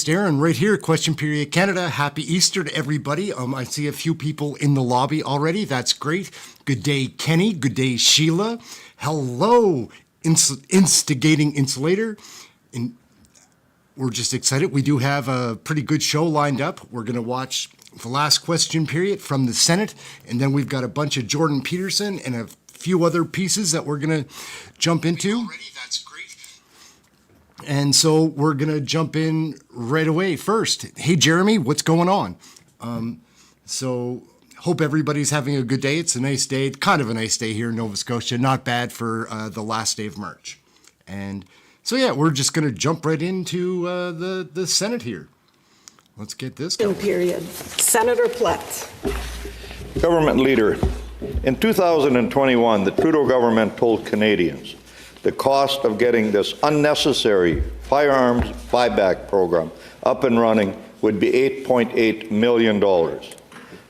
Ehren right here, Question Period Canada. Happy Easter to everybody. I see a few people in the lobby already. That's great. Good day, Kenny. Good day, Sheila. Hello, Instigating Insulator. We're just excited. We do have a pretty good show lined up. We're going to watch the last question period from the Senate, and then we've got a bunch of Jordan Peterson and a few other pieces that we're going to jump into. That's great. And so we're going to jump in right away first. Hey, Jeremy, what's going on? So hope everybody's having a good day. It's a nice day, kind of a nice day here in Nova Scotia. Not bad for the last day of March. And so, yeah, we're just going to jump right into the Senate here. Let's get this going. Period. Senator Plett. Government Leader, in 2021, the Trudeau government told Canadians the cost of getting this unnecessary firearms buyback program up and running would be $8.8 million.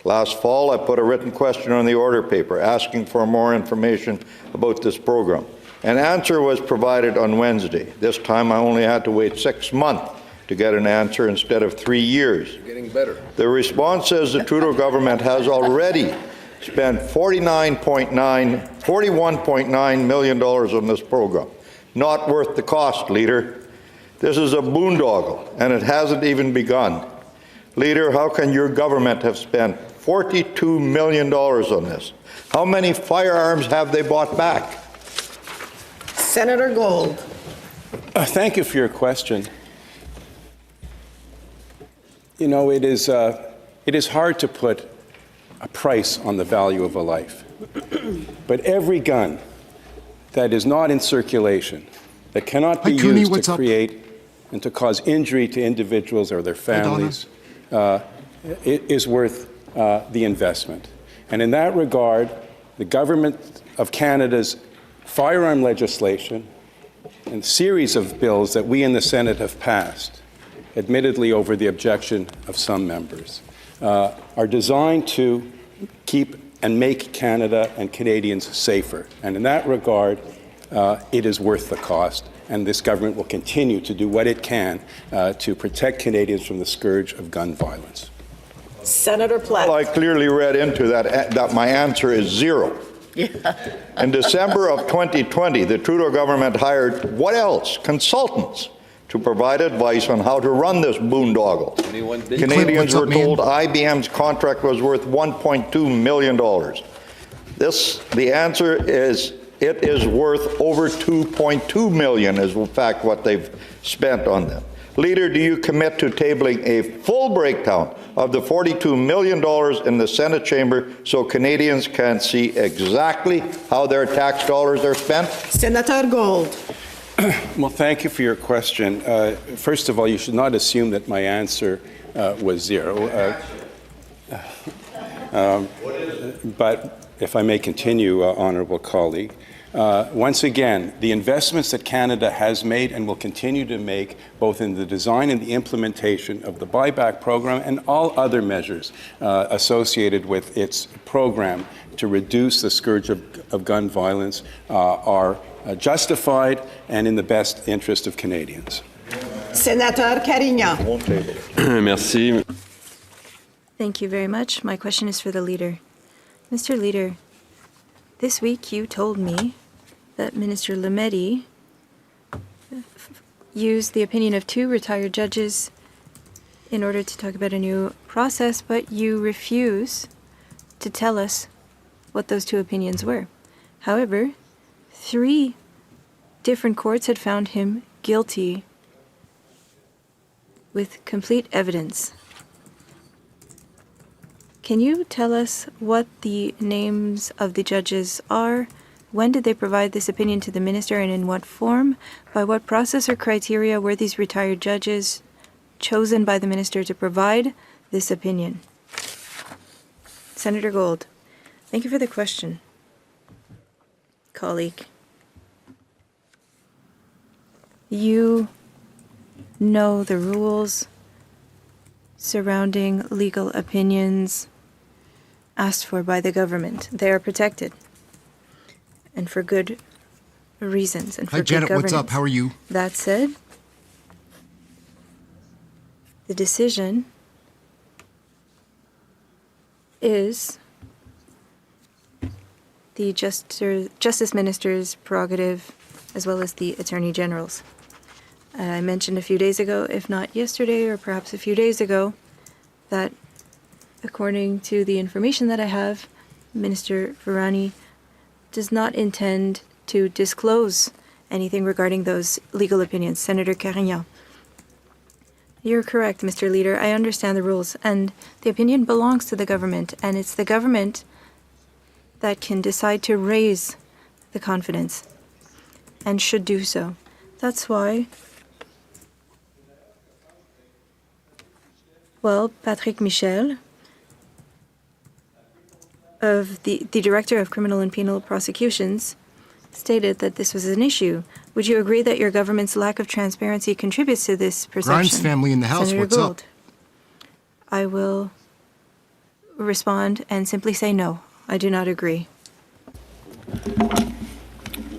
Last fall, I put a written question on the order paper asking for more information about this program. An answer was provided on Wednesday. This time I only had to wait 6 months to get an answer instead of 3 years. You're getting better. The response says the Trudeau government has already spent $41.9 million on this program. Not worth the cost, Leader. This is a boondoggle, and it hasn't even begun. Leader, how can your government have spent $42 million on this? How many firearms have they bought back? Senator Gold. Thank you for your question. You know, it is hard to put a price on the value of a life. But every gun that is not in circulation, that cannot be used to create and to cause injury to individuals or their families, is worth the investment. And in that regard, the Government of Canada's firearm legislation and series of bills that we in the Senate have passed, admittedly over the objection of some members, are designed to keep and make Canada and Canadians safer. And in that regard, it is worth the cost, and this government will continue to do what it can to protect Canadians from the scourge of gun violence. Senator Plett. Well, I clearly read into that my answer is zero. Yeah. In December of 2020, the Trudeau government hired, what else? Consultants to provide advice on how to run this boondoggle. Canadians were told IBM's contract was worth $1.2 million. The answer is it is worth over $2.2 million is in fact what they've spent on them. Leader, do you commit to tabling a full breakdown of the $42 million in the Senate chamber so Canadians can see exactly how their tax dollars are spent? Senator Gold. Well, thank you for your question. First of all, you should not assume that my answer was zero. But if I may continue, honourable colleague, once again, the investments that Canada has made and will continue to make, both in the design and the implementation of the buyback program and all other measures associated with its program to reduce the scourge of gun violence, are justified and in the best interest of Canadians. Senator Carignan. Merci. Thank you very much. My question is for the Leader. Mr. Leader, this week you told me that Minister Lametti used the opinion of 2 retired judges in order to talk about a new process, but you refuse to tell us what those 2 opinions were. However, 3 different courts had found him guilty with complete evidence. Can you tell us what the names of the judges are? When did they provide this opinion to the minister and in what form? By what process or criteria were these retired judges chosen by the minister to provide this opinion? Senator Gold, thank you for the question, colleague. You know the rules surrounding legal opinions asked for by the government. They are protected, and for good reasons, and for Hi, Janet, good what's up? How are you? That said, the decision is the Justice Minister's prerogative as well as the Attorney General's. I mentioned a few days ago, if not yesterday or perhaps a few days ago, that according to the information that I have, Minister Varani does not intend to disclose anything regarding those legal opinions. Senator Carignan. You're correct, Mr. Leader. I understand the rules, and the opinion belongs to the government, and it's the government that can decide to raise the confidence and should do so. That's why, well, Patrick Michel, of the Director of Criminal and Penal Prosecutions, stated that this was an issue. Would you agree that your government's lack of transparency contributes to this perception? Grimes family in the House, Senator what's Gould, up? I will respond and simply say no. I do not agree.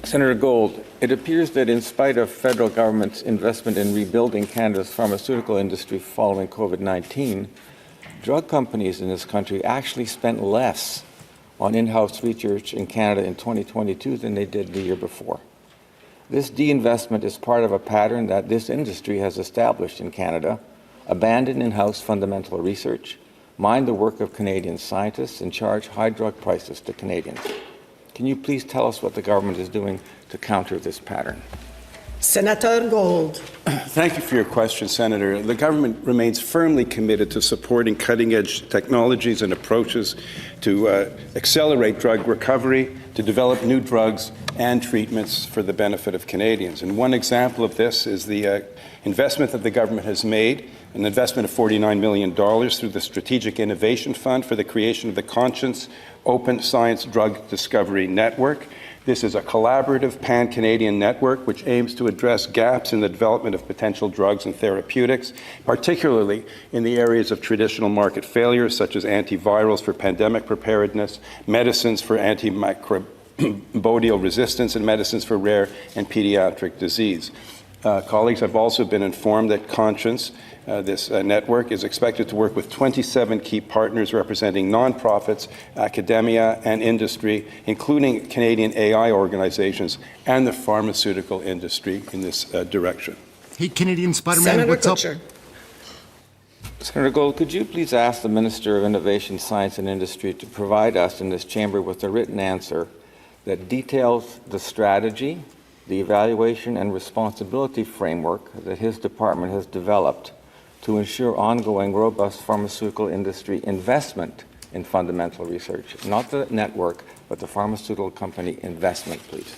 Senator Gould, it appears that in spite of federal government's investment in rebuilding Canada's pharmaceutical industry following COVID-19, drug companies in this country actually spent less on in-house research in Canada in 2022 than they did the year before. This de-investment is part of a pattern that this industry has established in Canada: abandon in-house fundamental research, mind the work of Canadian scientists, and charge high drug prices to Canadians. Can you please tell us what the government is doing to counter this pattern? Senator Gould. Thank you for your question, Senator. The government remains firmly committed to supporting cutting-edge technologies and approaches to accelerate drug recovery, to develop new drugs and treatments for the benefit of Canadians. And one example of this is the investment that the government has made, an investment of $49 million through the Strategic Innovation Fund for the creation of the Conscience Open Science Drug Discovery Network. This is a collaborative pan-Canadian network which aims to address gaps in the development of potential drugs and therapeutics, particularly in the areas of traditional market failures such as antivirals for pandemic preparedness, medicines for antimicrobial resistance, and medicines for rare and pediatric disease. Colleagues, I've also been informed that Conscience, this network, is expected to work with 27 key partners representing nonprofits, academia, and industry, including Canadian AI organizations and the pharmaceutical industry in this direction. Hey, Canadian Spider-Man, Senator what's Kutcher. up? Senator Gould, could you please ask the Minister of Innovation, Science and Industry to provide us in this chamber with a written answer that details the strategy, the evaluation and responsibility framework that his department has developed to ensure ongoing robust pharmaceutical industry investment in fundamental research? Not the network, but the pharmaceutical company investment, please.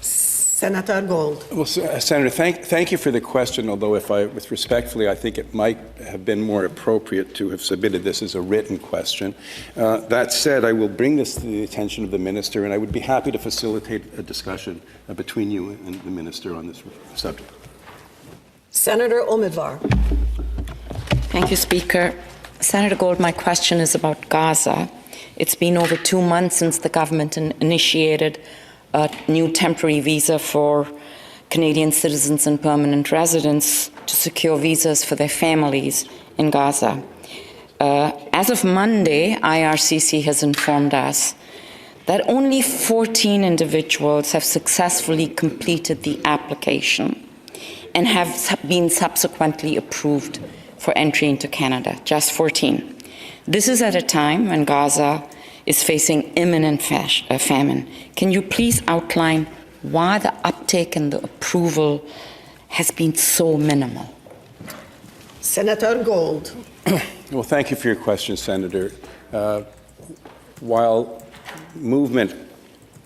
Senator Gould. Well, Senator, thank you for the question, although with respectfully, I think it might have been more appropriate to have submitted this as a written question. That said, I will bring this to the attention of the Minister, and I would be happy to facilitate a discussion between you and the Minister on this subject. Senator Omidvar. Thank you, Speaker. Senator Gould, my question is about Gaza. It's been over 2 months since the government initiated a new temporary visa for Canadian citizens and permanent residents to secure visas for their families in Gaza. As of Monday, IRCC has informed us that only 14 individuals have successfully completed the application and have been subsequently approved for entry into Canada, just 14. This is at a time when Gaza is facing imminent famine. Can you please outline why the uptake and the approval has been so minimal? Senator Gould. Well, thank you for your question, Senator. While movement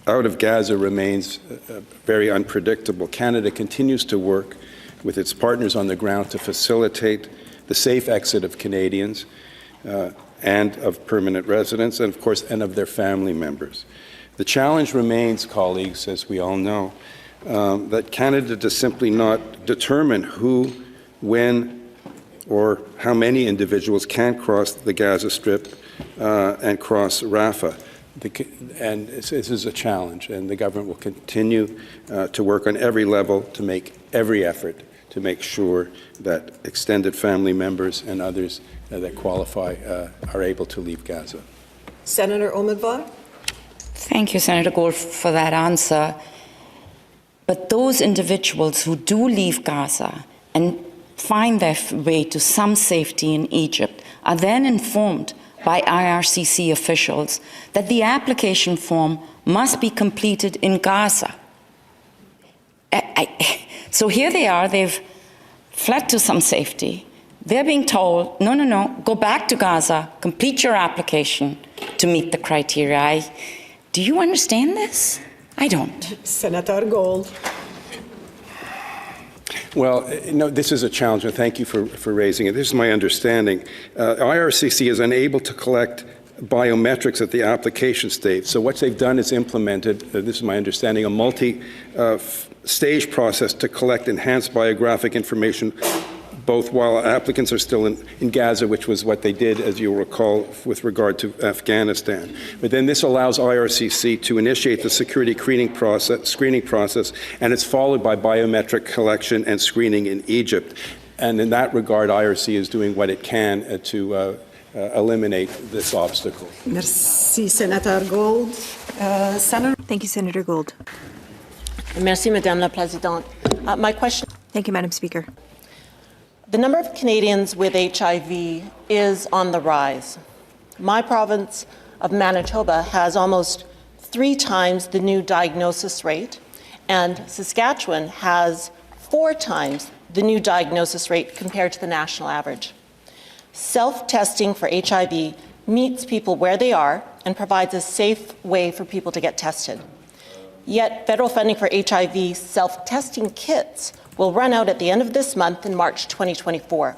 out of Gaza remains very unpredictable, Canada continues to work with its partners on the ground to facilitate the safe exit of Canadians and of permanent residents, and of course, and of their family members. The challenge remains, colleagues, as we all know, that Canada does simply not determine who, when, or how many individuals can cross the Gaza Strip and cross Rafah. And this is a challenge, and the government will continue to work on every level to make every effort to make sure that extended family members and others that qualify are able to leave Gaza. Senator Omidyvar. Thank you, Senator Gold, for that answer. But those individuals who do leave Gaza and find their way to some safety in Egypt are then informed by IRCC officials that the application form must be completed in Gaza. So here they are, they've fled to some safety. They're being told, no, go back to Gaza, complete your application to meet the criteria. Do you understand this? I don't. Senator Gold. Well, no, this is a challenge, and thank you for raising it. This is my understanding. IRCC is unable to collect biometrics at the application stage. So what they've done is implemented, this is my understanding, a multi-stage process to collect enhanced biographic information both while applicants are still in Gaza, which was what they did, as you'll recall, with regard to Afghanistan. But then this allows IRCC to initiate the security screening process, and it's followed by biometric collection and screening in Egypt. And in that regard, IRC is doing what it can to eliminate this obstacle. Merci, Senator Gold. Senator. Thank you, Senator Gold. Merci, Madame la Présidente. My question. Thank you, Madam Speaker. The number of Canadians with HIV is on the rise. My province of Manitoba has almost 3 times the new diagnosis rate, and Saskatchewan has 4 times the new diagnosis rate compared to the national average. Self-testing for HIV meets people where they are and provides a safe way for people to get tested. Yet federal funding for HIV self-testing kits will run out at the end of this month in March 2024.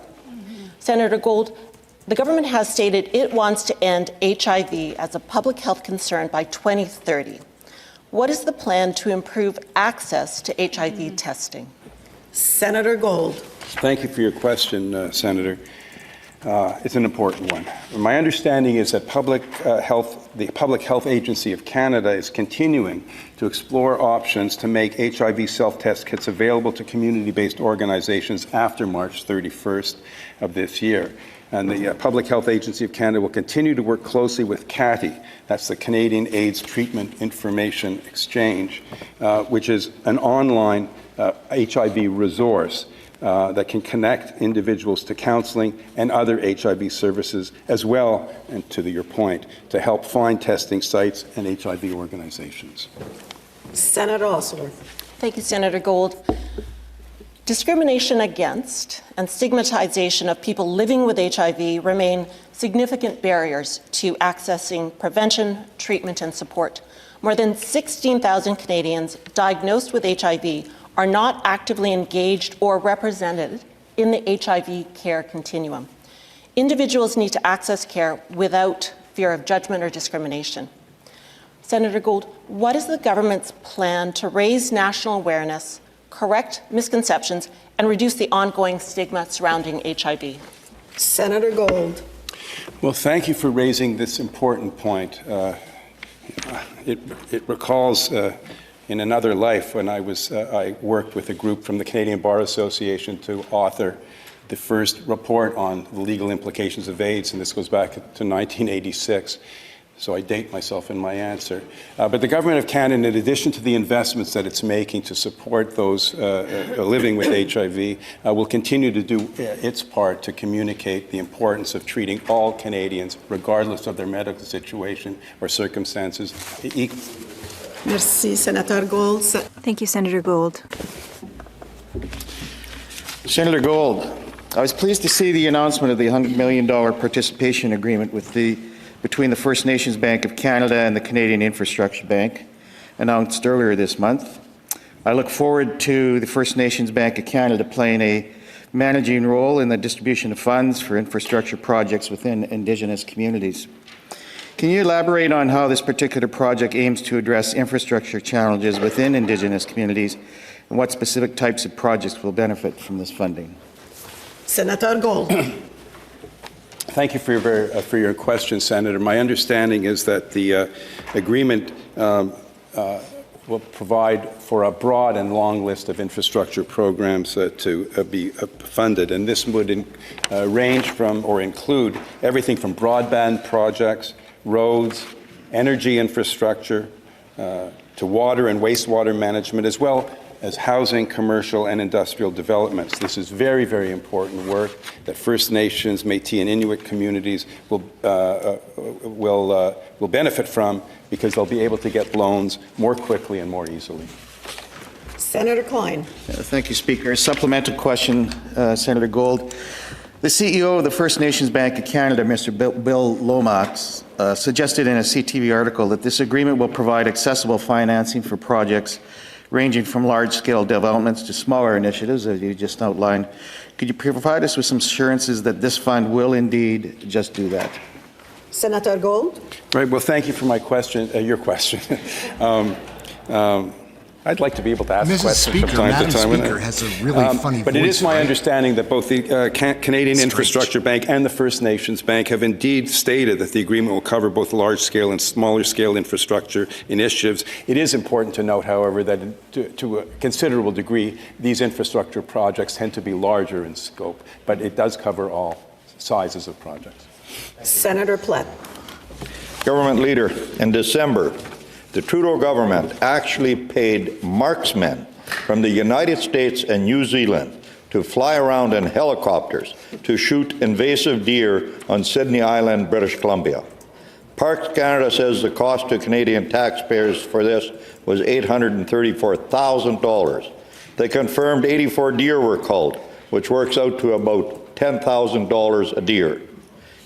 Senator Gold, the government has stated it wants to end HIV as a public health concern by 2030. What is the plan to improve access to HIV testing? Senator Gold. Thank you for your question, Senator. It's an important one. My understanding is that the Public Health Agency of Canada is continuing to explore options to make HIV self-test kits available to community-based organizations after March 31st of this year. And the Public Health Agency of Canada will continue to work closely with CATI, that's the Canadian AIDS Treatment Information Exchange, which is an online HIV resource that can connect individuals to counseling and other HIV services as well, and to your point, to help find testing sites and HIV organizations. Senator Osworth. Thank you, Senator Gold. Discrimination against and stigmatization of people living with HIV remain significant barriers to accessing prevention, treatment, and support. More than 16,000 Canadians diagnosed with HIV are not actively engaged or represented in the HIV care continuum. Individuals need to access care without fear of judgment or discrimination. Senator Gold, what is the government's plan to raise national awareness, correct misconceptions, and reduce the ongoing stigma surrounding HIV? Senator Gold. Well, thank you for raising this important point. It recalls in another life when I worked with a group from the Canadian Bar Association to author the first report on the legal implications of AIDS, and this goes back to 1986. So I date myself in my answer. But the Government of Canada, in addition to the investments that it's making to support those living with HIV, will continue to do its part to communicate the importance of treating all Canadians, regardless of their medical situation or circumstances, equally. Merci, Senator Gold. Thank you, Senator Gold. Senator Gold, I was pleased to see the announcement of the $100 million participation agreement between the First Nations Bank of Canada and the Canadian Infrastructure Bank, announced earlier this month. I look forward to the First Nations Bank of Canada playing a managing role in the distribution of funds for infrastructure projects within Indigenous communities. Can you elaborate on how this particular project aims to address infrastructure challenges within Indigenous communities, and what specific types of projects will benefit from this funding? Senator Gold. Thank you for your question, Senator. My understanding is that the agreement will provide for a broad and long list of infrastructure programs to be funded. And this would range from or include everything from broadband projects, roads, energy infrastructure, to water and wastewater management, as well as housing, commercial, and industrial developments. This is very, very important work that First Nations, Métis, and Inuit communities will benefit from because they'll be able to get loans more quickly and more easily. Senator Klein. Thank you, Speaker. A supplemental question, Senator Gold. The CEO of the First Nations Bank of Canada, Mr. Bill Lomax, suggested in a CTV article that this agreement will provide accessible financing for projects ranging from large-scale developments to smaller initiatives, as you just outlined. Could you provide us with some assurances that this fund will indeed just do that? Senator Gold. Right. Well, thank you for my question. Your question. I'd like to be able to ask questions Speaker, from time Madam to time. Speaker has a really funny but voice, it is my right? understanding that both the Canadian Infrastructure Bank and the First Nations Bank have indeed stated that the agreement will cover both large-scale and smaller-scale infrastructure initiatives. It is important to note, however, that to a considerable degree, these infrastructure projects tend to be larger in scope, but it does cover all sizes of projects. Senator Plett. Government leader, in December, the Trudeau government actually paid marksmen from the United States and New Zealand to fly around in helicopters to shoot invasive deer on Sydney Island, British Columbia. Parks Canada says the cost to Canadian taxpayers for this was $834,000. They confirmed 84 deer were culled, which works out to about $10,000 a deer.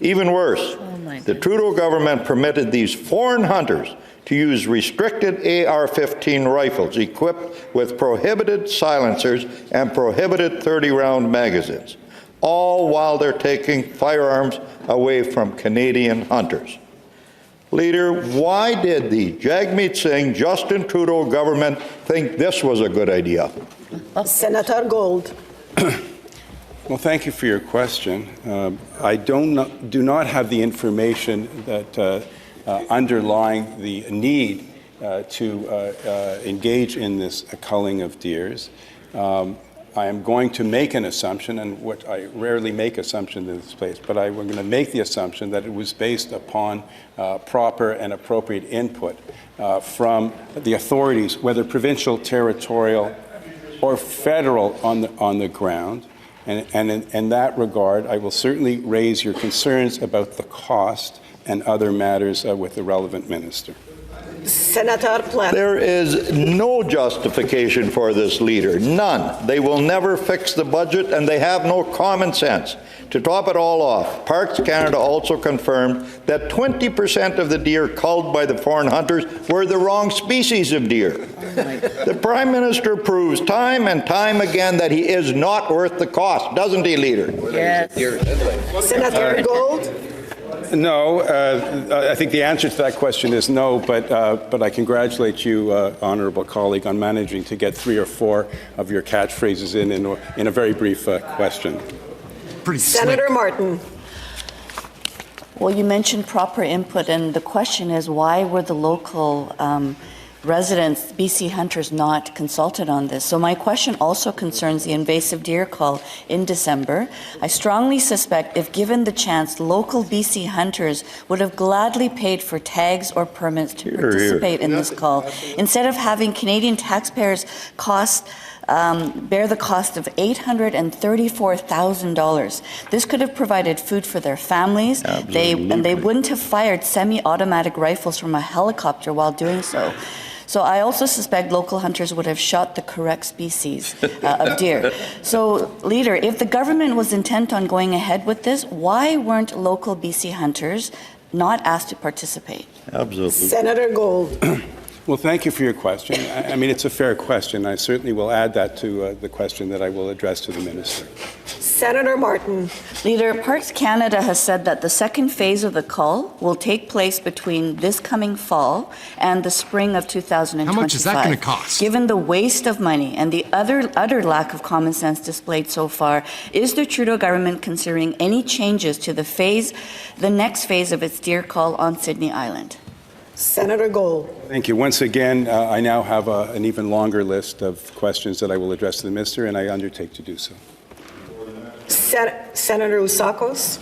Even worse, the Trudeau government permitted these foreign hunters to use restricted AR-15 rifles equipped with prohibited silencers and prohibited 30-round magazines, all while they're taking firearms away from Canadian hunters. Leader, why did the Jagmeet Singh, Justin Trudeau government think this was a good idea? Senator Gold. Well, thank you for your question. I do not have the information that underlying the need to engage in this culling of deers. I am going to make an assumption, and what I rarely make assumptions in this place, but I'm going to make the assumption that it was based upon proper and appropriate input from the authorities, whether provincial, territorial, or federal on the ground. And in that regard, I will certainly raise your concerns about the cost and other matters with the relevant minister. Senator Plett. There is no justification for this, leader, none. They will never fix the budget, and they have no common sense. To top it all off, Parks Canada also confirmed that 20% of the deer culled by the foreign hunters were the wrong species of deer. The Prime Minister proves time and time again that he is not worth the cost, doesn't he, leader? Yes. Senator Gold. No, I think the answer to that question is no, but I congratulate you, honourable colleague, on managing to get 3 or 4 of your catchphrases in a very brief question. Pretty Senator slick. Martin. Well, you mentioned proper input, and the question is, why were the local residents, BC hunters, not consulted on this? So my question also concerns the invasive deer cull in December. I strongly suspect, if given the chance, local BC hunters would have gladly paid for tags or permits to participate in this cull, instead of having Canadian taxpayers bear the cost of $834,000. This could have provided food for their families. They wouldn't have fired semi-automatic rifles from a helicopter while doing so. So I also suspect local hunters would have shot the correct species of deer. So, Leader, if the government was intent on going ahead with this, why weren't local BC hunters not asked to participate? Absolutely. Senator Gold. Well, thank you for your question. I mean, it's a fair question. I certainly will add that to the question that I will address to the minister. Senator Martin. Leader, Parks Canada has said that the second phase of the cull will take place between this coming fall and the spring of 2025. How much is that going to cost? Given the waste of money and the utter lack of common sense displayed so far, is the Trudeau government considering any changes to the next phase of its deer cull on Sydney Island? Senator Gold. Thank you. Once again, I now have an even longer list of questions that I will address to the Minister, and I undertake to do so. Senator Usakos.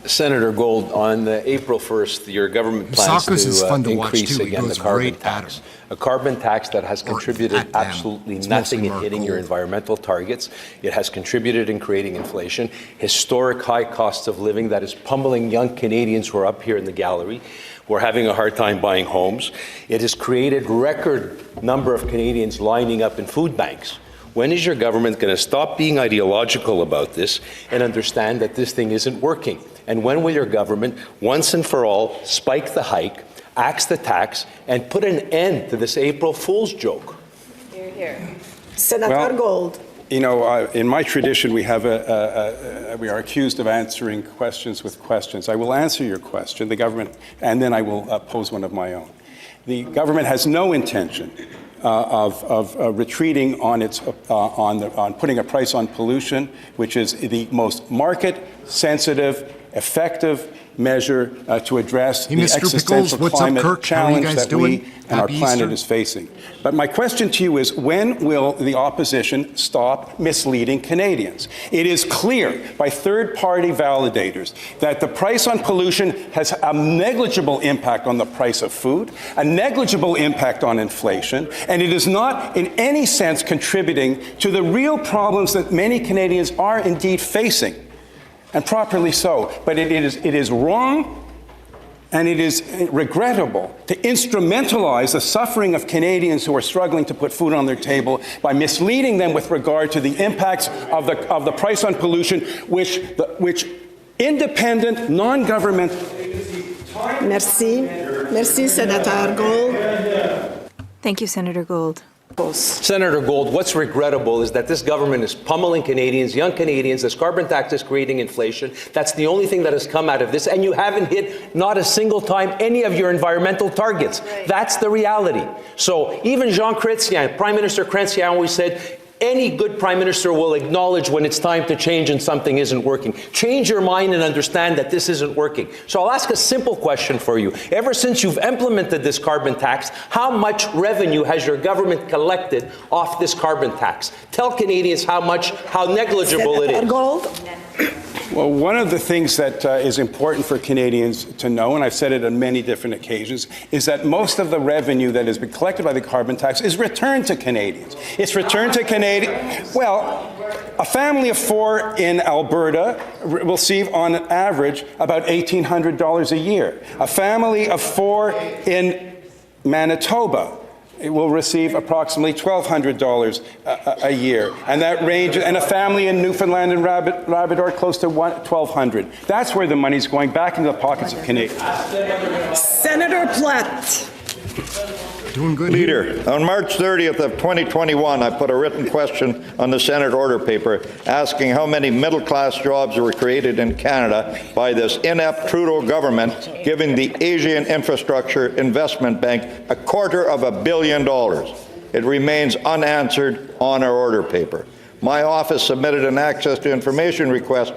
Senator Gold, on April 1st, your government plans to increase again the carbon tax. A carbon tax that has contributed absolutely nothing in hitting your environmental targets. It has contributed in creating inflation, historic high costs of living that is pummeling young Canadians who are up here in the gallery, who are having a hard time buying homes. It has created record number of Canadians lining up in food banks. When is your government going to stop being ideological about this and understand that this thing isn't working? And when will your government, once and for all, spike the hike, axe the tax, and put an end to this April Fool's joke? Hear, hear. Senator Gold. You know, in my tradition, we have we are accused of answering questions with questions. I will answer your question, the government, and then I will pose one of my own. The government has no intention of retreating on its on putting a price on pollution, which is the most market-sensitive, effective measure to address the existential climate challenge that we and our planet is facing. But my question to you is, when will the opposition stop misleading Canadians? It is clear by third-party validators that the price on pollution has a negligible impact on the price of food, a negligible impact on inflation, and it is not in any sense contributing to the real problems that many Canadians are indeed facing. And properly so. But it is wrong and it is regrettable to instrumentalize the suffering of Canadians who are struggling to put food on their table by misleading them with regard to the impacts of the price on pollution, which independent, non-governmental agencies... Merci. Merci, Senator Gold. Thank you, Senator Gold. Senator Gold, what's regrettable is that this government is pummeling Canadians, young Canadians. This carbon tax is creating inflation. That's the only thing that has come out of this. And you haven't hit, not a single time, any of your environmental targets. Right. That's the reality. So even Jean Chrétien, Prime Minister Chrétien always said, any good Prime Minister will acknowledge when it's time to change and something isn't working. Change your mind and understand that this isn't working. So I'll ask a simple question for you. Ever since you've implemented this carbon tax, how much revenue has your government collected off this carbon tax? Tell Canadians how negligible it is. Gold. Well, one of the things that is important for Canadians to know, and I've said it on many different occasions, is that most of the revenue that has been collected by the carbon tax is returned to Canadians. It's returned to Canadians. Well, a family of four in Alberta will receive, on average, about $1,800 a year. A family of four in Manitoba will receive approximately $1,200 a year, and that ranges. And a family in Newfoundland and Labrador close to $1,200. That's where the money's going, back into the pockets of Canadians. Senator Platt. Doing good. Leader, on March 30th of 2021, I put a written question on the Senate order paper asking how many middle-class jobs were created in Canada by this inept Trudeau government giving the Asian Infrastructure Investment Bank $250 million. It remains unanswered on our order paper. My office submitted an access to information request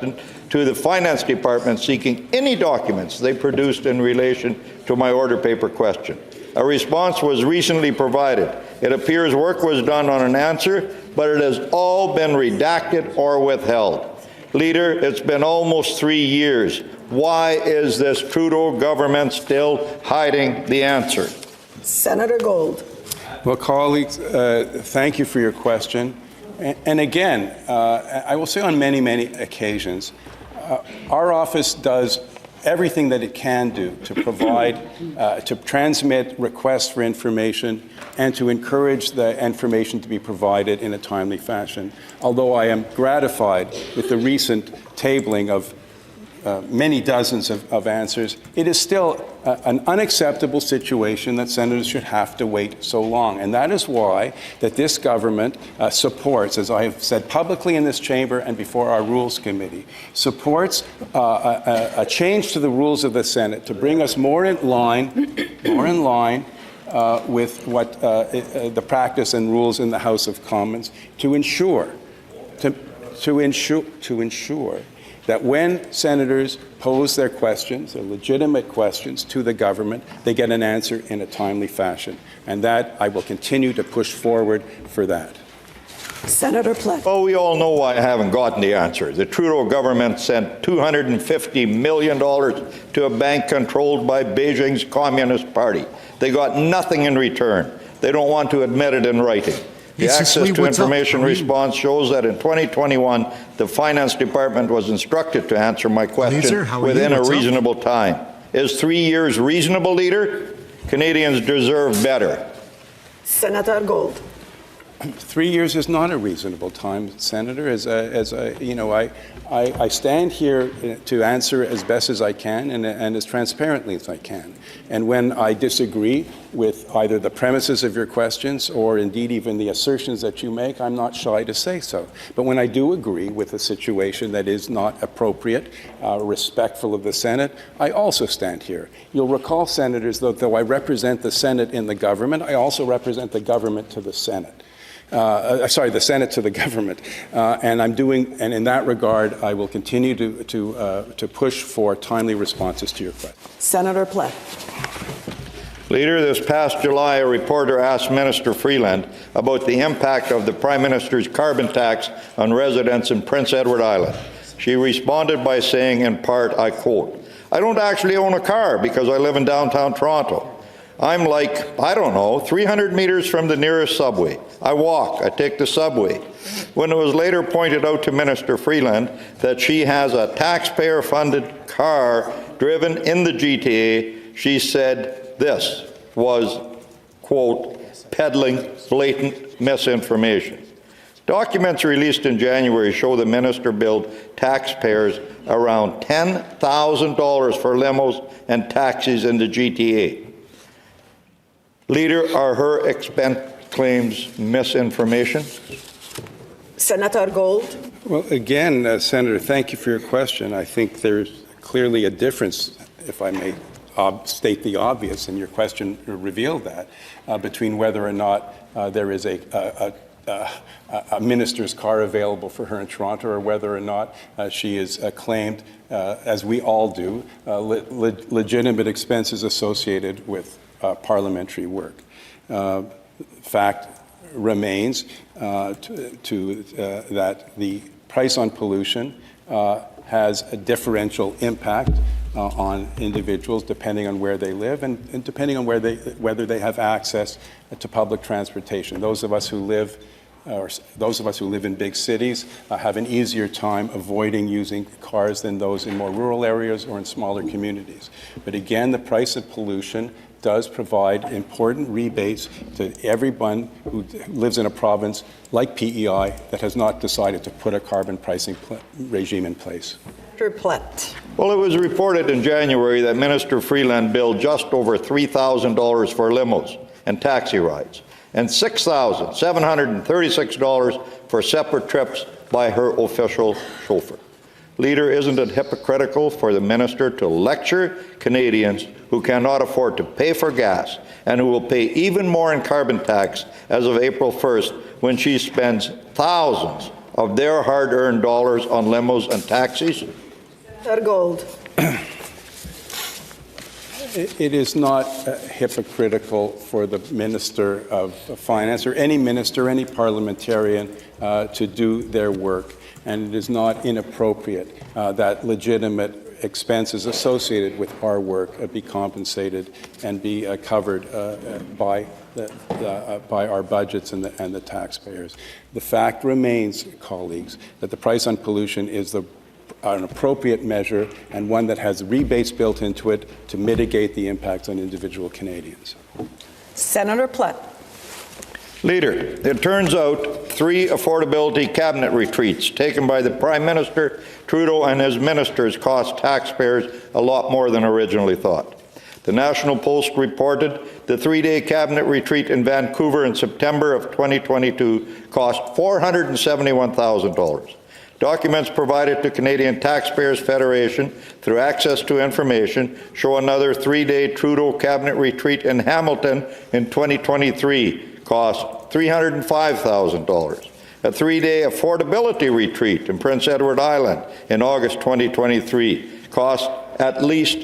to the Finance Department seeking any documents they produced in relation to my order paper question. A response was recently provided. It appears work was done on an answer, but it has all been redacted or withheld. Leader, it's been almost 3 years. Why is this Trudeau government still hiding the answer? Senator Gold. Well, colleagues, thank you for your question. And again, I will say on many, many occasions, our office does everything that it can do to provide, to transmit requests for information and to encourage the information to be provided in a timely fashion. Although I am gratified with the recent tabling of many dozens of answers, it is still an unacceptable situation that senators should have to wait so long. And that is why that this government supports, as I have said publicly in this chamber and before our Rules Committee, supports a change to the rules of the Senate to bring us more in line with what the practice and rules in the House of Commons to ensure that when senators pose their questions, their legitimate questions to the government, they get an answer in a timely fashion. And that I will continue to push forward for that. Senator Platt. Well, we all know why I haven't gotten the answer. The Trudeau government sent $250 million to a bank controlled by Beijing's Communist Party. They got nothing in return. They don't want to admit it in writing. The Access to Information response shows that in 2021, the Finance Department was instructed to answer my question within a reasonable time. Is 3 years reasonable, Leader? Canadians deserve better. Senator Gold. 3 years is not a reasonable time, Senator. I stand here to answer as best as I can and as transparently as I can. And when I disagree with either the premises of your questions or indeed even the assertions that you make, I'm not shy to say so. But when I do agree with a situation that is not appropriate, respectful of the Senate, I also stand here. You'll recall, Senators, though I represent the Senate in the government, I also represent the government to the Senate. The Senate to the government, and in that regard, I will continue to push for timely responses to your questions. Senator Platt. Leader, this past July, a reporter asked Minister Freeland about the impact of the Prime Minister's carbon tax on residents in Prince Edward Island. She responded by saying, in part, I quote, "I don't actually own a car because I live in downtown Toronto. I'm like, I don't know, 300 meters from the nearest subway. I walk, I take the subway." When it was later pointed out to Minister Freeland that she has a taxpayer-funded car driven in the GTA, she said this was, quote, peddling blatant misinformation. Documents released in January show the minister billed taxpayers around $10,000 for limos and taxis in the GTA. Leader, are her expense claims misinformation? Senator Gold. Well, again, Senator, thank you for your question. I think there's clearly a difference, if I may state the obvious, and your question revealed that, between whether or not there is a minister's car available for her in Toronto, or whether or not she is claimed, as we all do, legitimate expenses associated with parliamentary work. Fact remains that the price on pollution has a differential impact on individuals depending on where they live and depending on whether they have access to public transportation. Those of us who live in big cities have an easier time avoiding using cars than those in more rural areas or in smaller communities. But again, the price of pollution does provide important rebates to everyone who lives in a province like PEI that has not decided to put a carbon pricing regime in place. Senator Platt. Well, it was reported in January that Minister Freeland billed just over $3,000 for limos and taxi rides, and $6,736 for separate trips by her official chauffeur. Leader, isn't it hypocritical for the minister to lecture Canadians who cannot afford to pay for gas and who will pay even more in carbon tax as of April 1st when she spends thousands of their hard-earned dollars on limos and taxis? Senator Gold. It is not hypocritical for the Minister of Finance or any minister, any parliamentarian to do their work. And it is not inappropriate that legitimate expenses associated with our work be compensated and be covered by our budgets and the taxpayers. The fact remains, colleagues, that the price on pollution is an appropriate measure and one that has rebates built into it to mitigate the impacts on individual Canadians. Senator Platt. Leader, it turns out 3 affordability cabinet retreats taken by the Prime Minister, Trudeau, and his ministers cost taxpayers a lot more than originally thought. The National Post reported the 3-day cabinet retreat in Vancouver in September of 2022 cost $471,000. Documents provided to Canadian Taxpayers Federation through Access to Information show another 3-day Trudeau cabinet retreat in Hamilton in 2023 cost $305,000. A 3-day affordability retreat in Prince Edward Island in August 2023 cost at least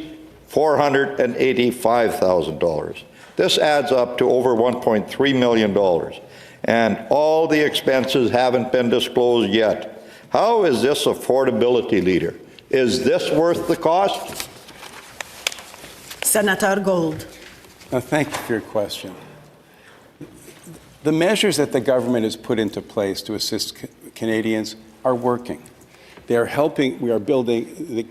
$485,000. This adds up to over $1.3 million, and all the expenses haven't been disclosed yet. How is this affordability, Leader? Is this worth the cost? Senator Gold. Thank you for your question. The measures that the government has put into place to assist Canadians are working. They are helping. We are building.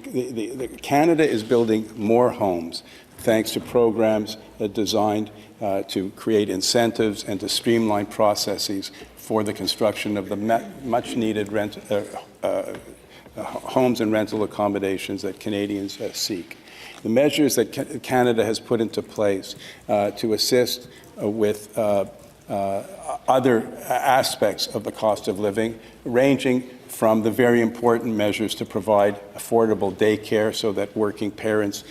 Canada is building more homes, thanks to programs designed to create incentives and to streamline processes for the construction of the much-needed homes and rental accommodations that Canadians seek. The measures that Canada has put into place to assist with other aspects of the cost of living, ranging from the very important measures to provide affordable daycare so that working parents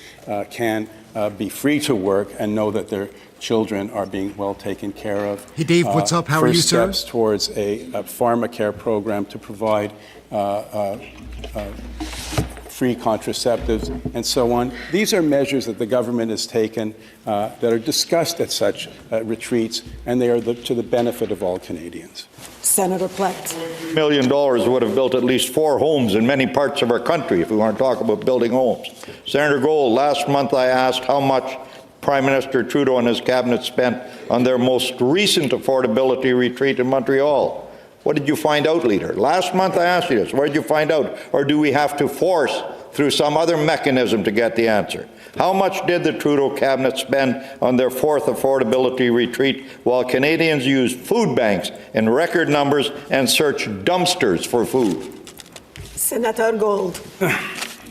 can be free to work and know that their children are being well taken care of. Hey, Dave, what's up? How are you, sir? First steps towards a pharmacare program to provide free contraceptives, and so on. These are measures that the government has taken that are discussed at such retreats, and they are to the benefit of all Canadians. Senator Platt. $1 million would have built at least 4 homes in many parts of our country if we weren't talking about building homes. Senator Gold, last month I asked how much Prime Minister Trudeau and his cabinet spent on their most recent affordability retreat in Montreal. What did you find out, Leader? Last month I asked you this. What did you find out? Or do we have to force through some other mechanism to get the answer? How much did the Trudeau cabinet spend on their 4th affordability retreat while Canadians used food banks in record numbers and searched dumpsters for food? Senator Gold.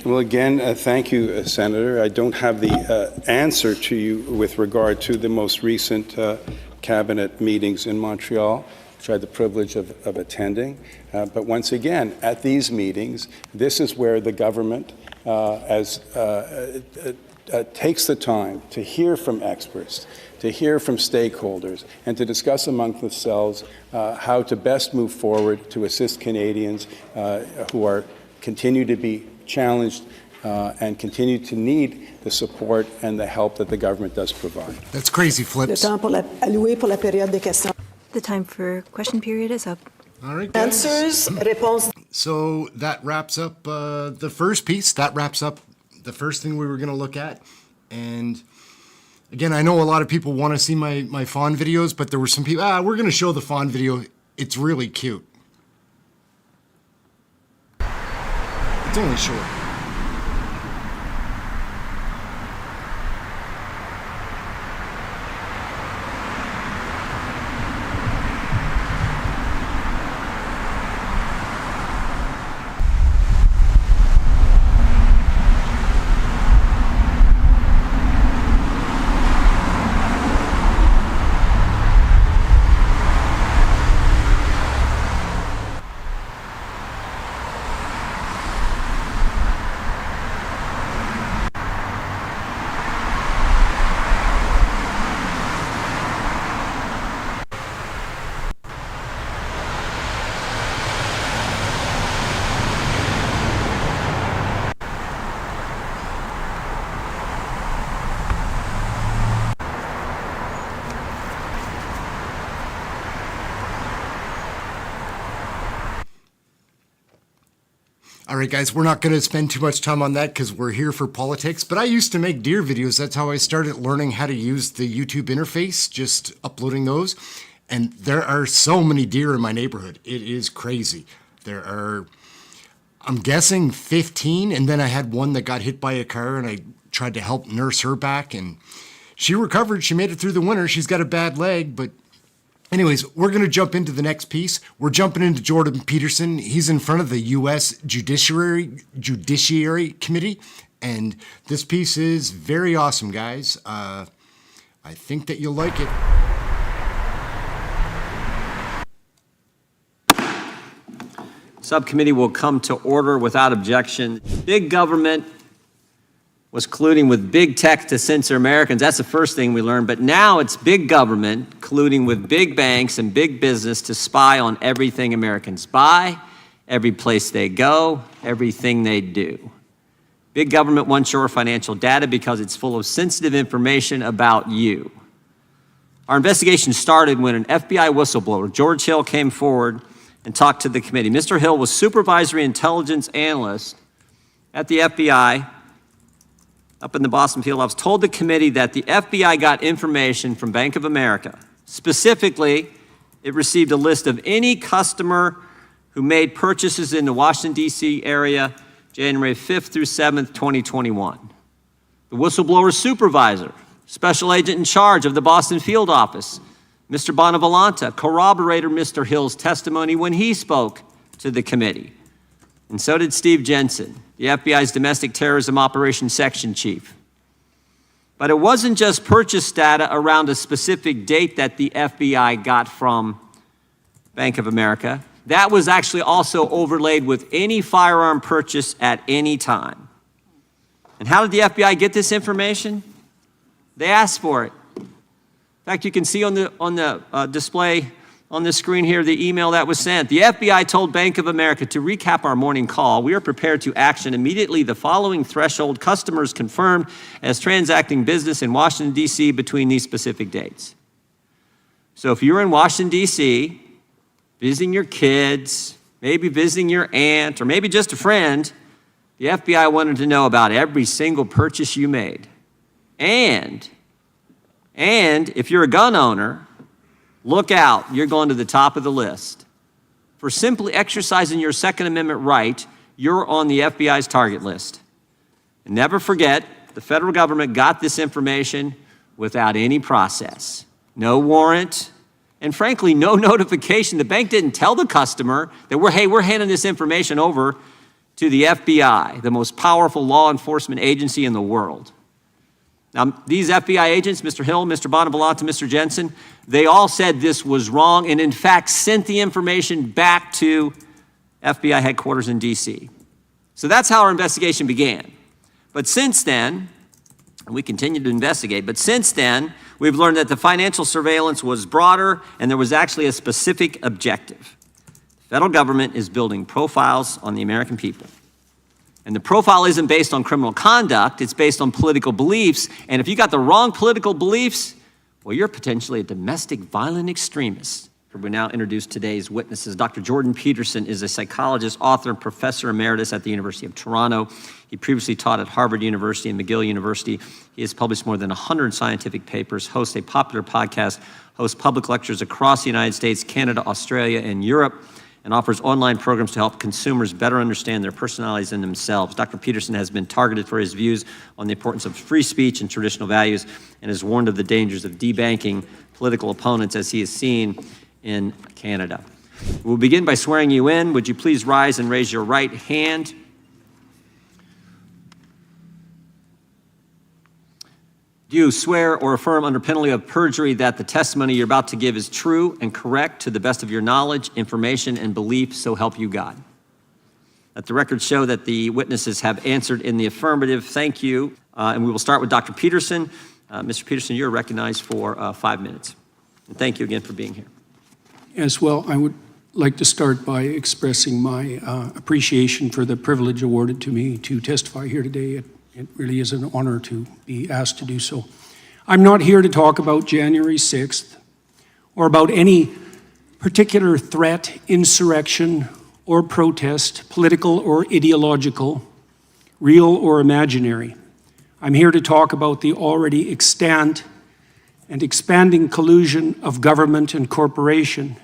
Well, again, thank you, Senator. I don't have the answer to you with regard to the most recent cabinet meetings in Montreal, which I had the privilege of attending. But once again, at these meetings, this is where the government takes the time to hear from experts, to hear from stakeholders, and to discuss among themselves how to best move forward to assist Canadians who continue to be challenged and continue to need the support and the help that the government does provide. That's crazy, Flips. The time for question period is up. All right, guys. Answers, réponses. So that wraps up the first piece. That wraps up the first thing we were going to look at. And again, I know a lot of people want to see my fawn videos, but there were some people, we're going to show the fawn video. It's really cute. It's only short. All right, guys, we're not going to spend too much time on that because we're here for politics, but I used to make deer videos. That's how I started learning how to use the YouTube interface, just uploading those. And there are so many deer in my neighborhood. It is crazy. There are, I'm guessing 15, and then I had one that got hit by a car, and I tried to help nurse her back, and she recovered. She made it through the winter. She's got a bad leg, but anyways, we're going to jump into the next piece. We're jumping into Jordan Peterson. He's in front of the U.S. Judiciary Committee, and this piece is very awesome, guys. I think that you'll like it. Subcommittee will come to order without objection. Big government was colluding with big tech to censor Americans. That's the first thing we learned. But now it's big government colluding with big banks and big business to spy on everything Americans buy, every place they go, everything they do. Big government wants your financial data because it's full of sensitive information about you. Our investigation started when an FBI whistleblower, George Hill, came forward and talked to the committee. Mr. Hill was supervisory intelligence analyst at the FBI up in the Boston field office, told the committee that the FBI got information from Bank of America. Specifically, it received a list of any customer who made purchases in the Washington, D.C. area January 5th through 7th, 2021. The whistleblower supervisor, special agent in charge of the Boston field office, Mr. Bonavolanta, corroborated Mr. Hill's testimony when he spoke to the committee. And so did Steve Jensen, the FBI's Domestic Terrorism Operations Section Chief. But it wasn't just purchase data around a specific date that the FBI got from Bank of America. That was actually also overlaid with any firearm purchase at any time. And how did the FBI get this information? They asked for it. In fact, you can see on the display on the screen here the email that was sent. The FBI told Bank of America, to recap our morning call, we are prepared to action immediately the following threshold: customers confirmed as transacting business in Washington, D.C. between these specific dates. So if you're in Washington, D.C., visiting your kids, maybe visiting your aunt, or maybe just a friend, the FBI wanted to know about every single purchase you made. And if you're a gun owner, look out, you're going to the top of the list. For simply exercising your Second Amendment right, you're on the FBI's target list. And never forget, the federal government got this information without any process. No warrant, and frankly, no notification. The bank didn't tell the customer that we're handing this information over to the FBI, the most powerful law enforcement agency in the world. Now, these FBI agents, Mr. Hill, Mr. Bonavolanta, Mr. Jensen, they all said this was wrong and, in fact, sent the information back to FBI headquarters in D.C. So that's how our investigation began. But since then, and we continue to investigate, but since then, we've learned that the financial surveillance was broader and there was actually a specific objective. The federal government is building profiles on the American people. And the profile isn't based on criminal conduct, it's based on political beliefs. And if you got the wrong political beliefs, well, you're potentially a domestic violent extremist. We now introduce today's witnesses. Dr. Jordan Peterson is a psychologist, author, and professor emeritus at the University of Toronto. He previously taught at Harvard University and McGill University. He has published more than 100 scientific papers, hosts a popular podcast, hosts public lectures across the United States, Canada, Australia, and Europe, and offers online programs to help consumers better understand their personalities and themselves. Dr. Peterson has been targeted for his views on the importance of free speech and traditional values, and has warned of the dangers of debanking political opponents, as he has seen in Canada. We'll begin by swearing you in. Would you please rise and raise your right hand? Do you swear or affirm under penalty of perjury that the testimony you're about to give is true and correct to the best of your knowledge, information, and belief, so help you God? Let the record show that the witnesses have answered in the affirmative. Thank you. And we will start with Dr. Peterson. Mr. Peterson, you're recognized for 5 minutes. And thank you again for being here. As well, I would like to start by expressing my appreciation for the privilege awarded to me to testify here today. It really is an honor to be asked to do so. I'm not here to talk about January 6th or about any particular threat, insurrection, or protest, political or ideological, real or imaginary. I'm here to talk about the already extant and expanding collusion of government and corporation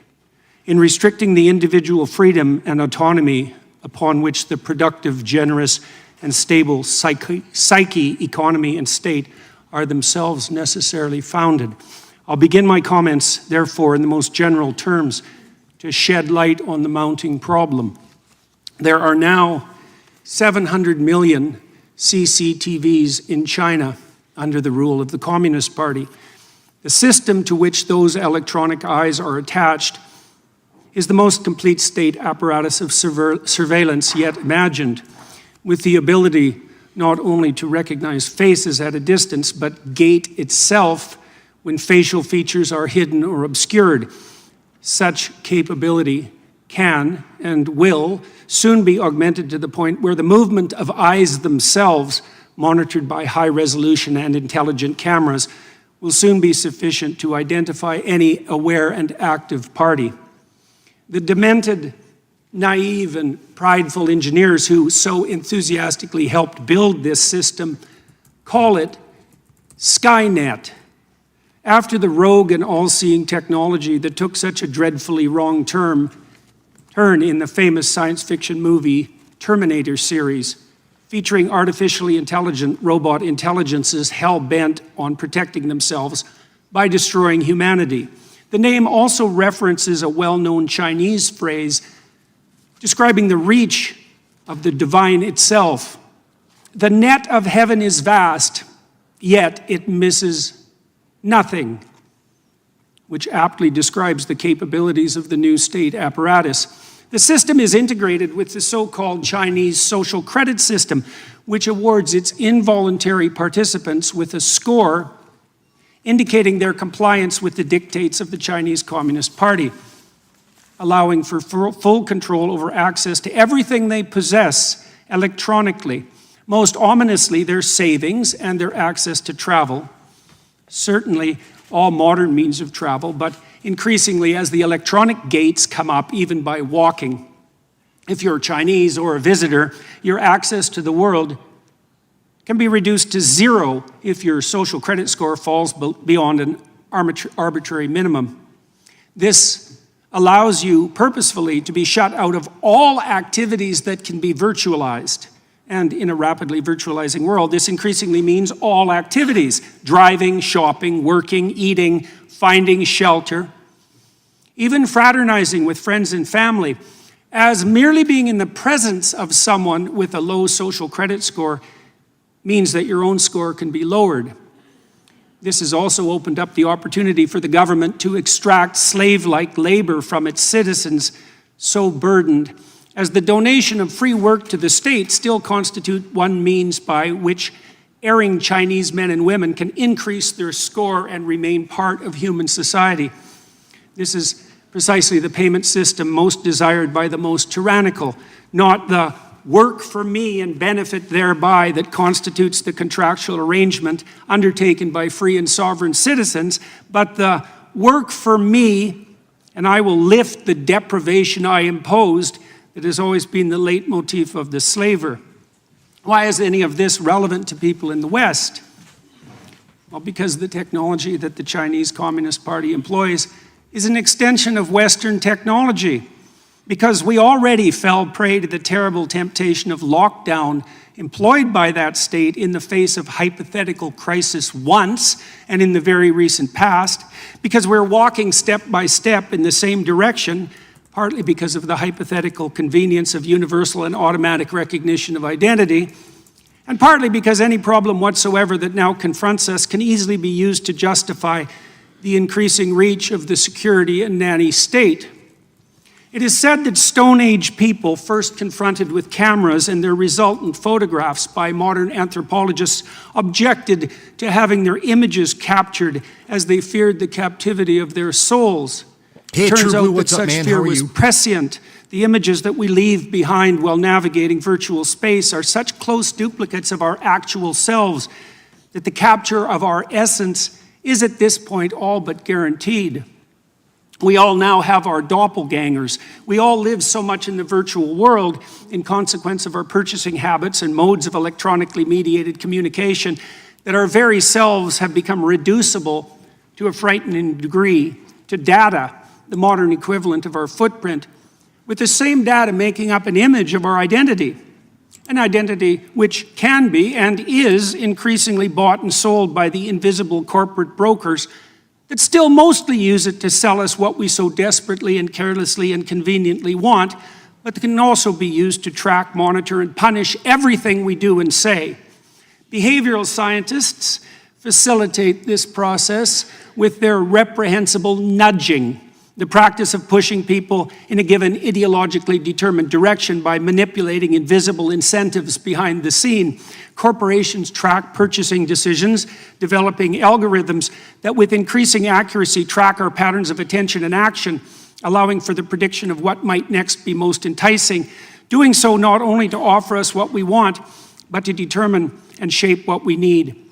in restricting the individual freedom and autonomy upon which the productive, generous, and stable psyche, economy, and state are themselves necessarily founded. I'll begin my comments, therefore, in the most general terms to shed light on the mounting problem. There are now 700 million CCTVs in China under the rule of the Communist Party. The system to which those electronic eyes are attached is the most complete state apparatus of surveillance yet imagined, with the ability not only to recognize faces at a distance, but gate itself when facial features are hidden or obscured. Such capability can and will soon be augmented to the point where the movement of eyes themselves, monitored by high-resolution and intelligent cameras, will soon be sufficient to identify any aware and active party. The demented, naive, and prideful engineers who so enthusiastically helped build this system call it Skynet, after the rogue and all-seeing technology that took such a dreadfully wrong turn in the famous science fiction movie Terminator series, featuring artificially intelligent robot intelligences hell-bent on protecting themselves by destroying humanity. The name also references a well-known Chinese phrase describing the reach of the divine itself. The net of heaven is vast, yet it misses nothing, which aptly describes the capabilities of the new state apparatus. The system is integrated with the so-called Chinese social credit system, which awards its involuntary participants with a score indicating their compliance with the dictates of the Chinese Communist Party, allowing for full control over access to everything they possess electronically, most ominously their savings and their access to travel, certainly all modern means of travel, but increasingly as the electronic gates come up, even by walking. If you're Chinese or a visitor, your access to the world can be reduced to zero if your social credit score falls beyond an arbitrary minimum. This allows you purposefully to be shut out of all activities that can be virtualized. And in a rapidly virtualizing world, this increasingly means all activities: driving, shopping, working, eating, finding shelter, even fraternizing with friends and family, as merely being in the presence of someone with a low social credit score means that your own score can be lowered. This has also opened up the opportunity for the government to extract slave-like labor from its citizens so burdened, as the donation of free work to the state still constitute one means by which erring Chinese men and women can increase their score and remain part of human society. This is precisely the payment system most desired by the most tyrannical, not the work for me and benefit thereby that constitutes the contractual arrangement undertaken by free and sovereign citizens, but the work for me and I will lift the deprivation I imposed that has always been the leitmotif of the slaver. Why is any of this relevant to people in the West? Well, because the technology that the Chinese Communist Party employs is an extension of Western technology. Because we already fell prey to the terrible temptation of lockdown employed by that state in the face of hypothetical crisis once and in the very recent past, because we're walking step by step in the same direction, partly because of the hypothetical convenience of universal and automatic recognition of identity, and partly because any problem whatsoever that now confronts us can easily be used to justify the increasing reach of the security and nanny state. It is said that Stone Age people, first confronted with cameras and their resultant photographs by modern anthropologists, objected to having their images captured as they feared the captivity of their souls. Hey, It turns True Blue, out that what's up, such man? How fear are was you? prescient. The images that we leave behind while navigating virtual space are such close duplicates of our actual selves that the capture of our essence is at this point all but guaranteed. We all now have our doppelgangers. We all live so much in the virtual world in consequence of our purchasing habits and modes of electronically mediated communication that our very selves have become reducible to a frightening degree to data, the modern equivalent of our footprint, with the same data making up an image of our identity, an identity which can be and is increasingly bought and sold by the invisible corporate brokers that still mostly use it to sell us what we so desperately and carelessly and conveniently want, but that can also be used to track, monitor, and punish everything we do and say. Behavioral scientists facilitate this process with their reprehensible nudging, The practice of pushing people in a given ideologically determined direction by manipulating invisible incentives behind the scene. Corporations track purchasing decisions, developing algorithms that with increasing accuracy track our patterns of attention and action, allowing for the prediction of what might next be most enticing, doing so not only to offer us what we want, but to determine and shape what we need.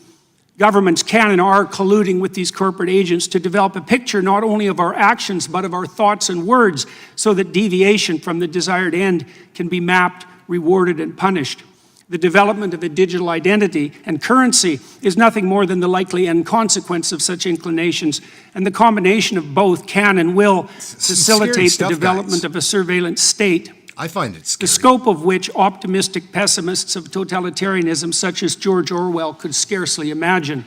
Governments can and are colluding with these corporate agents to develop a picture not only of our actions, but of our thoughts and words, so that deviation from the desired end can be mapped, rewarded, and punished. The development of a digital identity and currency is nothing more than the likely end consequence of such inclinations, and the combination of both can and will facilitate the development of a surveillance state. I find it scary. The scope of which optimistic pessimists of totalitarianism such as George Orwell could scarcely imagine.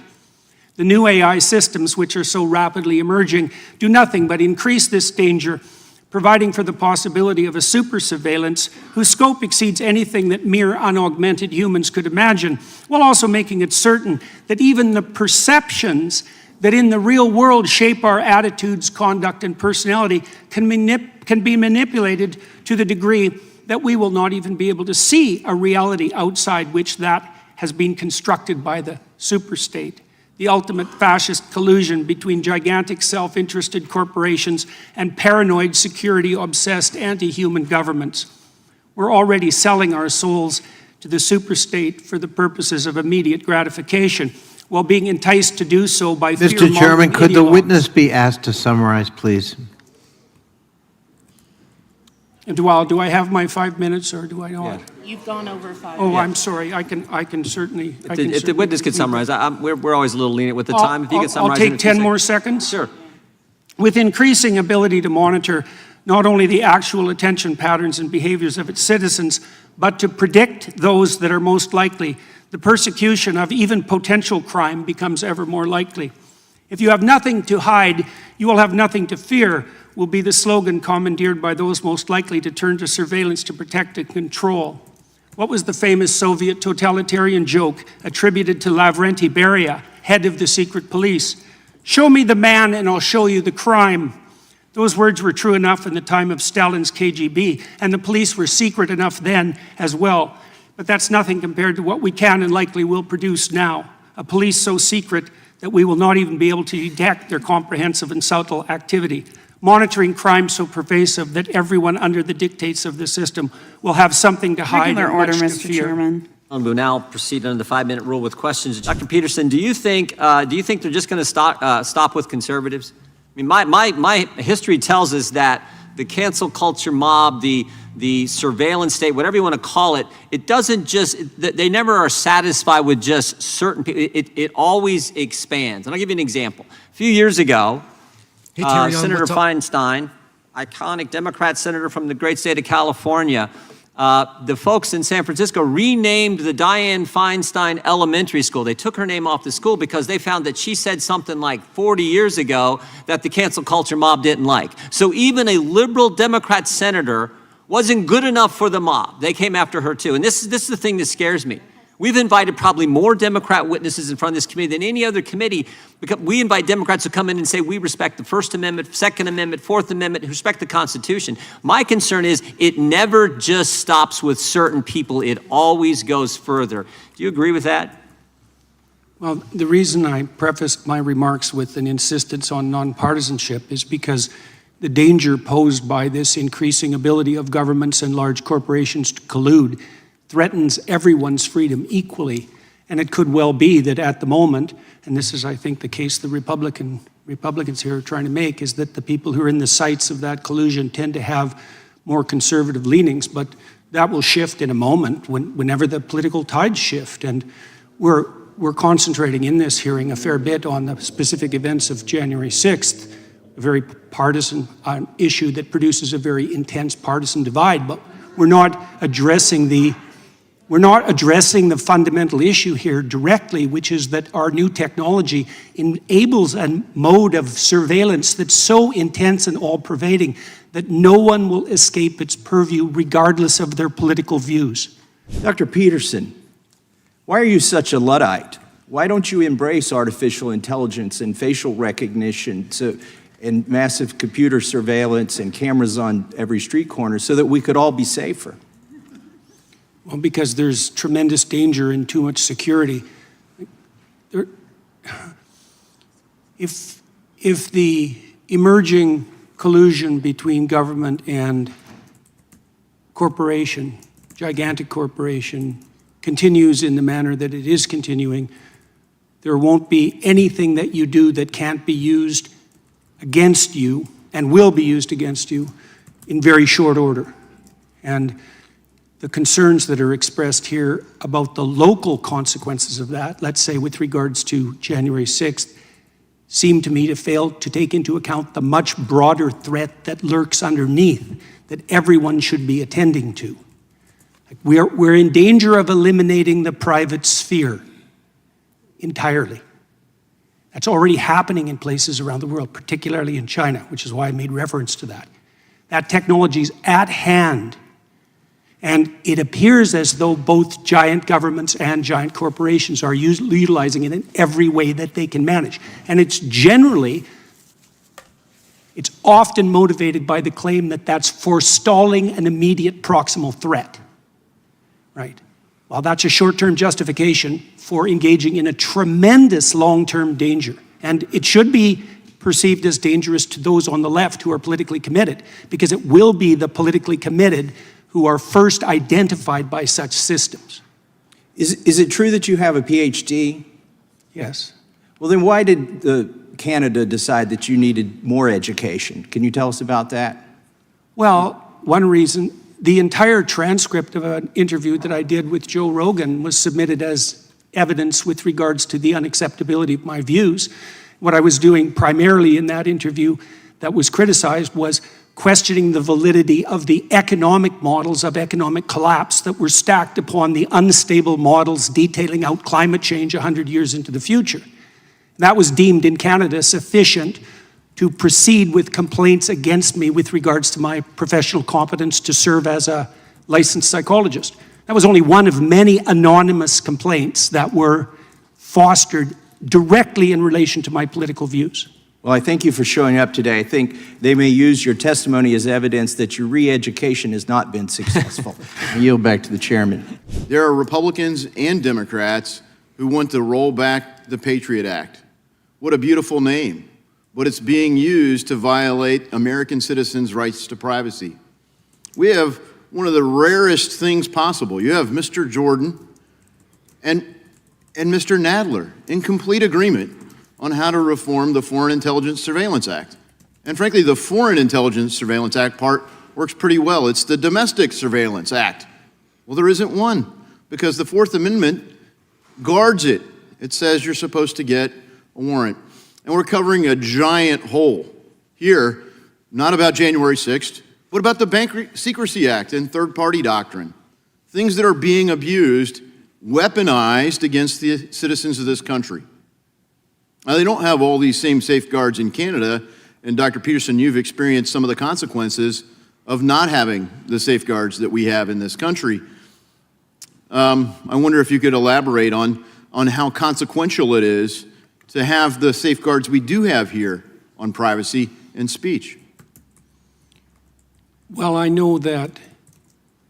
The new AI systems which are so rapidly emerging do nothing but increase this danger, providing for the possibility of a super surveillance whose scope exceeds anything that mere unaugmented humans could imagine, while also making it certain that even the perceptions that in the real world shape our attitudes, conduct, and personality can be manipulated to the degree that we will not even be able to see a reality outside which that has been constructed by the superstate. The ultimate fascist collusion between gigantic self-interested corporations and paranoid security-obsessed anti-human governments. We're already selling our souls to the superstate for the purposes of immediate gratification, while being enticed to do so by fear-mongering Mr. Chairman, could the ideologues. witness be asked to summarize, please? And do I have my 5 minutes, or do I not? You've gone over 5 Oh, minutes. I'm sorry. I can certainly. If the witness could summarize, we're always a little lenient with the time. If you could summarize. I'll take 10 more seconds. Sure. With increasing ability to monitor not only the actual attention patterns and behaviors of its citizens, but to predict those that are most likely, the persecution of even potential crime becomes ever more likely. If you have nothing to hide, you will have nothing to fear, will be the slogan commandeered by those most likely to turn to surveillance to protect and control. What was the famous Soviet totalitarian joke attributed to Lavrenti Beria, head of the secret police? Show me the man and I'll show you the crime. Those words were true enough in the time of Stalin's KGB, and the police were secret enough then as well. But that's nothing compared to what we can and likely will produce now. A police so secret that we will not even be able to detect their comprehensive and subtle activity. Monitoring crime so pervasive that everyone under the dictates of the system will have something to hide Regular and order, much to Mr. fear. Chairman. We'll now proceed under the 5-minute rule with questions. Dr. Peterson, do you think they're just going to stop with conservatives? I mean, my history tells us that the cancel culture mob, the surveillance state, whatever you want to call it, it doesn't just, they never are satisfied with just certain people. It always expands. And I'll give you an example. A few years ago, Senator Feinstein, iconic Democrat senator from the great state of California, the folks in San Francisco renamed the Dianne Feinstein Elementary School. They took her name off the school because they found that she said something like 40 years ago that the cancel culture mob didn't like. So even a liberal Democrat senator wasn't good enough for the mob. They came after her too. And this is the thing that scares me. We've invited probably more Democrat witnesses in front of this committee than any other committee, because we invite Democrats to come in and say we respect the First Amendment, Second Amendment, Fourth Amendment, respect the Constitution. My concern is it never just stops with certain people. It always goes further. Do you agree with that? Well, the reason I prefaced my remarks with an insistence on nonpartisanship is because the danger posed by this increasing ability of governments and large corporations to collude threatens everyone's freedom equally. And it could well be that at the moment, and this is, I think, the case the Republicans here are trying to make, is that the people who are in the sights of that collusion tend to have more conservative leanings, but that will shift in a moment whenever the political tides shift. And we're concentrating in this hearing a fair bit on the specific events of January 6th, a very partisan issue that produces a very intense partisan divide, but we're not addressing the fundamental issue here directly, which is that our new technology enables a mode of surveillance that's so intense and all-pervading that no one will escape its purview regardless of their political views. Dr. Peterson, why are you such a Luddite? Why don't you embrace artificial intelligence and facial recognition and massive computer surveillance and cameras on every street corner so that we could all be safer? Well, because there's tremendous danger and too much security. If the emerging collusion between government and corporation, gigantic corporation, continues in the manner that it is continuing, there won't be anything that you do that can't be used against you and will be used against you in very short order. And the concerns that are expressed here about the local consequences of that, let's say with regards to January 6th, seem to me to fail to take into account the much broader threat that lurks underneath that everyone should be attending to. We're in danger of eliminating the private sphere entirely. That's already happening in places around the world, particularly in China, which is why I made reference to that. That technology is at hand. And it appears as though both giant governments and giant corporations are utilizing it in every way that they can manage. And it's often motivated by the claim that that's forestalling an immediate proximal threat, right? Well, that's a short-term justification for engaging in a tremendous long-term danger. And it should be perceived as dangerous to those on the left who are politically committed, because it will be the politically committed who are first identified by such systems. Is it true that you have a PhD? Yes. Well, then why did Canada decide that you needed more education? Can you tell us about that? Well, one reason, the entire transcript of an interview that I did with Joe Rogan was submitted as evidence with regards to the unacceptability of my views. What I was doing primarily in that interview that was criticized was questioning the validity of the economic models of economic collapse that were stacked upon the unstable models detailing out climate change 100 years into the future. That was deemed in Canada sufficient to proceed with complaints against me with regards to my professional competence to serve as a licensed psychologist. That was only one of many anonymous complaints that were fostered directly in relation to my political views. Well, I thank you for showing up today. I think they may use your testimony as evidence that your re-education has not been successful. I yield back to the chairman. There are Republicans and Democrats who want to roll back the Patriot Act. What a beautiful name, but it's being used to violate American citizens' rights to privacy. We have one of the rarest things possible. You have Mr. Jordan and Mr. Nadler in complete agreement on how to reform the Foreign Intelligence Surveillance Act. And frankly, the Foreign Intelligence Surveillance Act part works pretty well. It's the Domestic Surveillance Act. Well, there isn't one, because the Fourth Amendment guards it. It says you're supposed to get a warrant. And we're covering a giant hole here, not about January 6th, but about the Bank Secrecy Act and third-party doctrine. Things that are being abused, weaponized against the citizens of this country. Now, they don't have all these same safeguards in Canada, and Dr. Peterson, you've experienced some of the consequences of not having the safeguards that we have in this country. I wonder if you could elaborate on how consequential it is to have the safeguards we do have here on privacy and speech. Well, I know that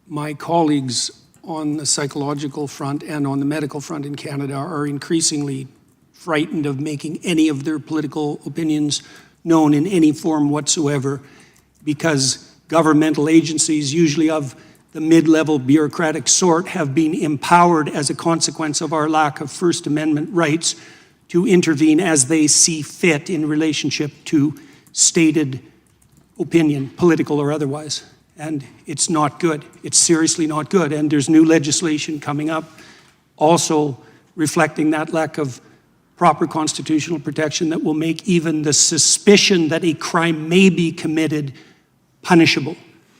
my colleagues on the psychological front and on the medical front in Canada are increasingly frightened of making any of their political opinions known in any form whatsoever, because governmental agencies, usually of the mid-level bureaucratic sort, have been empowered as a consequence of our lack of First Amendment rights to intervene as they see fit in relationship to stated opinion, political or otherwise. And it's not good. It's seriously not good. And there's new legislation coming up also reflecting that lack of proper constitutional protection that will make even the suspicion that a crime may be committed punishable.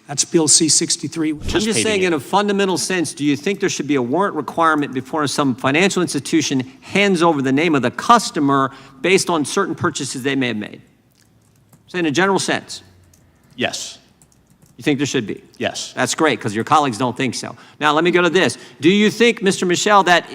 That's Bill C-63. I'm just saying, in a fundamental sense, do you think there should be a warrant requirement before some financial institution hands over the name of the customer based on certain purchases they may have made? So in a general sense. Yes. You think there should be? Yes. That's great, because your colleagues don't think so. Now, let me go to this. Do you think, Mr. Michel, that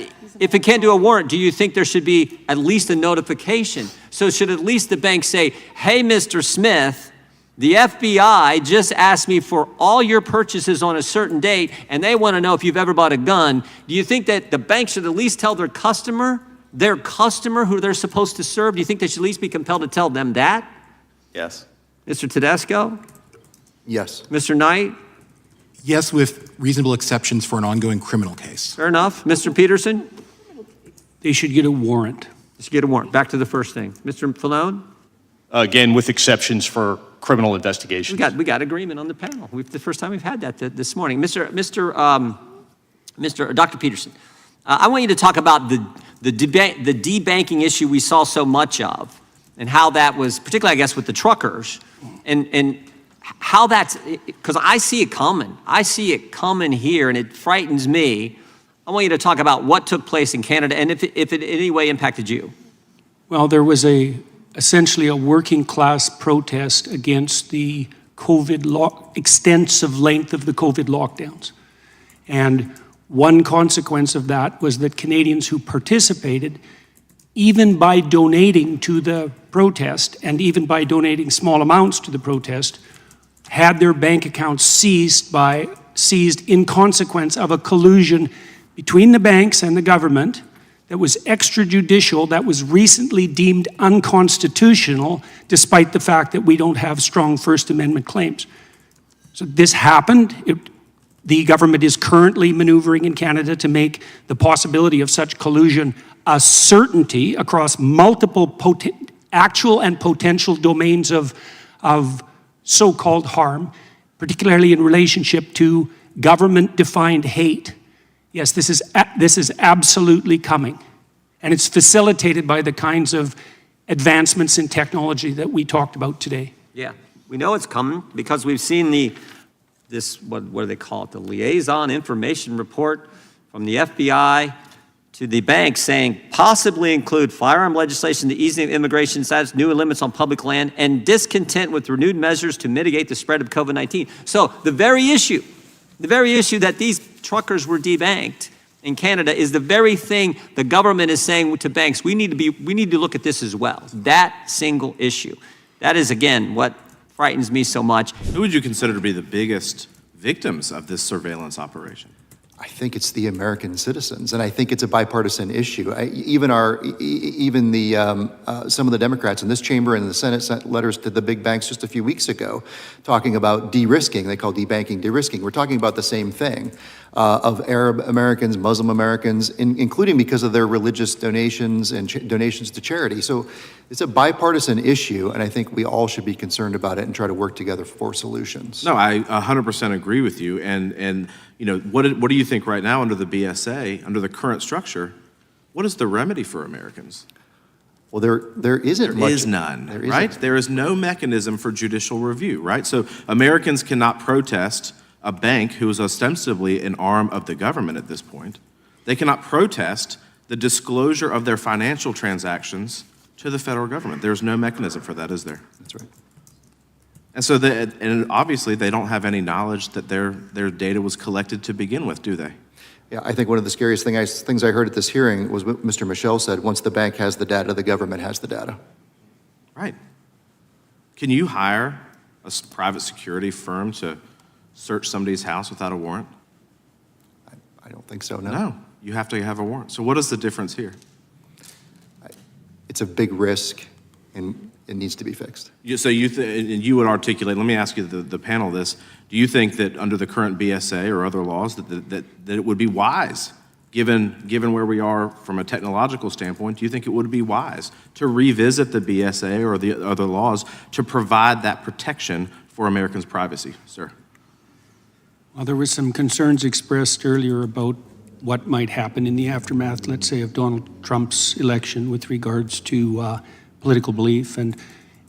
if it can't do a warrant, do you think there should be at least a notification? So should at least the bank say, hey, Mr. Smith, the FBI just asked me for all your purchases on a certain date, and they want to know if you've ever bought a gun. Do you think that the bank should at least tell their customer who they're supposed to serve? Do you think they should at least be compelled to tell them that? Yes. Mr. Tedesco? Yes. Mr. Knight? Yes, with reasonable exceptions for an ongoing criminal case. Fair enough. Mr. Peterson? They should get a warrant. They should get a warrant. Back to the first thing. Mr. Falone? Again, with exceptions for criminal investigations. We got agreement on the panel. The first time we've had that this morning. Dr. Peterson, I want you to talk about the debanking issue we saw so much of, and how that was, particularly I guess with the truckers, and how that's, because I see it coming. I see it coming here, and it frightens me. I want you to talk about what took place in Canada, and if it in any way impacted you. Well, there was essentially a working class protest against the extensive length of the COVID lockdowns. And one consequence of that was that Canadians who participated, even by donating to the protest and even by donating small amounts to the protest, had their bank accounts seized in consequence of a collusion between the banks and the government that was extrajudicial, that was recently deemed unconstitutional, despite the fact that we don't have strong First Amendment claims. So this happened. The government is currently maneuvering in Canada to make the possibility of such collusion a certainty across multiple actual and potential domains of so-called harm, particularly in relationship to government-defined hate. Yes, this is absolutely coming, and it's facilitated by the kinds of advancements in technology that we talked about today. Yeah, we know it's coming because we've seen what do they call it, the liaison information report from the FBI to the bank saying possibly include firearm legislation, the easing of immigration status, new limits on public land, and discontent with renewed measures to mitigate the spread of COVID-19. So the very issue that these truckers were debanked in Canada is the very thing the government is saying to banks, we need to look at this as well. That single issue. That is, again, what frightens me so much. Who would you consider to be the biggest victims of this surveillance operation? I think it's the American citizens, and I think it's a bipartisan issue. Some of the Democrats in this chamber and in the Senate sent letters to the big banks just a few weeks ago talking about de-risking. They call debanking de-risking. We're talking about the same thing of Arab Americans, Muslim Americans, including because of their religious donations and donations to charity. So it's a bipartisan issue, and I think we all should be concerned about it and try to work together for solutions. No, I 100% agree with you. And you know, what do you think right now under the BSA, under the current structure, what is the remedy for Americans? Well, there isn't much. There is none, right? There is no mechanism for judicial review, right? So Americans cannot protest a bank who is ostensibly an arm of the government at this point. They cannot protest the disclosure of their financial transactions to the federal government. There's no mechanism for that, is there? That's right. And so, and obviously, they don't have any knowledge that their data was collected to begin with, do they? Yeah, I think one of the scariest things I heard at this hearing was what Mr. Michel said, once the bank has the data, the government has the data. Right. Can you hire a private security firm to search somebody's house without a warrant? I don't think so, no. No, you have to have a warrant. So what is the difference here? It's a big risk, and it needs to be fixed. So you would articulate, let me ask you the panel this, do you think that under the current BSA or other laws that it would be wise, given where we are from a technological standpoint, do you think it would be wise to revisit the BSA or the other laws to provide that protection for Americans' privacy, sir? Well, there were some concerns expressed earlier about what might happen in the aftermath, let's say, of Donald Trump's election with regards to political belief, and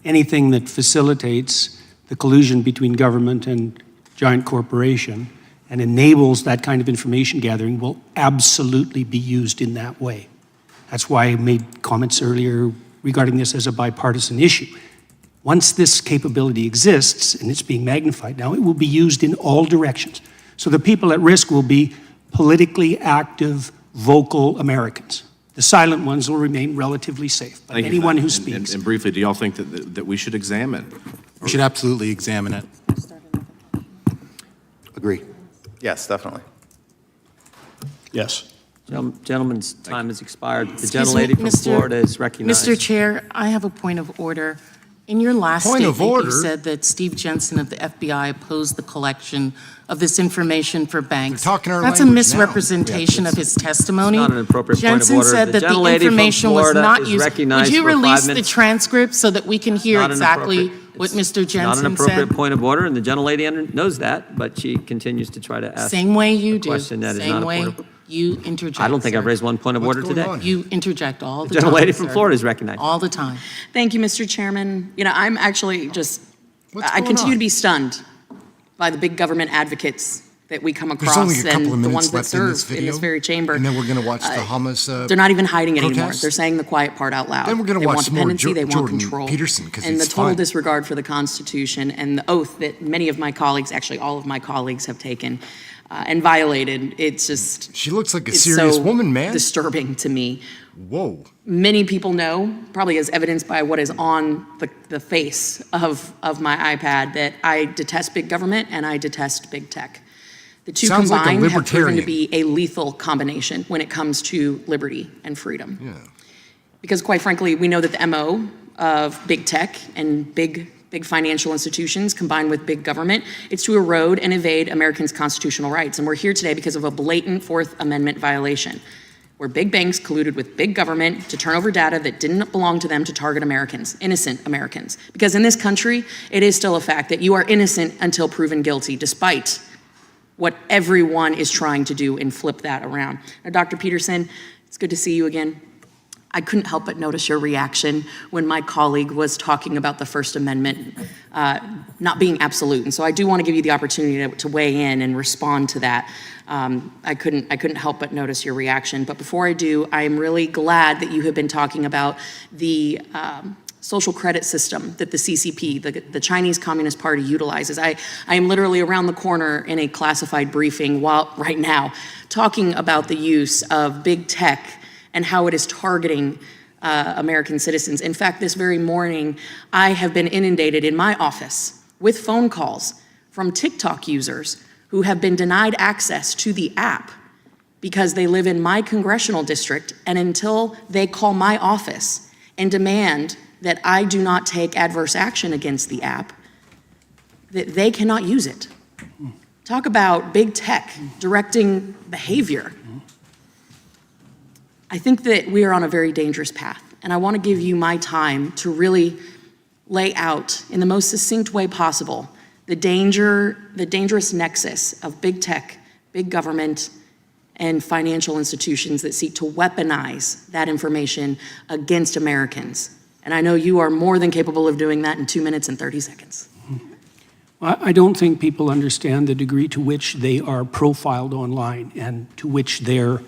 anything that facilitates the collusion between government and giant corporation and enables that kind of information gathering will absolutely be used in that way. That's why I made comments earlier regarding this as a bipartisan issue. Once this capability exists, and it's being magnified now, it will be used in all directions. So the people at risk will be politically active vocal Americans. The silent ones will remain relatively safe. But Thank you for anyone that. who And- speaks. And briefly, do y'all think that we should examine? We should absolutely examine it. Agree. Yes, definitely. Yes. Gentleman's time has expired. The Excuse me, gentlelady from Mr. Florida is recognized. Mr. Chair, I have a point of order. In your last Point of statement, order? you said that Steve Jensen of the FBI opposed the collection of this information for banks. They're talking our That's a language now. misrepresentation of his testimony. It's not an appropriate point of Jensen order. said The that the gentlelady from information was Florida not is used. recognized Would you for 5 release the minutes. transcript so that we can hear Not an exactly appropriate- what Mr. Not an Jensen appropriate said? point of order, and the gentlelady knows that, but she continues to try to ask Same way you a do. question that is not Same a way point of. you interject. I don't think I've sir. raised one point of order today. You interject all the The time. gentlelady from sir. Florida is recognized. All the time. Thank you, Mr. Chairman. You know, I'm actually just, I going continue on? to be stunned by the big government advocates that we come There's across only a couple of and the minutes ones that left in this serve in video, this very chamber. and then we're going to watch the Hamas They're not even hiding it anymore. protest. They're saying the quiet part out loud. Then we're gonna They watch want some more dependency, they want Jordan control. Peterson, 'cause and the he's total fine. disregard for the Constitution and the oath that many of my colleagues, actually all of my colleagues, have taken and violated. It's just... She looks like a it's serious so woman, man. disturbing to me. Whoa. Many people know, probably as evidenced by what is on the face of my iPad, that I detest big government and I detest big tech. The two Sounds like a combined have proven to libertarian. be a lethal combination when it comes to liberty and freedom. Yeah. Because quite frankly, we know that the MO of big tech and big financial institutions combined with big government, it's to erode and evade Americans' constitutional rights. And we're here today because of a blatant Fourth Amendment violation, where big banks colluded with big government to turn over data that didn't belong to them to target Americans, innocent Americans. Because in this country, it is still a fact that you are innocent until proven guilty, despite what everyone is trying to do and flip that around. Now, Dr. Peterson, it's good to see you again. I couldn't help but notice your reaction when my colleague was talking about the First Amendment not being absolute. And so I do want to give you the opportunity to weigh in and respond to that. I couldn't help but notice your reaction. But before I do, I am really glad that you have been talking about the social credit system that the CCP, the Chinese Communist Party, utilizes. I am literally around the corner in a classified briefing right now talking about the use of big tech and how it is targeting American citizens. In fact, this very morning, I have been inundated in my office with phone calls from TikTok users who have been denied access to the app because they live in my congressional district, and until they call my office and demand that I do not take adverse action against the app, that they cannot use it. Talk about big tech directing behavior. I think that we are on a very dangerous path, and I want to give you my time to really lay out in the most succinct way possible the dangerous nexus of big tech, big government, and financial institutions that seek to weaponize that information against Americans. And I know you are more than capable of doing that in 2 minutes and 30 seconds. I don't think people understand the degree to which they are profiled online and to which their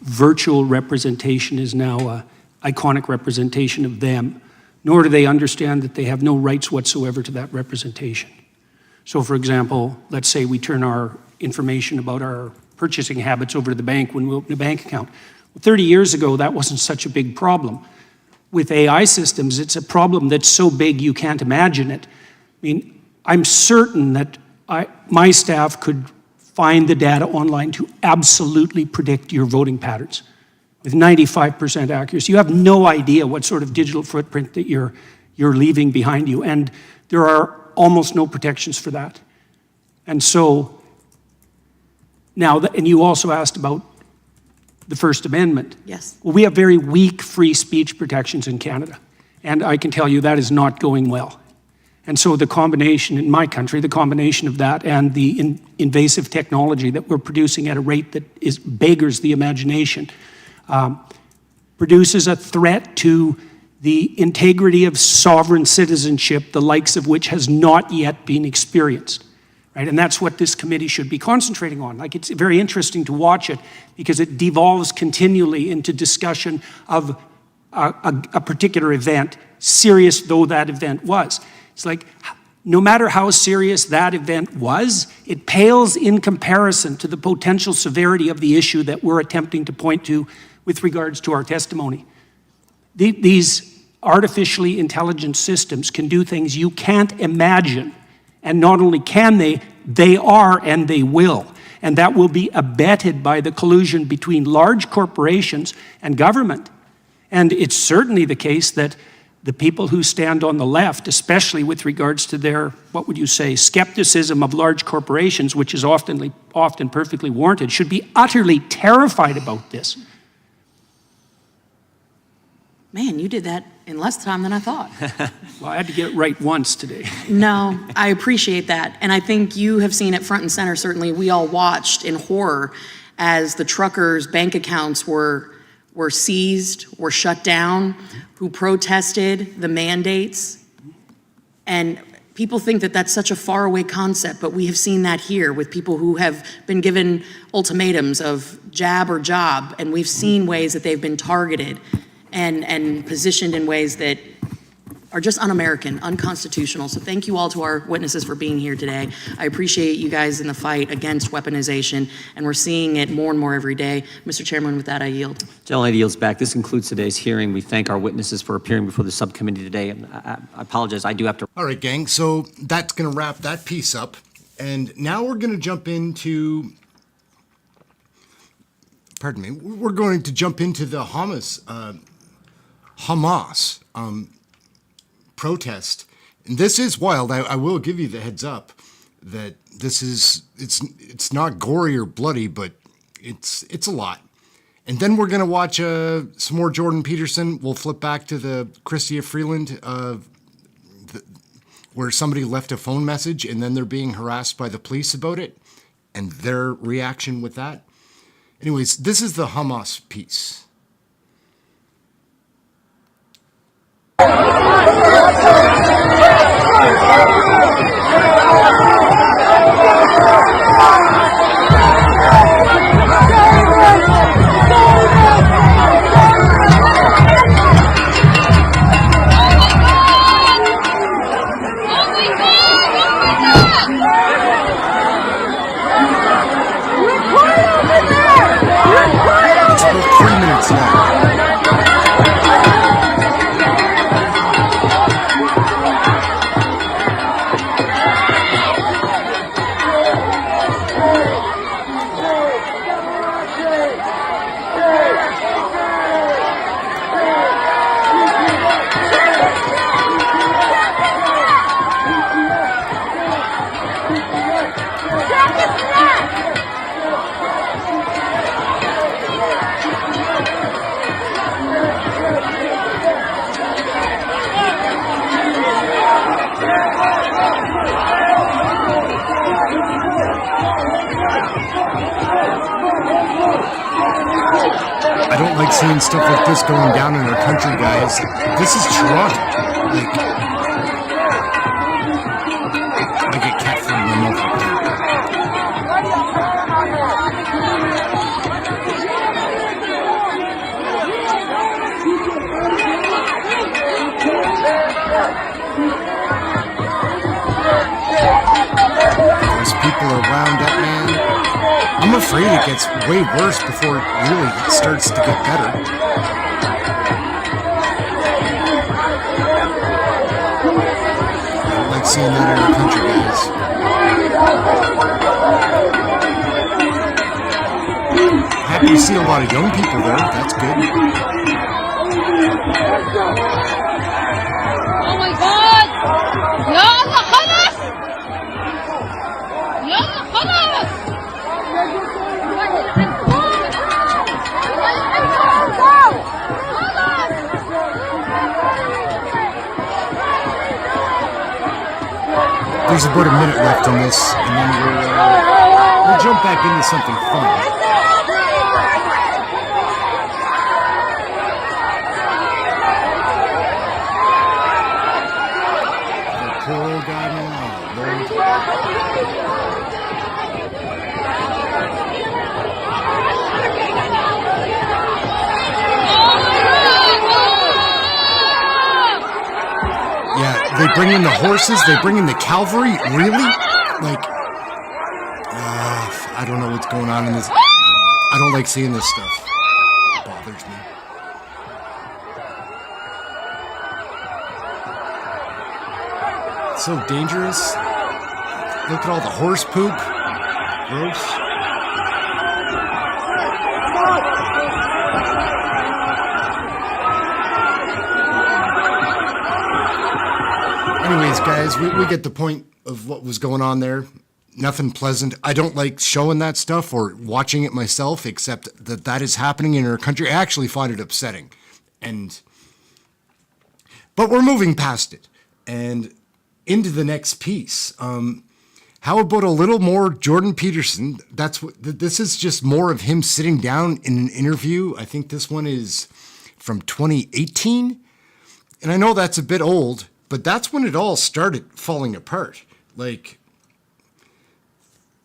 virtual representation is now an iconic representation of them, nor do they understand that they have no rights whatsoever to that representation. So for example, let's say we turn our information about our purchasing habits over to the bank when we open a bank account. Well, 30 years ago, that wasn't such a big problem. With AI systems, it's a problem that's so big you can't imagine it. I mean, I'm certain that my staff could find the data online to absolutely predict your voting patterns with 95% accuracy. You have no idea what sort of digital footprint that you're leaving behind you, and there are almost no protections for that. And so now, and you also asked about the First Amendment. Yes. Well, we have very weak free speech protections in Canada, and I can tell you that is not going well. And so the combination in my country, the combination of that and the invasive technology that we're producing at a rate that beggars the imagination, produces a threat to the integrity of sovereign citizenship, the likes of which has not yet been experienced. Right? And that's what this committee should be concentrating on. Like, it's very interesting to watch it because it devolves continually into discussion of a particular event, serious though that event was. It's like, no matter how serious that event was, it pales in comparison to the potential severity of the issue that we're attempting to point to with regards to our testimony. These artificially intelligent systems can do things you can't imagine. And not only can they are and they will. And that will be abetted by the collusion between large corporations and government. And it's certainly the case that the people who stand on the left, especially with regards to their, what would you say, skepticism of large corporations, which is often perfectly warranted, should be utterly terrified about this. Man, you did that in less time than I thought. Well, I had to get it right once today. No, I appreciate that. And I think you have seen it front and center. Certainly, we all watched in horror as the truckers' bank accounts were seized, were shut down, who protested the mandates. And people think that that's such a faraway concept, but we have seen that here with people who have been given ultimatums of jab or job, and we've seen ways that they've been targeted and positioned in ways that are just un-American, unconstitutional. So thank you all to our witnesses for being here today. I appreciate you guys in the fight against weaponization, and we're seeing it more and more every day. Mr. Chairman, with that, I yield. Gentlelady yields back. This concludes today's hearing. We thank our witnesses for appearing before the subcommittee today. And I apologize, I do have to. All right, gang, so that's going to wrap that piece up. And now we're going to jump into, pardon me, we're going to jump into the Hamas protest. And this is wild. I will give you the heads up that this is, it's not gory or bloody, but it's a lot. And then we're going to watch some more Jordan Peterson. We'll flip back to the CHYSTIA FREELAND, where somebody left a phone message and then they're being harassed by the police about it and their reaction with that. Anyways, this is the Hamas piece. It's about 3 minutes long. I don't like seeing stuff like this going down in our country, guys. This is Toronto. Like, I get cat food in my mouth right now. There's people around it, man. I'm afraid it gets way worse before it really starts to get better. I don't like seeing that in our country, guys. Happy to see a lot of young people there. That's good. Oh my God! Yalla Hamas! Yalla Hamas! There's about a minute left in this, and then we'll jump back into something fun. That poor old guy, man. Oh, Yeah, they bring in the horses, they bring in the cavalry, really? Like, I don't know what's going on in this. I don't like seeing this stuff. It bothers me. It's so dangerous. Look at all the horse poop. Gross. Anyways, guys, we get the point of what was going on there. Nothing pleasant. I don't like showing that stuff or watching it myself, except that that is happening in our country. I actually find it upsetting. But we're moving past it and into the next piece. How about a little more Jordan Peterson? This is just more of him sitting down in an interview. I think this one is from 2018. And I know that's a bit old, but that's when it all started falling apart. Like,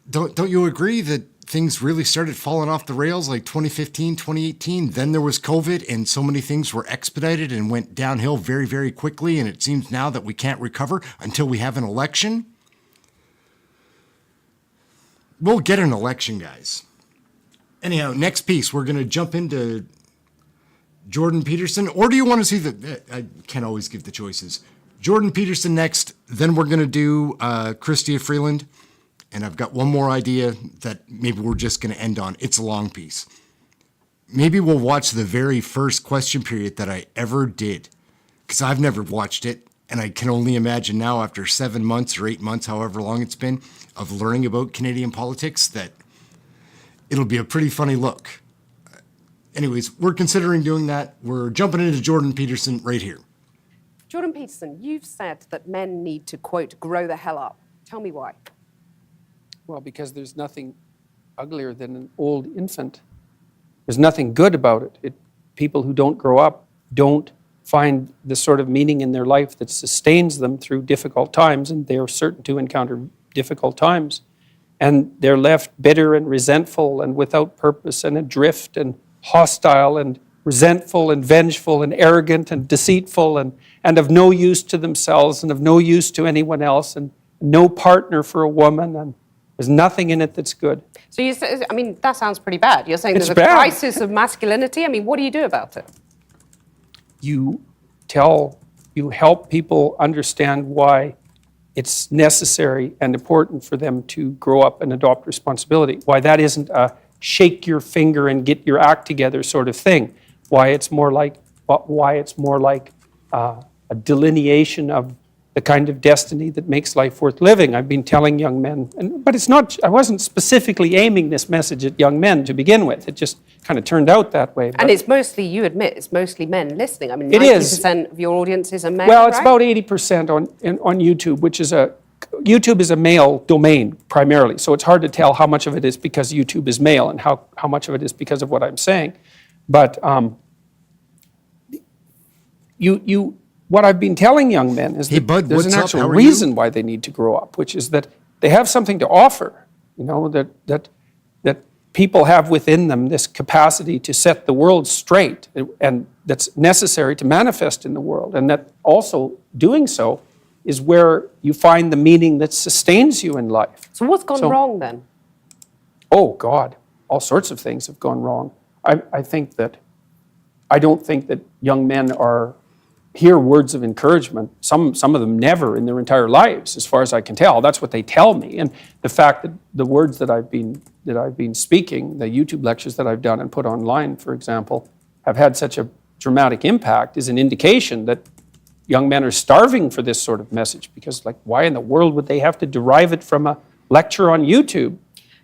don't you agree that things really started falling off the rails like 2015, 2018? Then there was COVID and so many things were expedited and went downhill very, very quickly. And it seems now that we can't recover until we have an election. We'll get an election, guys. Anyhow, next piece, we're going to jump into Jordan Peterson. Or do you want to see I can't always give the choices. Jordan Peterson next, then we're going to do CHYSTIA FREELAND. And I've got one more idea that maybe we're just going to end on. It's a long piece. Maybe we'll watch the very first question period that I ever did, because I've never watched it. And I can only imagine now, after 7 months or 8 months, however long it's been, of learning about Canadian politics, that it'll be a pretty funny look. Anyways, we're considering doing that. We're jumping into Jordan Peterson right here. Jordan Peterson, you've said that men need to, quote, grow the hell up. Tell me why. Well, because there's nothing uglier than an old infant. There's nothing good about it. People who don't grow up don't find the sort of meaning in their life that sustains them through difficult times, and they are certain to encounter difficult times. And they're left bitter and resentful and without purpose and adrift and hostile and resentful and vengeful and arrogant and deceitful and of no use to themselves and of no use to anyone else and no partner for a woman, and there's nothing in it that's good. So you say, I mean, that sounds pretty bad. You're saying It's there's a bad. crisis of masculinity? I mean, what do you do about it? You help people understand why it's necessary and important for them to grow up and adopt responsibility, why that isn't a shake your finger and get your act together sort of thing, why it's more like a delineation of the kind of destiny that makes life worth living. I've been telling young men, but it's not, I wasn't specifically aiming this message at young men to begin with. It just kind of turned out that way. And it's mostly, you admit, it's mostly men listening. I mean, It is. 90% of your audience is a male, Well, it's right? about 80% on YouTube, YouTube is a male domain primarily. So it's hard to tell how much of it is because YouTube is male and how much of it is because of what I'm saying. But what I've been telling young men is that Bud, there's an what's up? actual How are reason you? why they need to grow up, which is that they have something to offer, that people have within them this capacity to set the world straight, and that's necessary to manifest in the world, and that also doing so is where you find the meaning that sustains you in life. So what's gone wrong then? Oh, God, all sorts of things have gone wrong. I don't think that young men hear words of encouragement. Some of them never in their entire lives, as far as I can tell. That's what they tell me. And the fact that the words that I've been speaking, the YouTube lectures that I've done and put online, for example, have had such a dramatic impact is an indication that young men are starving for this sort of message, because, like, why in the world would they have to derive it from a lecture on YouTube?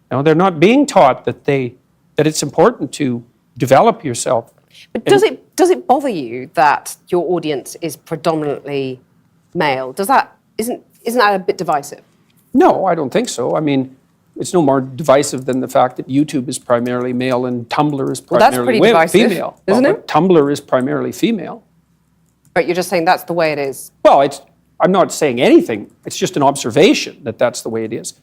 They're not being taught that it's important to develop yourself. But does it bother you that your audience is predominantly male? Isn't that a bit divisive? No, I don't think so. I mean, it's no more divisive than the fact that YouTube is primarily male and Tumblr is primarily female. Isn't it? Tumblr is primarily female. But you're just saying that's the way it is. Well, I'm not saying anything. It's just an observation that that's the way it is.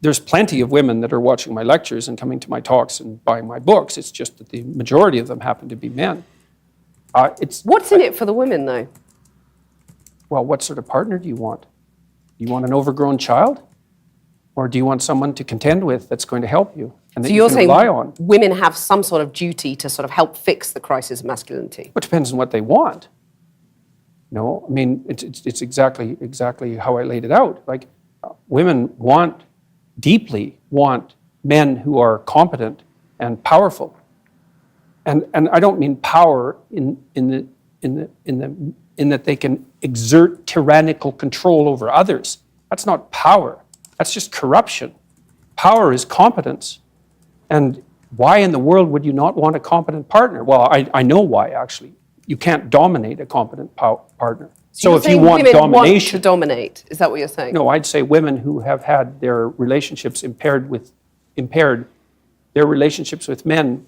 There's plenty of women that are watching my lectures and coming to my talks and buying my books. It's just that the majority of them happen to be men. What's in it for the women, though? well, what sort of partner do you want? Do you want an overgrown child? Or do you want someone to contend with that's going to help you and that So you you're can saying rely on? women have some sort of duty to sort of help fix the crisis of masculinity? It depends on what they want. No, I mean, it's exactly how I laid it out. Like, women deeply want men who are competent and powerful. And I don't mean power in that they can exert tyrannical control over others. That's not power. That's just corruption. Power is competence. And why in the world would you not want a competent partner? Well, I know why, actually. You can't dominate a competed partner. So if you want women domination, want to dominate, is that what you're saying? no, I'd say women who have had their relationships their relationships with men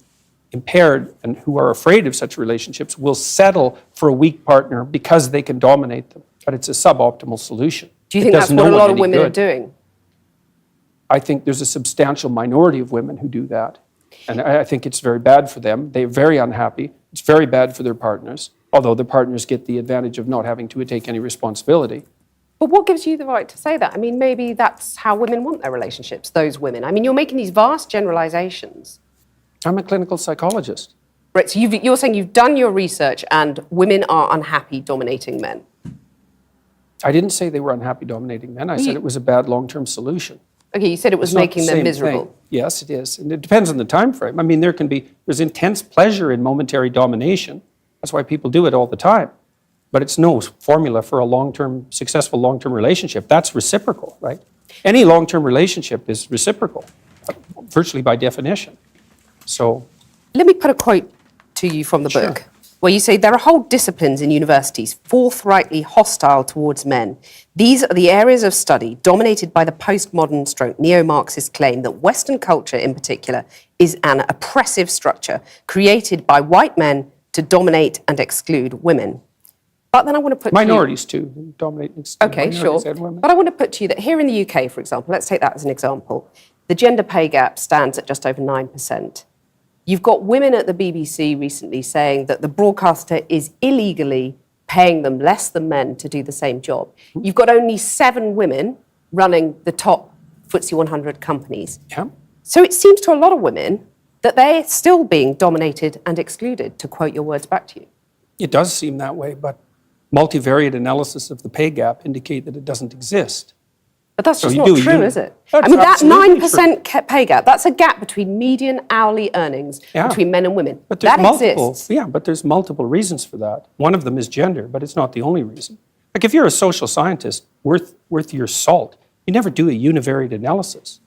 impaired, and who are afraid of such relationships will settle for a weak partner because they can dominate them. But it's a suboptimal solution. Do you think that's what a lot of women are doing? I think there's a substantial minority of women who do that. And I think it's very bad for them. They're very unhappy. It's very bad for their partners, although the partners get the advantage of not having to take any responsibility. But what gives you the right to say that? I mean, maybe that's how women want their relationships, those women. I mean, you're making these vast generalizations. I'm a clinical psychologist. Right, so you're saying you've done your research and women are unhappy dominating men. I didn't say they were unhappy dominating men. I said it was a bad long-term solution. Okay, you said it was It's not making the them same miserable. thing. Yes, it is. And it depends on the time frame. I mean, there's intense pleasure in momentary domination. That's why people do it all the time. But it's no formula for a successful long-term relationship. That's reciprocal, right? Any long-term relationship is reciprocal, virtually by definition. So, let me put a quote to you from the book, where you say there are whole disciplines in universities forthrightly hostile towards men. These are the areas of study dominated by the postmodern neo-Marxist claim that Western culture in particular is an oppressive structure created by white men to dominate and exclude women. But then I want to put minorities too, dominate and exclude minorities and women. But I want to put to you that here in the UK, for example, let's take that as an example, the gender pay gap stands at just over 9%. You've got women at the BBC recently saying that the broadcaster is illegally paying them less than men to do the same job. You've got only 7 women running the top FTSE 100 companies. Yeah. So it seems to a lot of women that they're still being dominated and excluded, to quote your words back to you. It does seem that way, but multivariate analysis of the pay gap indicate that it doesn't exist. But that's So just you not do- true, you- is it? That's I mean, that absolutely 9% pay gap, that's a gap between median hourly earnings Yeah. between men and women. But there's That multiple, exists. yeah, but there's multiple reasons for that. One of them is gender, but it's not the only reason. Like if you're a social scientist worth your salt, you never do a univariate analysis.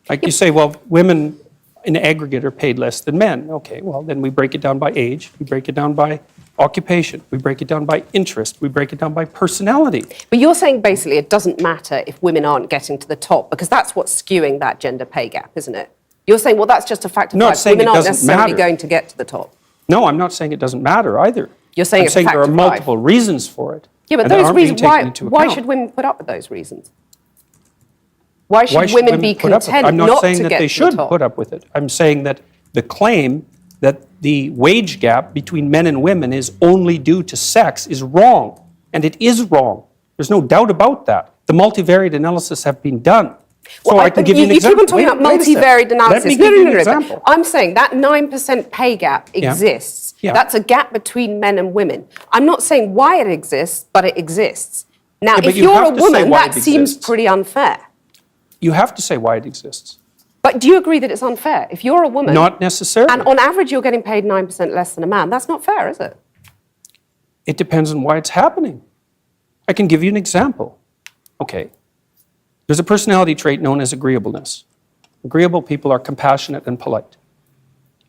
Like you say, well, women in aggregate are paid less than men. Okay, well, then we break it down by age, we break it down by occupation, we break it down by interest, we break it down by personality. But you're saying basically it doesn't matter if women aren't getting to the top, because that's what's skewing that gender pay gap, isn't it? You're saying, well, that's just a fact of Not life. saying Women it aren't doesn't necessarily matter. going to get to the top. No, I'm not saying it doesn't matter either. You're saying I'm it's a saying fact there are of life. multiple reasons for it. Yeah, but and that those aren't being reasons, taken into why account. should women put up with those reasons? Why should women be put up with it? content I'm not not saying to that get they to the should top? put up with it. I'm saying that the claim that the wage gap between men and women is only due to sex is wrong, and it is wrong. There's no doubt about that. The multivariate analysis have been done. So I can give you an example. You keep on talking about Wait a second. multivariate analysis. Let me give you an But example. I'm saying that 9% pay gap Yeah. exists. Yeah. That's a gap between men and women. I'm not saying why it exists, but it exists. Now, Yeah, but if you you're a have to say woman, why that it seems exists. pretty unfair. You have to say why it exists. But do you agree that it's unfair? If you're a woman, Not necessarily. and on average you're getting paid 9% less than a man, that's not fair, is it? It depends on why it's happening. I can give you an example. Okay. There's a personality trait known as agreeableness. Agreeable people are compassionate and polite.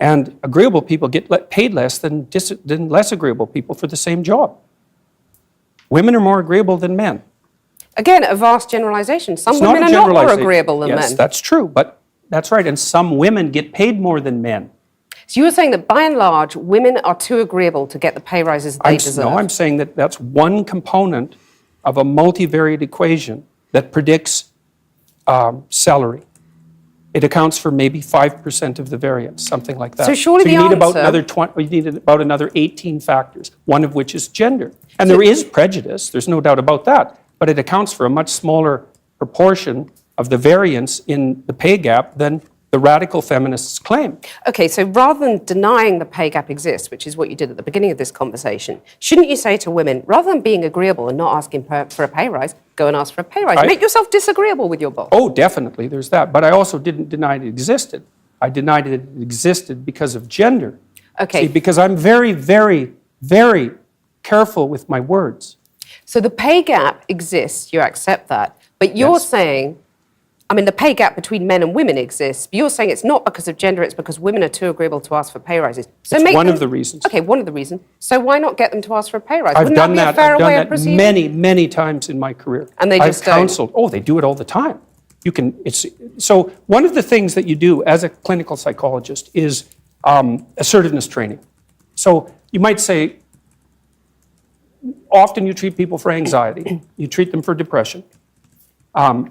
And agreeable people get paid less than less agreeable people for the same job. Women are more agreeable than men. Again, a vast generalization. Some It's not women a are not more generalization. agreeable than Yes, men. that's true, but that's right. And some women get paid more than men. So you were saying that by and large, women are too agreeable to get the pay rises they deserve. No, I'm saying that that's one component of a multivariate equation that predicts salary. It accounts for maybe 5% of the variance, something like that. So surely you the need about answer- you need about another 18 factors, one of which is gender. And there is prejudice, there's no doubt about that, but it accounts for a much smaller proportion of the variance in the pay gap than the radical feminists claim. Okay, so rather than denying the pay gap exists, which is what you did at the beginning of this conversation, shouldn't you say to women, rather than being agreeable and not asking for a pay rise, go and ask for a pay rise? Make yourself disagreeable with your boss. Oh, definitely, there's that. But I also didn't deny it existed. I denied it existed because of gender. Okay. See, because I'm very, very, very careful with my words. So the pay gap exists, you accept that, but you're saying, I mean, the pay gap between men and women exists, but you're saying it's not because of gender, it's because women are too agreeable to ask for pay rises. So It's make one them- of the reasons. Okay, one of the reasons. So why not get them to ask for a pay rise? I've Wouldn't done that be that. a fairer I've way done of that proceeding? many, many times in my career. And they just I've don't? counseled. Oh, they do it all the time. You can. It's so one of the things that you do as a clinical psychologist is assertiveness training. So you might say, often you treat people for anxiety, you treat them for depression, and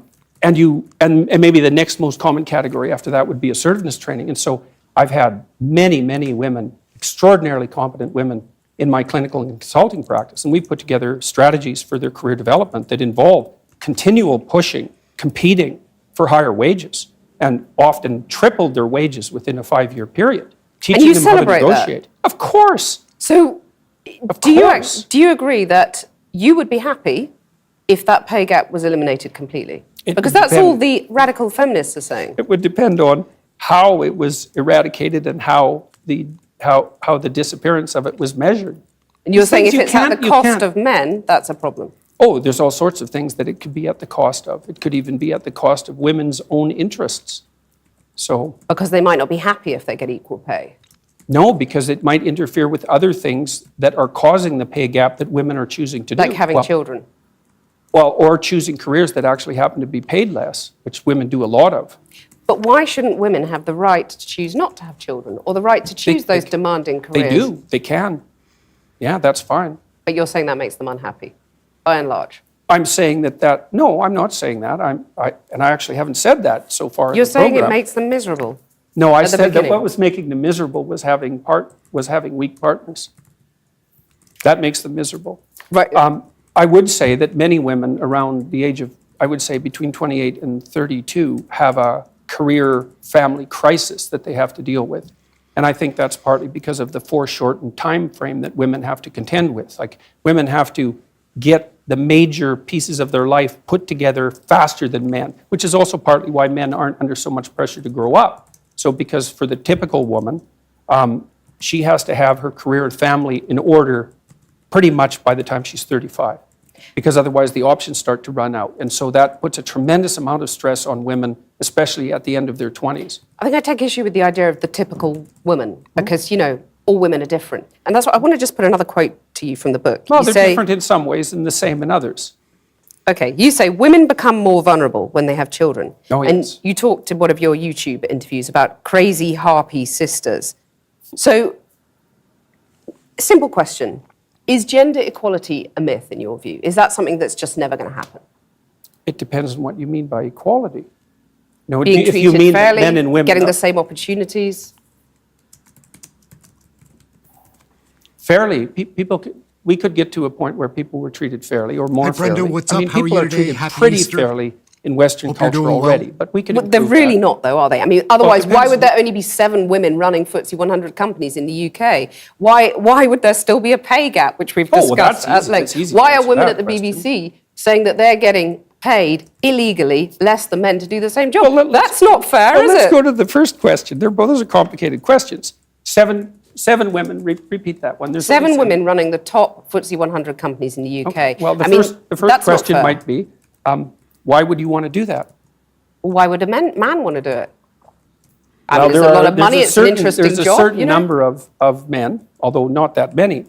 maybe the next most common category after that would be assertiveness training. And so I've had many, many women, extraordinarily competent women in my clinical and consulting practice, and we've put together strategies for their career development that involve continual pushing, competing for higher wages, and often tripled their wages within a 5-year period, teaching you them how to celebrate that? negotiate. Of course. So do you agree that you would be happy if that pay gap was eliminated completely? Because that's all the radical feminists are saying. It would depend on how it was eradicated and how the disappearance of it was measured. And you're saying if You it's at can't- the you cost can't- of men, that's a problem. Oh, there's all sorts of things that it could be at the cost of. It could even be at the cost of women's own interests. So, Because they might not be happy if they get equal pay. no, because it might interfere with other things that are causing the pay gap that women are choosing to do. Like having children. Well, or choosing careers that actually happen to be paid less, which women do a lot of. But why shouldn't women have the right to choose not to have children or the right to choose those demanding careers? They do. They can. Yeah, that's fine. But you're saying that makes them unhappy, by and large. I'm saying that no, I'm not saying that. And I actually haven't said that so far. You're in the saying program. it makes them miserable. No, I at the said that beginning. what was making them miserable was having weak partners. That makes them miserable. Right. I would say that many women around the age of, I would say between 28 and 32, have a career family crisis that they have to deal with. And I think that's partly because of the foreshortened time frame that women have to contend with. Like, women have to get the major pieces of their life put together faster than men, which is also partly why men aren't under so much pressure to grow up. So because for the typical woman, she has to have her career and family in order pretty much by the time she's 35, because otherwise the options start to run out. And so that puts a tremendous amount of stress on women, especially at the end of their 20s. I think I take issue with the idea of the typical woman because, all women are different. And that's what I want to just put another quote to you from the book. Well, You they're say- different in some ways and the same in others. Okay, you say women become more vulnerable when they have children. Oh, yes. And you talked in one of your YouTube interviews about crazy harpy sisters. So, simple question. Is gender equality a myth in your view? Is that something that's just never going to happen? It depends on what you mean by equality. No, Being if you treated mean that fairly, men and women getting are the same opportunities? fairly, we could get to a point where people were treated fairly or more Hi, Brenda, fairly. what's I up? mean, How are people you are today? treated Happy pretty Easter. fairly in Western Hope you're culture doing well. already, but we can But they're improve really that. not, though, are they? I mean, otherwise, why depends. would there only be 7 women running FTSE 100 companies in the UK? Why would there still be a pay gap, which we've Oh, well, discussed that's at easy. length? It's easy to Why are answer women that at the question. BBC saying that they're getting paid illegally less than men to do the same job? Well, That's not fair, Well, is let's it? go to the first question. Those are complicated questions. Seven women, repeat that one. There's 7 only women running the top FTSE 100 companies in the UK. Okay. Well, the I mean, first that's not question fair. might be, why would you want to do that? Why would a man want to do it? I Well, mean, it's a lot of money, it's an interesting there's a job, certain you know? number of men, although not that many,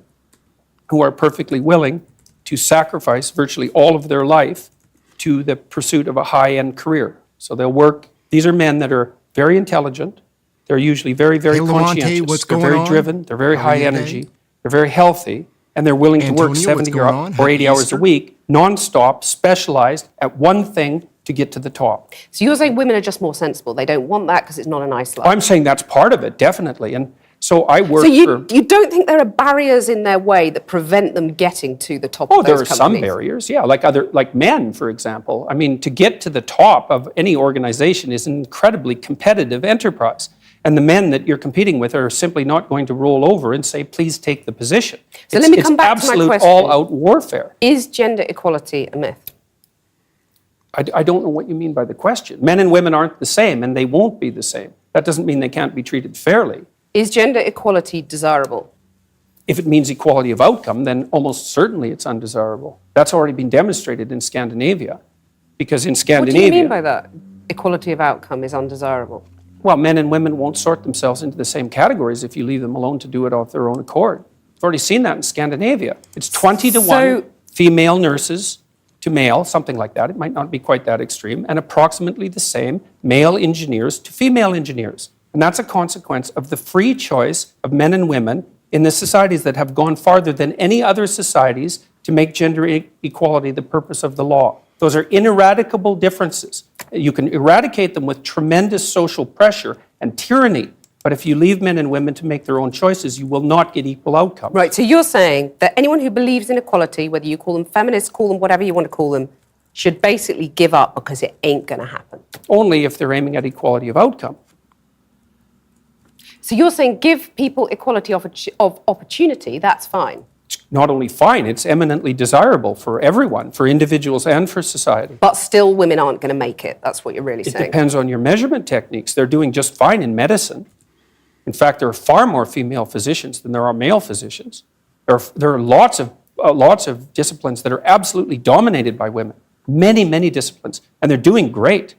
who are perfectly willing to sacrifice virtually all of their life to the pursuit of a high-end career. So they'll work. These are men that are very intelligent. They're usually very, very Hey, Lamont, conscientious. what's They're going very on? driven. They're very How are high you energy. today? They're very healthy, and they're willing to work Antonio, what's 70 going on? or 80 Happy hours Easter. a week, nonstop, specialized at one thing to get to the top. So you're saying women are just more sensible. They don't want that because it's not a nice life. I'm saying that's part of it, definitely. And so I work So for... you don't think there are barriers in their way that prevent them getting to the top Oh, of there those are some companies? barriers, yeah, like men, for example. I mean, to get to the top of any organization is an incredibly competitive enterprise. And the men that you're competing with are simply not going to roll over and say, please take the position. So let me come back to my question. It's absolute all-out warfare. Is gender equality a myth? I don't know what you mean by the question. Men and women aren't the same, and they won't be the same. That doesn't mean they can't be treated fairly. Is gender equality desirable? If it means equality of outcome, then almost certainly it's undesirable. That's already been demonstrated in Scandinavia. Because in Scandinavia... What do you mean by that? Equality of outcome is undesirable. Well, men and women won't sort themselves into the same categories if you leave them alone to do it off their own accord. We've already seen that in Scandinavia. It's 20 to 1 female nurses to male, something like that. It might not be quite that extreme, and approximately the same male engineers to female engineers. And that's a consequence of the free choice of men and women in the societies that have gone farther than any other societies to make gender equality the purpose of the law. Those are ineradicable differences. You can eradicate them with tremendous social pressure and tyranny, but if you leave men and women to make their own choices, you will not get equal outcomes. Right, so you're saying that anyone who believes in equality, whether you call them feminists, call them whatever you want to call them, should basically give up because it ain't going to happen. Only if they're aiming at equality of outcome. So you're saying give people equality of opportunity, that's fine. It's not only fine, it's eminently desirable for everyone, for individuals and for society. But still women aren't going to make it. That's what you're really It saying. depends on your measurement techniques. They're doing just fine in medicine. In fact, there are far more female physicians than there are male physicians. There are lots of disciplines that are absolutely dominated by women. Many, many disciplines. And they're doing great.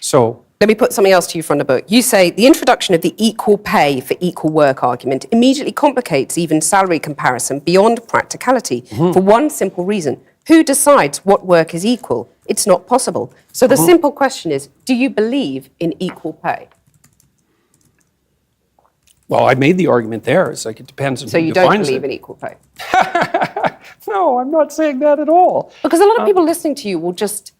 So... Let me put something else to you from the book. You say the introduction of the equal pay for equal work argument immediately complicates even salary comparison beyond practicality for one simple reason. Who decides what work is equal? It's not possible. So the simple question is, do you believe in equal pay? Well, I made the argument there. It's like it depends on so who you defines don't believe it. in equal pay? No, I'm not saying that at all. Because a lot of people listening to you will just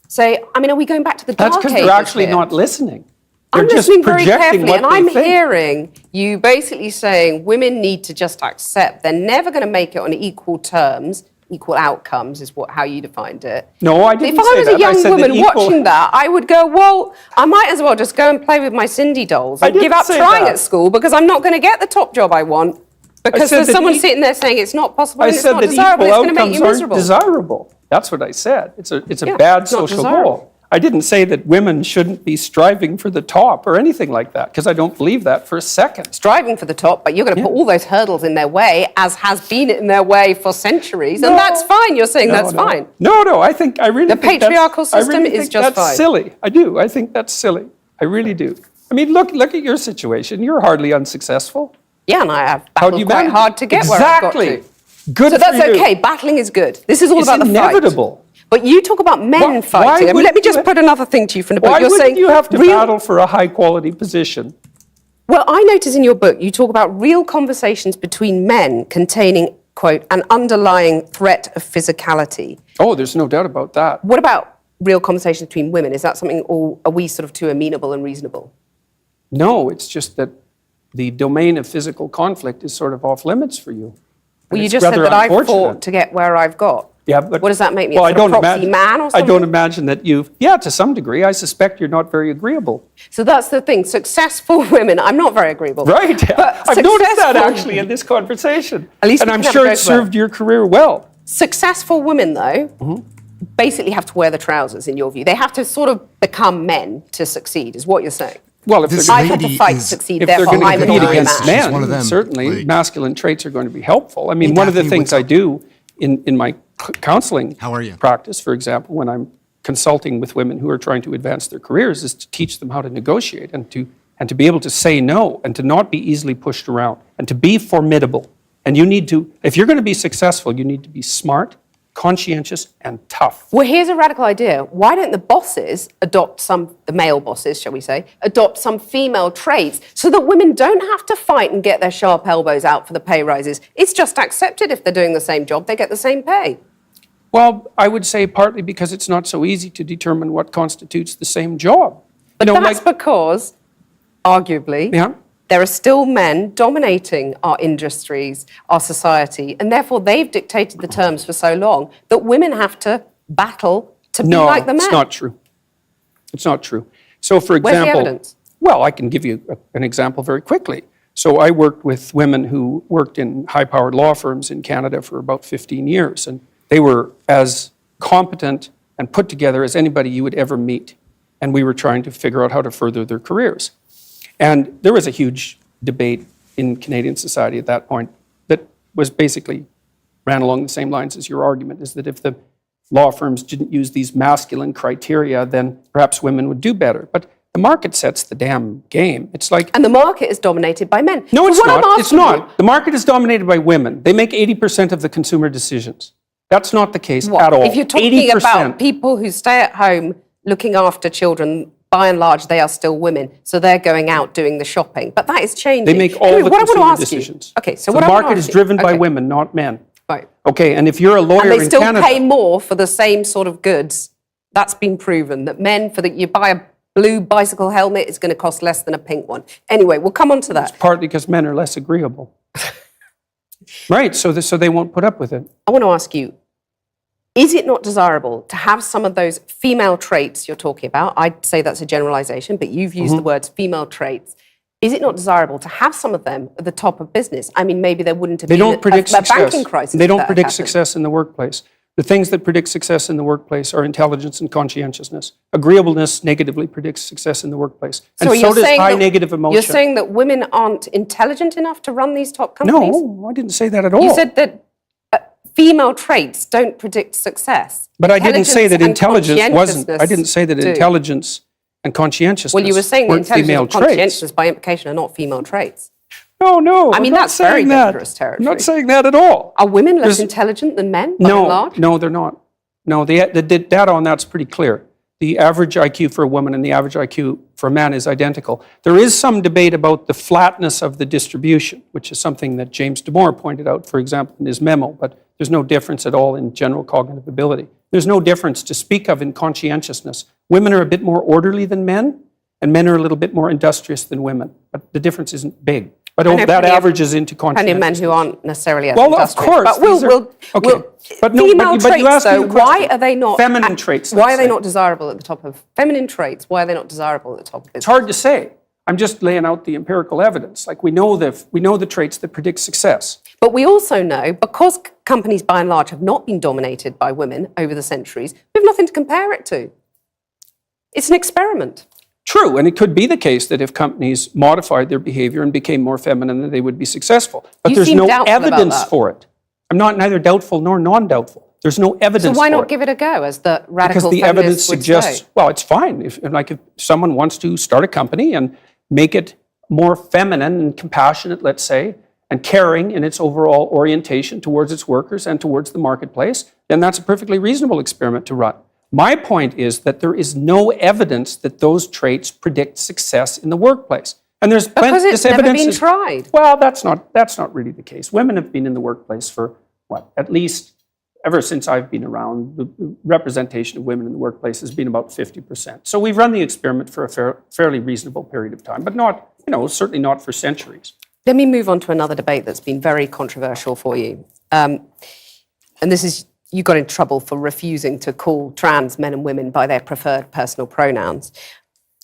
say, I mean, are we going back to the dark That's ages because they're actually here? not listening. They're I'm just listening very projecting carefully, what and they I'm think. hearing you basically saying women need to just accept they're never going to make it on equal terms, equal outcomes is how you defined it. No, I didn't If I say was that. a young said that woman equal- watching that, I would go, well, I might as well just go and play with my Cindy dolls and give didn't up say trying that. at school because I'm not going to get the top job I want because said there's that someone sitting there saying it's not possible I and it's said not that desirable, equal it's going to make outcomes you aren't miserable. desirable. That's what I said. It's a Yeah, bad it's not social desirable. goal. I didn't say that women shouldn't be striving for the top or anything like that, because I don't believe that for a second. Striving for the top, but you're going to put all those hurdles in their way, as has been in their way for centuries, and that's fine. You're saying that's fine. No, I really The think patriarchal I system really is think just that's fine. silly. I do. I think that's silly. I really do. I mean, look at your situation. You're hardly unsuccessful. Yeah, and I have How do you battled quite manage hard to get where I've got Exactly. to. Good So that's for you. okay. Battling is good. This is all It's about the fight. inevitable. But you talk about men fighting. I mean, let me just put another thing to you from the book. Why You're wouldn't saying you have to real- battle for a high-quality position? Well, I notice in your book you talk about real conversations between men containing, quote, an underlying threat of physicality. Oh, there's no doubt about that. What about real conversations between women? Is that something, or are we sort of too amenable and reasonable? No, it's just that the domain of physical conflict is sort of off limits for you. Well, you it's just said rather that I've unfortunate. fought to get where I've got. Yeah, but what does that make me? Well, a I sort of don't proxy imagine. man or I something? don't imagine that you've. Yeah, to some degree, I suspect you're not very agreeable. So that's the thing. Successful women. I'm not very agreeable. Right. But I've noticed that successful- actually in this conversation. At least and we I'm can have sure a it go for it. served your career well. Successful women, though, basically have to wear the trousers. In your view, they have to sort of become men to succeed. Is what you're saying? Well, if This they're I've had to lady fight to is- succeed. if they're Therefore, going to I'm an compete ordinary against man. She's one of men, them, certainly like- masculine traits are going to be helpful. I mean, Hey, one of the Daphne, things what's I up? do in my counseling How are you? practice, for example, when I'm consulting with women who are trying to advance their careers, is to teach them how to negotiate and to be able to say no and to not be easily pushed around and to be formidable. And you need to, if you're going to be successful, you need to be smart, conscientious, and tough. Well, here's a radical idea. Why don't the bosses adopt the male bosses, shall we say, adopt some female traits so that women don't have to fight and get their sharp elbows out for the pay rises? It's just accepted if they're doing the same job, they get the same pay. Well, I would say partly because it's not so easy to determine what constitutes the same job. But that's because, arguably, there are still men dominating our industries, our society, and therefore they've dictated the terms for so long that women have to battle to be like the men. No, it's not true. It's not true. So, for example, where's the evidence? Well, I can give you an example very quickly. So I worked with women who worked in high-powered law firms in Canada for about 15 years, and they were as competent and put together as anybody you would ever meet. And we were trying to figure out how to further their careers. And there was a huge debate in Canadian society at that point that was basically ran along the same lines as your argument, is that if the law firms didn't use these masculine criteria, then perhaps women would do better. But the market sets the damn game. It's like... And the market is dominated by men. No, it's not. It's not. You, the market is dominated by women. They make 80% of the consumer decisions. That's not the case at all. If you're talking about people who stay at home looking after children, by and large, they are still women. So they're going out doing the shopping. But that is changing. They make all the consumer decisions. Okay, so the market is driven by women, not men. Right. Okay, and if you're a lawyer in Canada... And they still pay more for the same sort of goods. That's been proven, that men, you buy a blue bicycle helmet, it's going to cost less than a pink one. Anyway, we'll come on to that. It's partly because men are less agreeable. Right, so they won't put up with it. I want to ask you, is it not desirable to have some of those female traits you're talking about? I'd say that's a generalization, but you've used the words female traits. Is it not desirable to have some of them at the top of business? I mean, maybe there wouldn't have been a banking crisis. They don't predict success in the workplace. The things that predict success in the workplace are intelligence and conscientiousness. Agreeableness negatively predicts success in the workplace. And so does high negative emotion. You're saying that women aren't intelligent enough to run these top companies? No, I didn't say that at all. You said that female traits don't predict success. But I didn't say that intelligence wasn't. I didn't say that intelligence and conscientiousness Well, you were saying that weren't intelligence female and traits. conscientiousness by implication are not female traits. No. I mean, that's very dangerous territory. I'm not saying that at all. Are women less intelligent than men, by and large? No, they're not. No, the data on that's pretty clear. The average IQ for a woman and the average IQ for a man is identical. There is some debate about the flatness of the distribution, which is something that James Damore pointed out, for example, in his memo, but there's no difference at all in general cognitive ability. There's no difference to speak of in conscientiousness. Women are a bit more orderly than men, and men are a little bit more industrious than women, but the difference isn't big. But that averages into conscientiousness. Plenty of men who aren't necessarily as Well, industrious. of course. But female traits, though, why are they not... Feminine traits. Why are they not desirable at the top of... Feminine traits, why are they not desirable at the top of business? It's hard to say. I'm just laying out the empirical evidence. Like we know the traits that predict success. But we also know, because companies by and large have not been dominated by women over the centuries, we have nothing to compare it to. It's an experiment. True, and it could be the case that if companies modified their behavior and became more feminine, that they would be successful. But there's no evidence for it. I'm not neither doubtful nor non-doubtful. There's no evidence for it. So why not give it a go, as the radical Because the evidence suggests, say? well, it's fine. If someone wants to start a company and make it more feminine and compassionate, let's say, and caring in its overall orientation towards its workers and towards the marketplace, then that's a perfectly reasonable experiment to run. My point is that there is no evidence that those traits predict success in the workplace. And there's because it's never been tried. Well, that's not really the case. Women have been in the workplace for, at least ever since I've been around, the representation of women in the workplace has been about 50%. So we've run the experiment for a fairly reasonable period of time, but not, certainly not for centuries. Let me move on to another debate that's been very controversial for you. And this is, you got in trouble for refusing to call trans men and women by their preferred personal pronouns.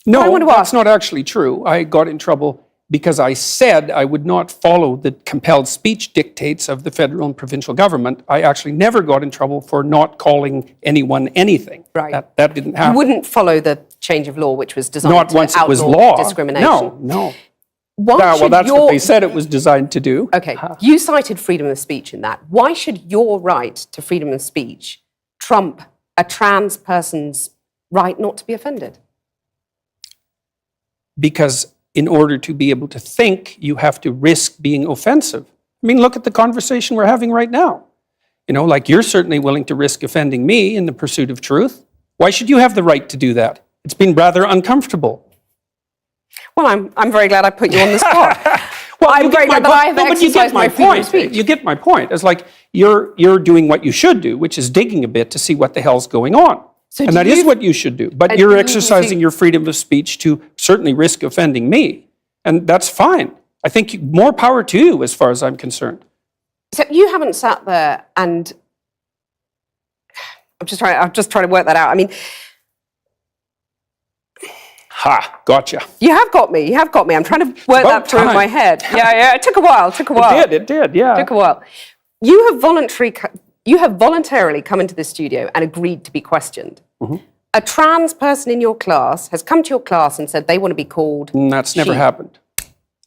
No, that's not actually true. I got in trouble because I said I would not follow the compelled speech dictates of the federal and provincial government. I actually never got in trouble for not calling anyone anything. Right. That didn't happen. You wouldn't follow the change of law, which was designed not to once it was outlaw law. discrimination. No. Well, that's what they said it was designed to do. Okay, you cited freedom of speech in that. Why should your right to freedom of speech trump a trans person's right not to be offended? Because in order to be able to think, you have to risk being offensive. I mean, look at the conversation we're having right now. Like you're certainly willing to risk offending me in the pursuit of truth. Why should you have the right to do that? It's been rather uncomfortable. Well, I'm very glad I put you on the spot. Well, you get my I've point. No, but you get exercised my my freedom of point. speech. You get my point. It's like you're doing what you should do, which is digging a bit to see what the hell's going on. So and that is what you should do. But you're exercising your freedom of speech to certainly risk offending me. And that's fine. I think more power to you as far as I'm concerned. Except you haven't sat there and I'm just trying to work that out. I mean, Ha, gotcha. you have got me. I'm trying to work that through in my head. Yeah, it took a while. It did, yeah. It took a while. You have voluntarily come into this studio and agreed to be questioned. Mm-hmm. A trans person in your class has come to your class and said they want to be called That's never she. happened.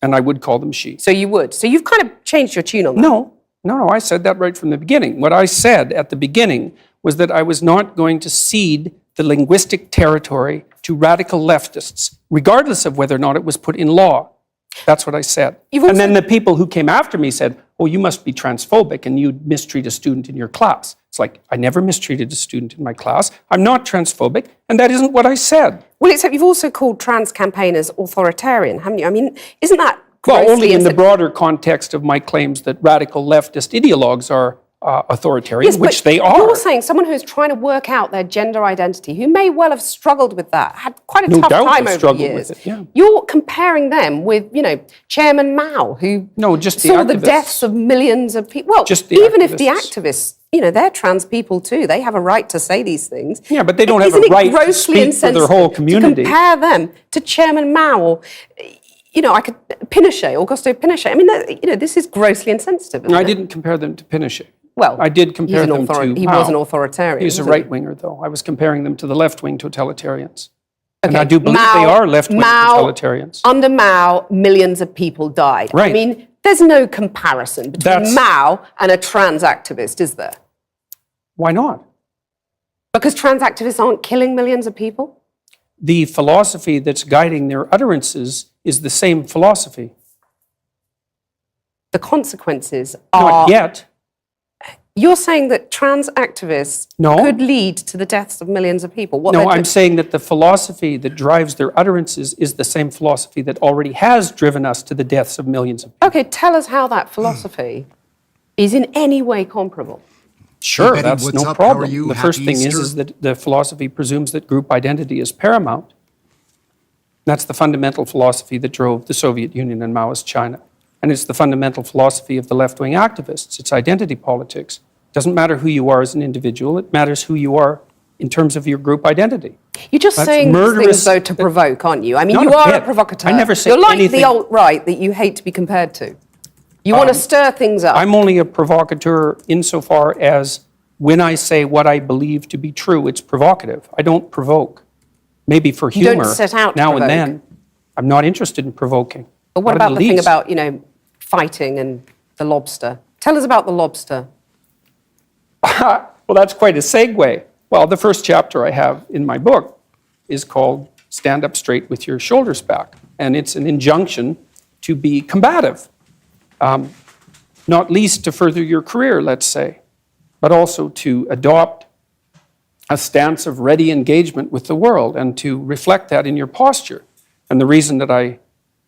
And I would call them she. So you would. So you've kind of changed your tune on that. No, I said that right from the beginning. What I said at the beginning was that I was not going to cede the linguistic territory to radical leftists, regardless of whether or not it was put in law. That's what I said. And then the people who came after me said, oh, you must be transphobic and you mistreat a student in your class. It's like, I never mistreated a student in my class. I'm not transphobic, and that isn't what I said. Well, except you've also called trans campaigners authoritarian, haven't you? I mean, isn't that Well, only in the broader context of my claims that radical leftist ideologues are authoritarian, Yes, which but they are. You're saying someone who's trying to work out their gender identity, who may well have struggled with that, had quite a No tough doubt time have over the struggled years. with it, yeah. You're comparing them with, Chairman Mao, who just the saw the activists. deaths of millions of people. Well, Just the even if the activists. activists, they're trans people too. They have a right to say these things. Yeah, but they don't have a Isn't it right to grossly speak for their whole insensitive community. To compare them to Chairman Mao or, I could Pinochet, Augusto Pinochet. I mean, this is grossly insensitive. Isn't I it? didn't compare them to Pinochet. Well, I did compare them to he Mao. was an authoritarian. He's a wasn't he? right-winger, though. I was comparing them to the left-wing totalitarians. And Okay, I do believe they are left-wing totalitarians. Under Mao, millions of people died. Right. I mean, there's no comparison between Mao and a trans activist, is there? Why not? Because trans activists aren't killing millions of people? The philosophy that's guiding their utterances is the same philosophy. The consequences are... Not yet. You're saying that trans activists could lead to the deaths of millions of people? No, I'm saying that the philosophy that drives their utterances is the same philosophy that already has driven us to the deaths of millions of people. Okay, tell us how that philosophy is in any way comparable. Sure, Hey, Betty, that's what's no up? How are problem. you? The first Happy thing Easter. is that the philosophy presumes that group identity is paramount. That's the fundamental philosophy that drove the Soviet Union and Maoist China. And it's the fundamental philosophy of the left-wing activists. It's identity politics. It doesn't matter who you are as an individual. It matters who you are in terms of your group identity. You're just That's saying these murderous- things, though, to provoke, aren't you? I mean, Not you a are a bit. provocateur. I never said You're like anything- the alt-right that you hate to be compared to. You want to stir things up. I'm only a provocateur insofar as when I say what I believe to be true, it's provocative. I don't provoke. Maybe for You don't humor set out to now and provoke. then. I'm not interested in provoking. But what Not in about the thing least. about, fighting and the lobster? Tell us about the lobster. Well, that's quite a segue. Well, the first chapter I have in my book is called Stand Up Straight with Your Shoulders Back. And it's an injunction to be combative, not least to further your career, let's say, but also to adopt a stance of ready engagement with the world and to reflect that in your posture. And the reason that I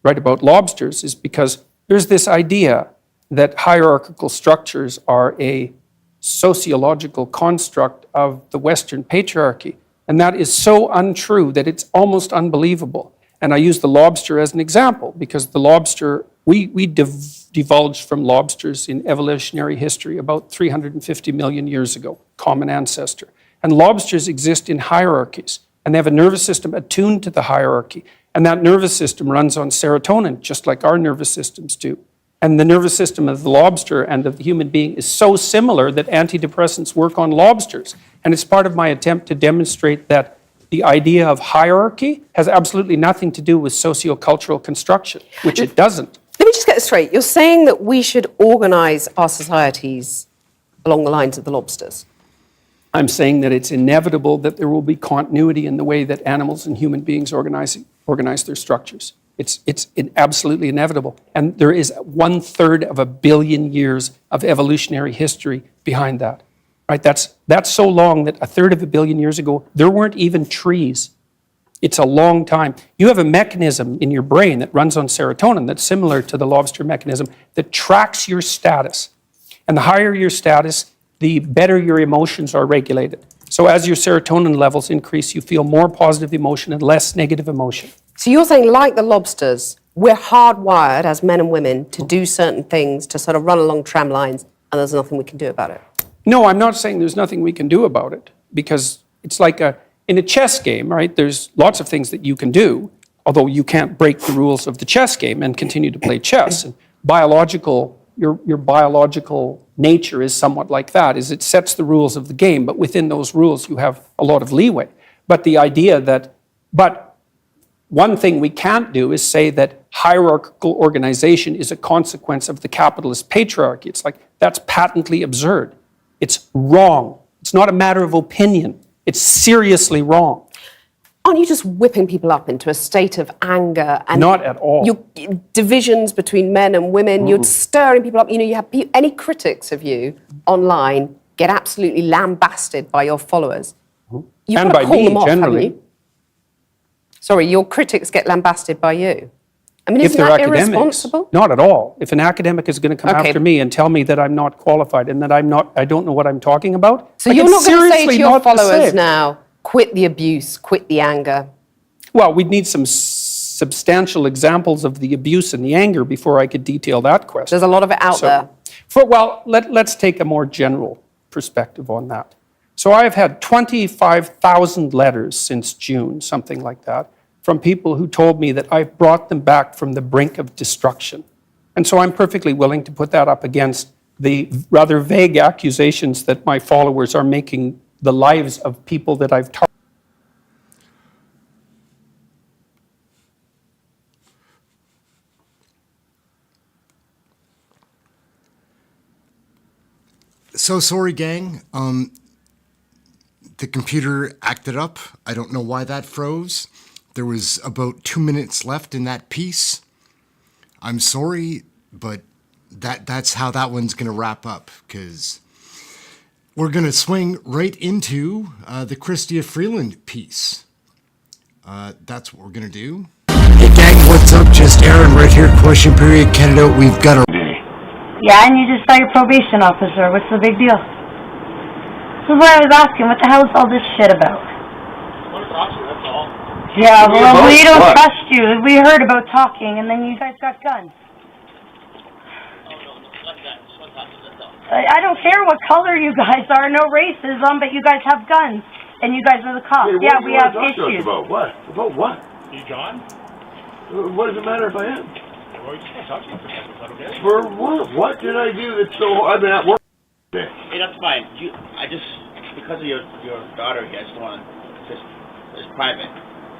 write about lobsters is because there's this idea that hierarchical structures are a sociological construct of the Western patriarchy. And that is so untrue that it's almost unbelievable. And I use the lobster as an example because the lobster, we divulged from lobsters in evolutionary history about 350 million years ago, common ancestor. And lobsters exist in hierarchies, and they have a nervous system attuned to the hierarchy. And that nervous system runs on serotonin, just like our nervous systems do. And the nervous system of the lobster and of the human being is so similar that antidepressants work on lobsters. And it's part of my attempt to demonstrate that the idea of hierarchy has absolutely nothing to do with sociocultural construction, which it doesn't. Let me just get this straight. You're saying that we should organise our societies along the lines of the lobsters? I'm saying that it's inevitable that there will be continuity in the way that animals and human beings organize their structures. It's absolutely inevitable. And there is 1/3 of a billion years of evolutionary history behind that. Right? That's so long that 1/3 of a billion years ago, there weren't even trees. It's a long time. You have a mechanism in your brain that runs on serotonin that's similar to the lobster mechanism that tracks your status. And the higher your status, the better your emotions are regulated. So as your serotonin levels increase, you feel more positive emotion and less negative emotion. So you're saying, like the lobsters, we're hardwired as men and women to do certain things, to sort of run along tram lines, and there's nothing we can do about it? No, I'm not saying there's nothing we can do about it, because it's like in a chess game, right? There's lots of things that you can do, although you can't break the rules of the chess game and continue to play chess. And your biological nature is somewhat like that, is it sets the rules of the game, but within those rules you have a lot of leeway. But the idea that, one thing we can't do is say that hierarchical organization is a consequence of the capitalist patriarchy. It's like, that's patently absurd. It's wrong. It's not a matter of opinion. It's seriously wrong. Aren't you just whipping people up into a state of anger? And not at all. Divisions between men and women, you're stirring people up. You know, you have any critics of you online get absolutely lambasted by your followers. You've And got to by call me, them off, haven't generally. you? Sorry, your critics get lambasted by you. I mean, If isn't they're that academics, irresponsible? not at all. If an academic is going to come Okay. after me and tell me that I'm not qualified and that I don't know what I'm talking about, So like, you're it's not going to say to seriously your not the followers same. now, quit the abuse, quit the anger? Well, we'd need some substantial examples of the abuse and the anger before I could detail that question. There's a lot of it out there. Let's take a more general perspective on that. So I've had 25,000 letters since June, something like that, from people who told me that I've brought them back from the brink of destruction. And so I'm perfectly willing to put that up against the rather vague accusations that my followers are making the lives of people that I've targeted. So sorry, gang. The computer acted up. I don't know why that froze. There was about 2 minutes left in that piece. I'm sorry, but that's how that one's going to wrap up, because we're going to swing right into the CHYSTIA FREELAND piece. That's what we're going to do. Hey, gang, what's up? Just Ehren right here, question period, Canada. We've got a... Yeah, and you just saw your probation officer. What's the big deal? This is what I was asking. What the hell is all this shit about? Yeah, well, we don't trust you. We heard about talking, and then you guys got guns. I don't care what color you guys are, no racism, but you guys have guns, and you guys are the cops. Hey, yeah, we have issues. About what? About what? You John? What does it matter if I am? Well, you just can't talk to me for a second. Is that okay? For what? What did I do that's so... I've been at work today. Hey, that's fine. Because of your daughter here, I just want to... It's private.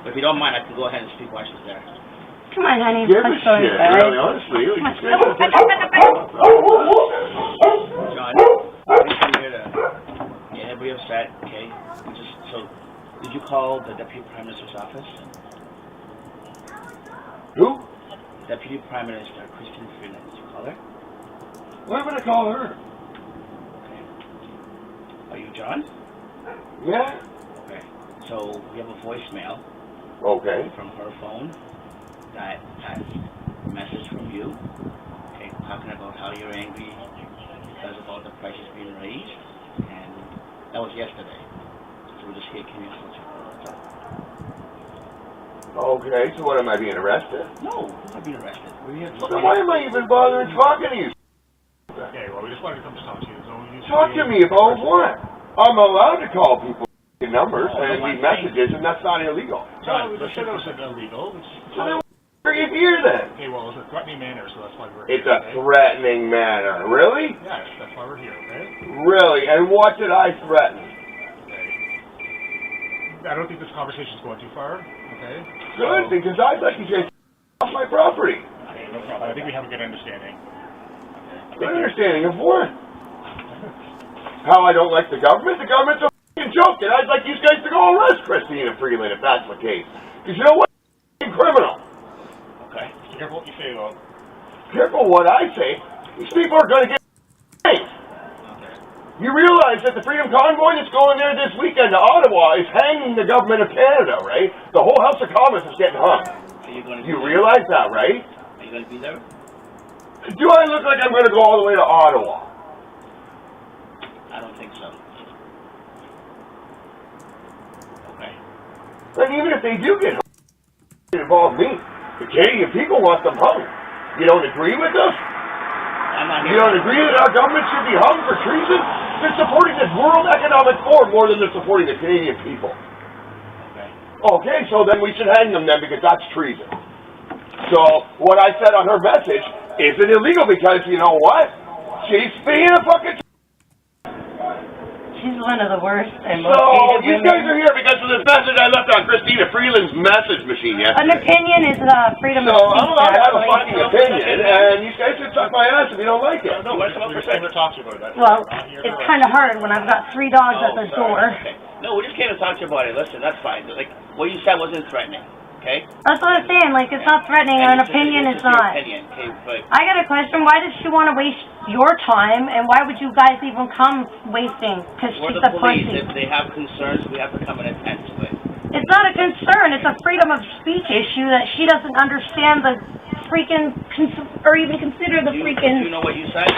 But if you don't mind, I can go ahead and speak while she's there. Come on, honey. Give a Let's go shit, inside. really, honestly. You John, I'm just here to get everybody upset, okay? Did you call the Deputy Prime Minister's office? Who? Deputy Prime Minister, Christine Freeland. Did you call her? Why would I call her? Okay. Are you John? Yeah. Okay. So we have a voicemail. Okay. From her phone that has a message from you. Okay, talking about how you're angry because of all the prices being raised, and that was yesterday. So we're just here communicating. Okay, so what, am I being arrested? No, you're not being arrested. We're here to Well, then why am I even bothering talking to you? Okay, well, we just wanted to come to talk to you. Talk to me about what? I'm allowed to call people numbers and leave messages, and that's not illegal. John, let's say that was illegal. So then what are you here then? Okay, well, it's a threatening manner, so that's why we're It's here. a threatening manner. Really? Yes, that's why we're here, okay? Really? And what did I threaten? I don't think this conversation's going too far, okay? Good, because I'd like you guys off my property. Okay, no problem. I think we have a good understanding. Good understanding of what? How I don't like the government? The government's a f***ing joke, and I'd like you guys to go arrest Christina Freeland if that's the case. Because you know what? F***ing criminal. Okay. So careful what you say, though. Careful what I say. These people are going to get paid. You realize that the Freedom Convoy that's going there this weekend to Ottawa is hanging the government of Canada, right? The whole House of Commons is getting hung. Are you going to You realize that, right? Are you going to be there? Do I look like I'm going to go all the way to Ottawa? I don't think so. Okay. And even if they do get hung, it involves me. The Canadian people want them hung. You don't agree with us? I'm not You don't agree that our government should be hung for treason? They're supporting this World Economic Forum more than they're supporting the Canadian people. Okay. Okay, so then we should hang them then because that's treason. So what I said on her message isn't illegal because you know what? She's being a fucking. She's one of the worst and most So hated you women. guys are here because of this message I left on Christina Freeland's message machine yesterday. An opinion is freedom So of speech. I'm allowed to have a actually. fucking opinion, and you guys can suck my ass if you don't like it. No, what's the percent to talk to you about that? Well, it's kind of hard when I've got 3 dogs at the door. Okay. No, we just came to talk to you about it. Listen, that's fine. Like, what you said wasn't threatening, okay? That's what I'm saying. Like, it's not threatening. An opinion is It's your not. opinion, okay? But I got a question. Why does she want to waste your time, and why would you guys even come wasting? Because we're she's the a police. pussy. If they have concerns, we have to come and attend to it. It's not a concern. It's a freedom of speech issue that she doesn't understand the freaking, or even consider the Do freaking. you know what you said?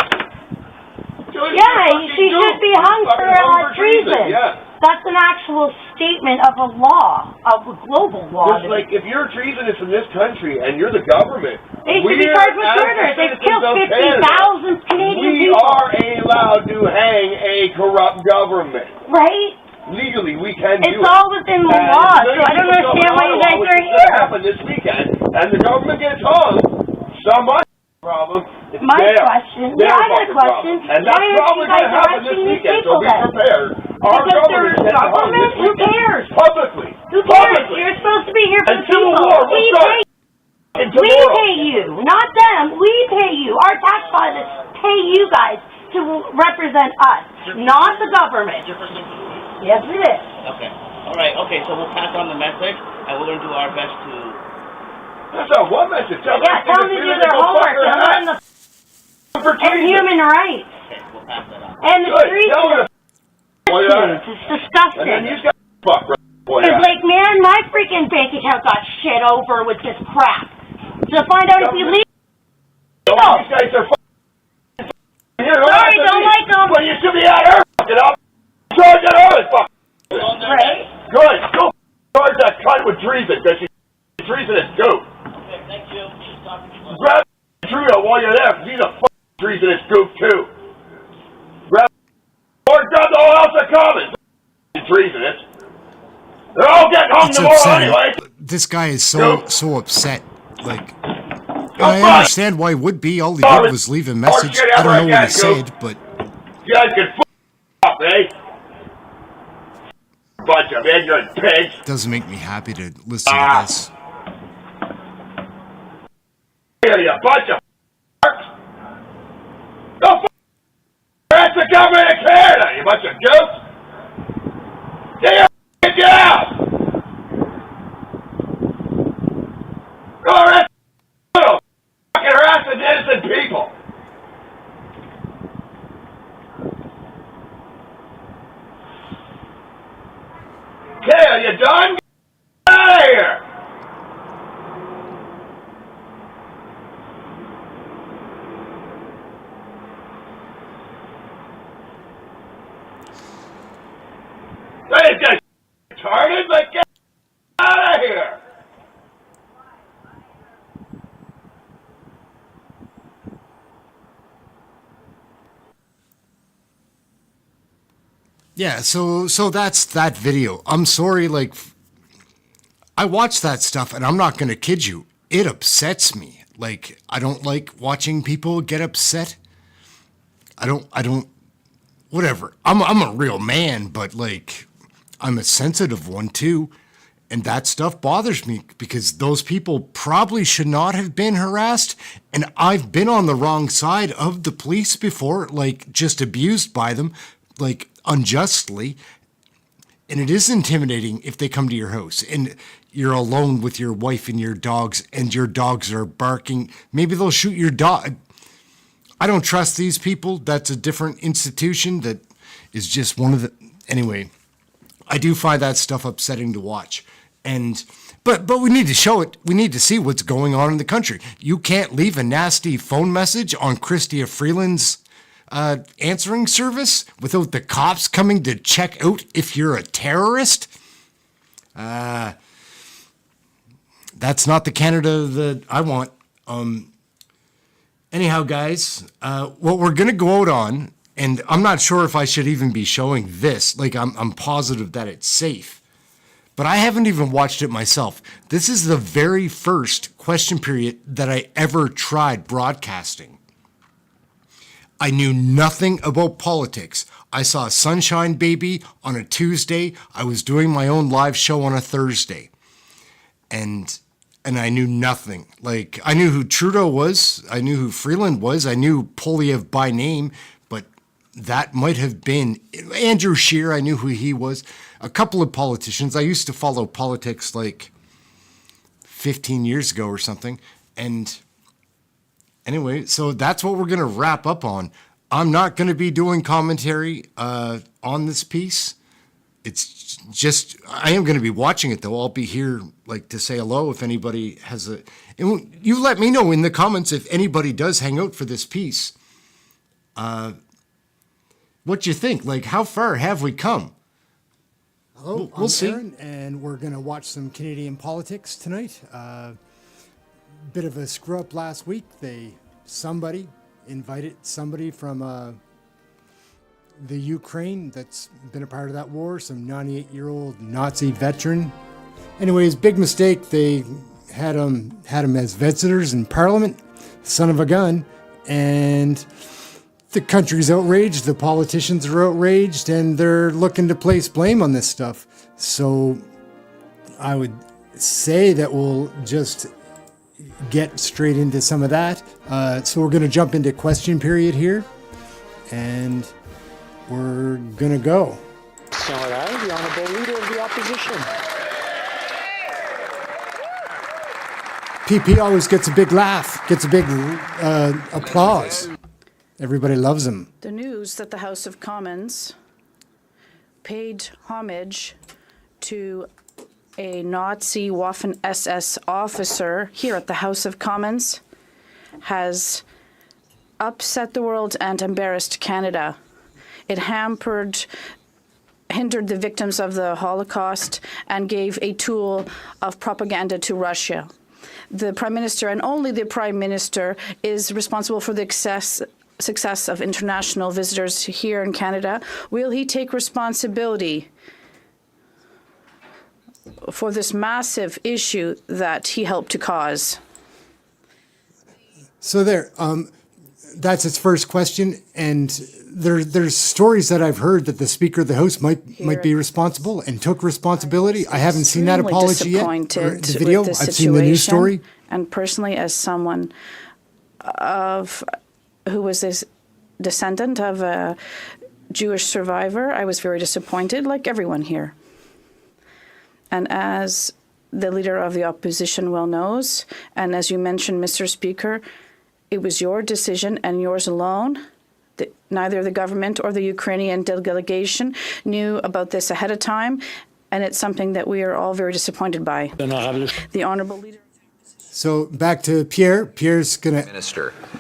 Yeah, she should be hung for treason. Yeah. That's an actual statement of a law, of a global law. Just like if you're treasonous in this country and you're the government, They should be charged with murder. They've killed 50,000 Canadian we people. are allowed to hang a corrupt government. Right? Legally, we can do it. It's all within the And law, if so I don't understand why you guys are here. Happen this weekend, and the government gets hung. Somebody problem. It's My their question. their Yeah, I got a fucking question. problem. And Why that's aren't probably you guys going to happen this arresting these weekend. So people be then? prepared. Our Because government they're is getting hung government? this Who weekend. cares? Publicly. Who cares? Publicly. You're supposed to be here for And the Civil people. War will We start pay in We tomorrow. pay you, not them. We pay you. Our tax dollars pay you guys to represent us, not the government. Yes, it is. Okay. All right. Okay. So we'll pass on the message, and we're going to do our best to. That's not one message. Tell Yeah, tell them to do their homework and learn the and human rights. Okay, we'll pass that on. And the Good. streets. Tell her to boy, that. It's disgusting. And then you got fuck right. Boy, It's that. like, man, my freaking bank account got shit over with this crap. To find out if you leave. These guys are fucking. Sorry, don't like them. Well, you should be out here fucking up. Charge that other fucking. Right. Good. Go charge that cunt with treason because she's treasonous too. Okay. Thank you. Just talking to you. Grab Trudeau while you're there because he's a fucking treasonous goof too. Grab or grab the whole House of Commons. Treasonous. They're all getting hung It's tomorrow upsetting. anyway. This guy is so upset. Like, I understand why he would be. All he did was leave a message. I don't know what he said, but You guys can up, eh? Bunch of ignorant pigs. it doesn't make me happy to listen to this. Here, you bunch of f***ers. Go that's the government of Canada, you bunch of goofs. Get your f***ing out. Go arrest little fucking harassing innocent people. Okay, are you done? Get out of here. These guys retarded, but get out of here. Yeah, so that's that video. I'm sorry, like, I watch that stuff, and I'm not gonna kid you. It upsets me. Like, I don't like watching people get upset. I don't, whatever. I'm a real man, but like, I'm a sensitive one too. And that stuff bothers me because those people probably should not have been harassed. And I've been on the wrong side of the police before, like just abused by them, like unjustly. And it is intimidating if they come to your house and you're alone with your wife and your dogs are barking. Maybe they'll shoot your dog. I don't trust these people. That's a different institution that is just one of the, anyway, I do find that stuff upsetting to watch. And, but we need to show it. We need to see what's going on in the country. You can't leave a nasty phone message on CHYSTIA Freeland's answering service without the cops coming to check out if you're a terrorist. That's not the Canada that I want. Anyhow, guys, what we're going to go out on, and I'm not sure if I should even be showing this. Like, I'm positive that it's safe. But I haven't even watched it myself. This is the very first question period that I ever tried broadcasting. I knew nothing about politics. I saw Sunshine Baby on a Tuesday. I was doing my own live show on a Thursday. And I knew nothing. Like, I knew who Trudeau was. I knew who Freeland was. I knew POILIEVRE by name, but that might have been Andrew Scheer. I knew who he was. A couple of politicians. I used to follow politics like 15 years ago or something. And anyway, so that's what we're going to wrap up on. I'm not going to be doing commentary on this piece. It's just, I am going to be watching it, though. I'll be here, like, to say hello if anybody has a... And you let me know in the comments if anybody does hang out for this piece. What you think? Like, how far have we come? Hello, I'm see. Ehren, and we're going to watch some Canadian politics tonight. Bit of a screw-up last week. Somebody invited somebody from the Ukraine that's been a part of that war, some 98-year-old Nazi veteran. Anyways, big mistake. They had him as visitors in Parliament, son of a gun, and the country's outraged, the politicians are outraged, and they're looking to place blame on this stuff. So I would say that we'll just get straight into some of that. So we're going to jump into question period here, and we're going to go. Senator, the Honourable Leader of the Opposition. PP always gets a big laugh, gets a big applause. Everybody loves him. The news that the House of Commons paid homage to a Nazi Waffen-SS officer here at the House of Commons has upset the world and embarrassed Canada. It hindered the victims of the Holocaust and gave a tool of propaganda to Russia. The Prime Minister, and only the Prime Minister, is responsible for the success of international visitors here in Canada. Will he take responsibility for this massive issue that he helped to cause? So that's its first question, and there's stories that I've heard that the Speaker of the House might be responsible and took responsibility. I haven't seen that apology yet, or the video. I've seen the news story. And personally, as someone who was this descendant of a Jewish survivor, I was very disappointed, like everyone here. And as the Leader of the Opposition well knows, and as you mentioned, Mr. Speaker, it was your decision and yours alone. Neither the government or the Ukrainian delegation knew about this ahead of time, and it's something that we are all very disappointed by. The Honourable Leader. So back to Pierre. Pierre's going to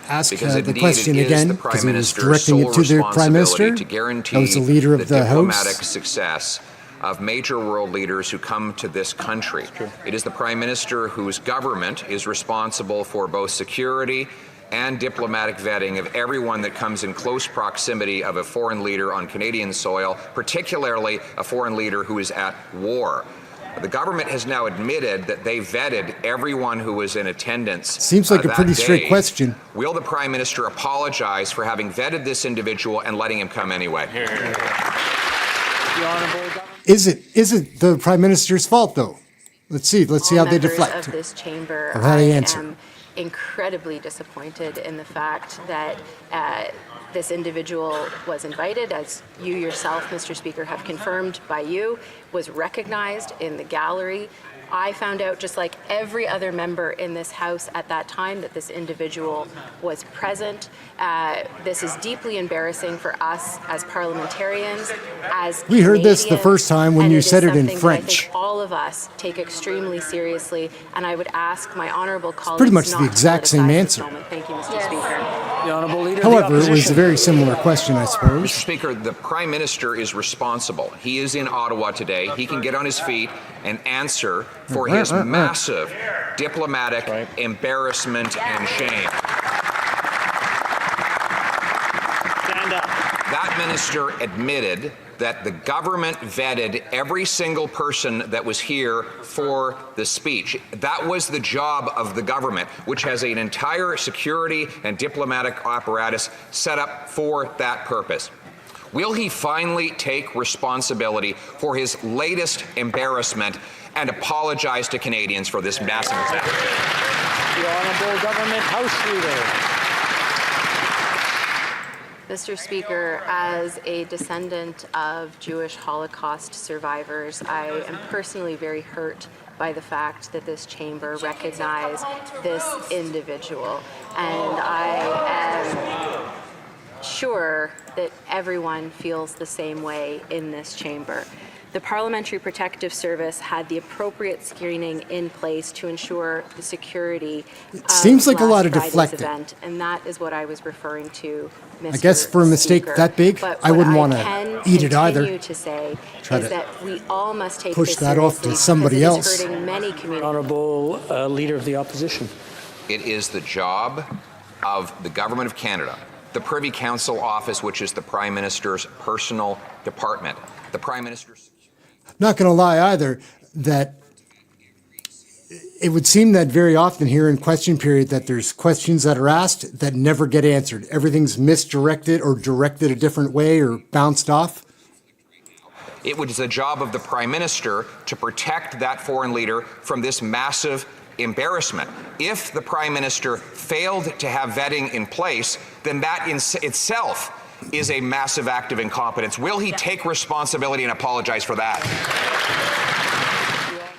ask the question again, because he was directing it to the Prime Minister. That was the Leader of the diplomatic House. Success of major world leaders who come to this country. It is the Prime Minister whose government is responsible for both security and diplomatic vetting of everyone that comes in close proximity of a foreign leader on Canadian soil, particularly a foreign leader who is at war. The government has now admitted that they vetted everyone who was in attendance. Seems like a pretty straight question. Will the Prime Minister apologize for having vetted this individual and letting him come anyway? Is it the Prime Minister's fault, though? Let's see how they deflect. Of this chamber, Or how they answer. incredibly disappointed in the fact that this individual was invited, as you yourself, Mr. Speaker, have confirmed by you, was recognized in the gallery. I found out, just like every other member in this House at that time, that this individual was present. This is deeply embarrassing for us as parliamentarians, as We heard this the first time when you said it in something French. that I think all of us take extremely seriously, and I would ask my honourable colleagues Pretty much not the to exact same politicize this answer. moment. Thank you, Mr. Speaker. The Honourable Leader However, it was a very similar question, I suppose. Mr. Speaker, the Prime Minister is responsible. He is in Ottawa today. He can get on his feet and answer for his massive diplomatic embarrassment and shame. Stand up. That minister admitted that the government vetted every single person that was here for the speech. That was the job of the government, which has an entire security and diplomatic apparatus set up for that purpose. Will he finally take responsibility for his latest embarrassment and apologize to Canadians for this massive event? The Honourable Government House Leader. Mr. Speaker, as a descendant of Jewish Holocaust survivors, I am personally very hurt by the fact that this chamber recognized this individual. And I am sure that everyone feels the same way in this chamber. The Parliamentary Protective Service had the appropriate screening in place to ensure the security of seems like a lot of last Friday's deflecting. event, and that is what I was referring to, Mr. I guess for a mistake Speaker. that big, But I wouldn't what want to eat it either. continue to say Try is to that we all must take push this that off to seriously somebody because it else. is hurting many communities. Honourable Leader of the Opposition. It is the job of the Government of Canada, the Privy Council Office, which is the Prime Minister's personal department. The Prime Minister's Not going to lie either, that it would seem that very often here in question period that there's questions that are asked that never get answered. Everything's misdirected or directed a different way or bounced off. It was the job of the Prime Minister to protect that foreign leader from this massive embarrassment. If the Prime Minister failed to have vetting in place, then that in itself is a massive act of incompetence. Will he take responsibility and apologize for that?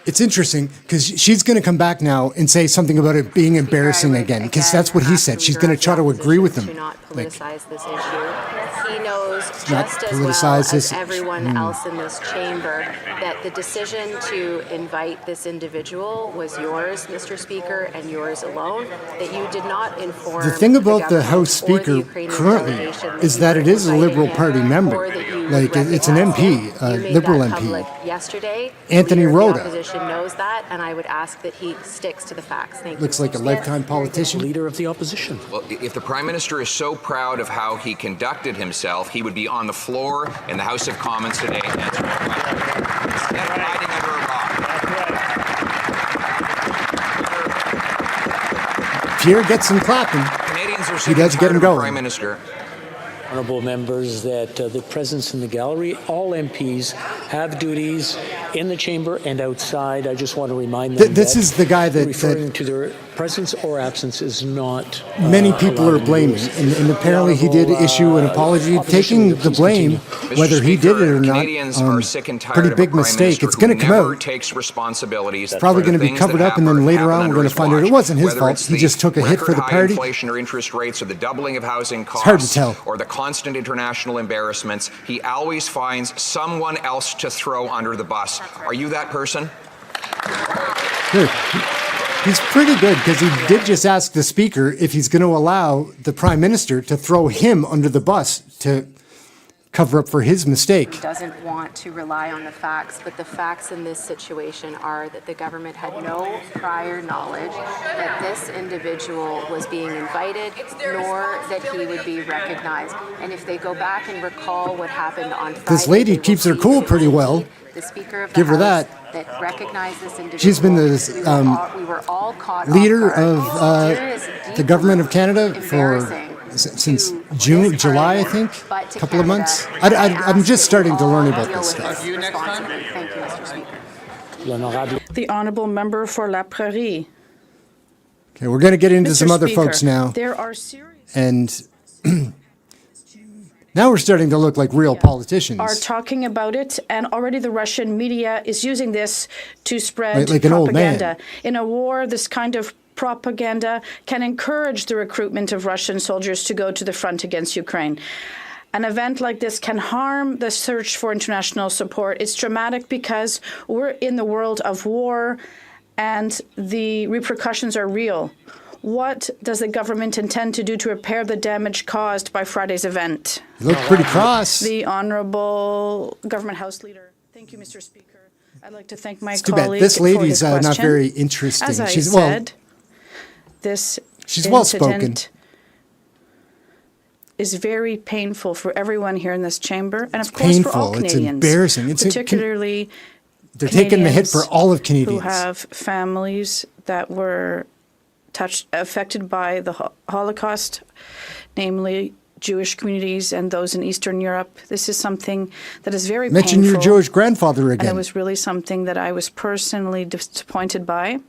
It's interesting because she's going to come back now and say something about it being embarrassing again, because that's what he said. She's going to try to agree with him. To not politicize this issue. He knows not just as well politicize as this- everyone else in this chamber that the decision to invite this individual was yours, Mr. Speaker, and yours alone, that you did not inform The thing about the government House or the Speaker Ukrainian currently delegation is you that were it is a inviting Liberal him, Party member. or that you Like, it's an recognized MP, him. a You made Liberal that MP. public yesterday. Anthony The Leader of Rhoda. the opposition knows that, and I would ask that he sticks to the facts. Thank Looks you. like a lifetime politician. Leader of the Opposition. Well, if the Prime Minister is so proud of how he conducted himself, he would be on the floor in the House of Commons today answering questions. Instead of hiding under a rock. Pierre gets some clapping. Canadians are He sick does and get tired him of the going. Prime Minister. Honourable members, that the presence in the gallery, all MPs have duties in the chamber and outside. I just want to remind them This that is the guy that referring to their presence or absence is not many people allowed are in the blaming, rules. and apparently he did issue an apology, taking the blame, whether he did it or not. Canadians are sick and tired Pretty of a big Prime make. Minister It's going to who come never out. takes responsibilities. It's probably for the going to be things covered that up, and then happen later on under we're going to his find out it watch. wasn't his Whether fault. it's He the just took a hit for the record-high party. inflation or interest rates, or the doubling of housing costs, hard to tell. or the constant international embarrassments, he always finds someone else to throw under the bus. Are you that person? Good. He's pretty good because he did just ask the Speaker if he's going to allow the Prime Minister to throw him under the bus to cover up for his mistake. Doesn't want to rely on the facts, but the facts in this situation are that the government had no prior knowledge that this individual was being invited, nor that he would be recognized. And if they go back and recall what happened on Friday, This lady they will keeps her see cool that pretty well. the Speaker of the Give her House that. recognized this individual. She's been the we were all caught leader off guard. of There is the government of Canada for embarrassing since June, July, I think, but to a couple of Canada, months. and I I'm ask just that starting we to learn all about deal this with stuff. responsibly. Thank you, Mr. Speaker. L'honorable The Honourable Member for La Prairie. Okay, we're going to get into Mr. some other Speaker, folks now. There are serious And now we're starting to look like real politicians. are talking about it, and already the Russian media is using this to spread Like an old man. propaganda. In a war, this kind of propaganda can encourage the recruitment of Russian soldiers to go to the front against Ukraine. An event like this can harm the search for international support. It's dramatic because we're in the world of war and the repercussions are real. What does the government intend to do to repair the damage caused by Friday's event? You look pretty cross. The Honourable Government House Leader. Thank you, Mr. Speaker. I'd like to thank my It's too bad. colleague This for lady's his not question. very interesting. As I She's said, this she's well-spoken. incident is very painful for everyone here in this chamber, and of course for all painful. It's Canadians. embarrassing. It's particularly they're taking the hit for Canadians all of who Canadians. have families that were affected by the Holocaust, namely Jewish communities and those in Eastern Europe. This is something that is very Mention painful. your Jewish grandfather And again. it was really something that I was personally disappointed by.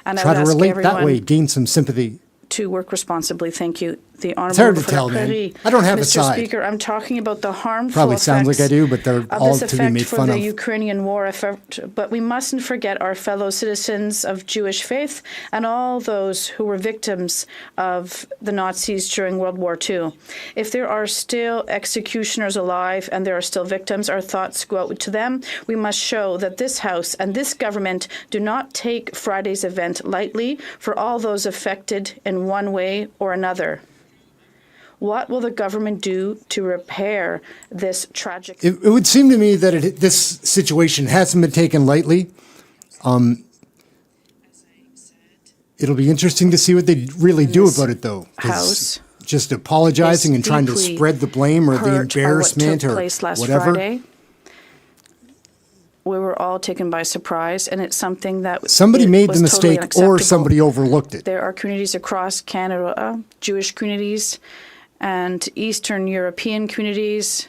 And I Try would to ask relate everyone that way, gain some sympathy. to work responsibly. Thank you. The It's Honourable hard to tell, man. Prairie. I don't have a Mr. side. Speaker, I'm talking about the harmful Probably sounds like I effects do, but they're of all this to be effect made for fun the of. Ukrainian war effort. But we mustn't forget our fellow citizens of Jewish faith and all those who were victims of the Nazis during World War II. If there are still executioners alive and there are still victims, our thoughts go out to them. We must show that this House and this government do not take Friday's event lightly for all those affected in one way or another. What will the government do to repair this tragic... It would seem to me that this situation hasn't been taken lightly. It'll be interesting to see what they really do about it, though. 'cause House just apologizing is and trying to deeply spread the blame or the hurt by what embarrassment took or place last whatever. Friday. We were all taken by surprise, and it's something that Somebody made was the totally mistake or unacceptable. somebody overlooked it. There are communities across Canada, Jewish communities, and Eastern European communities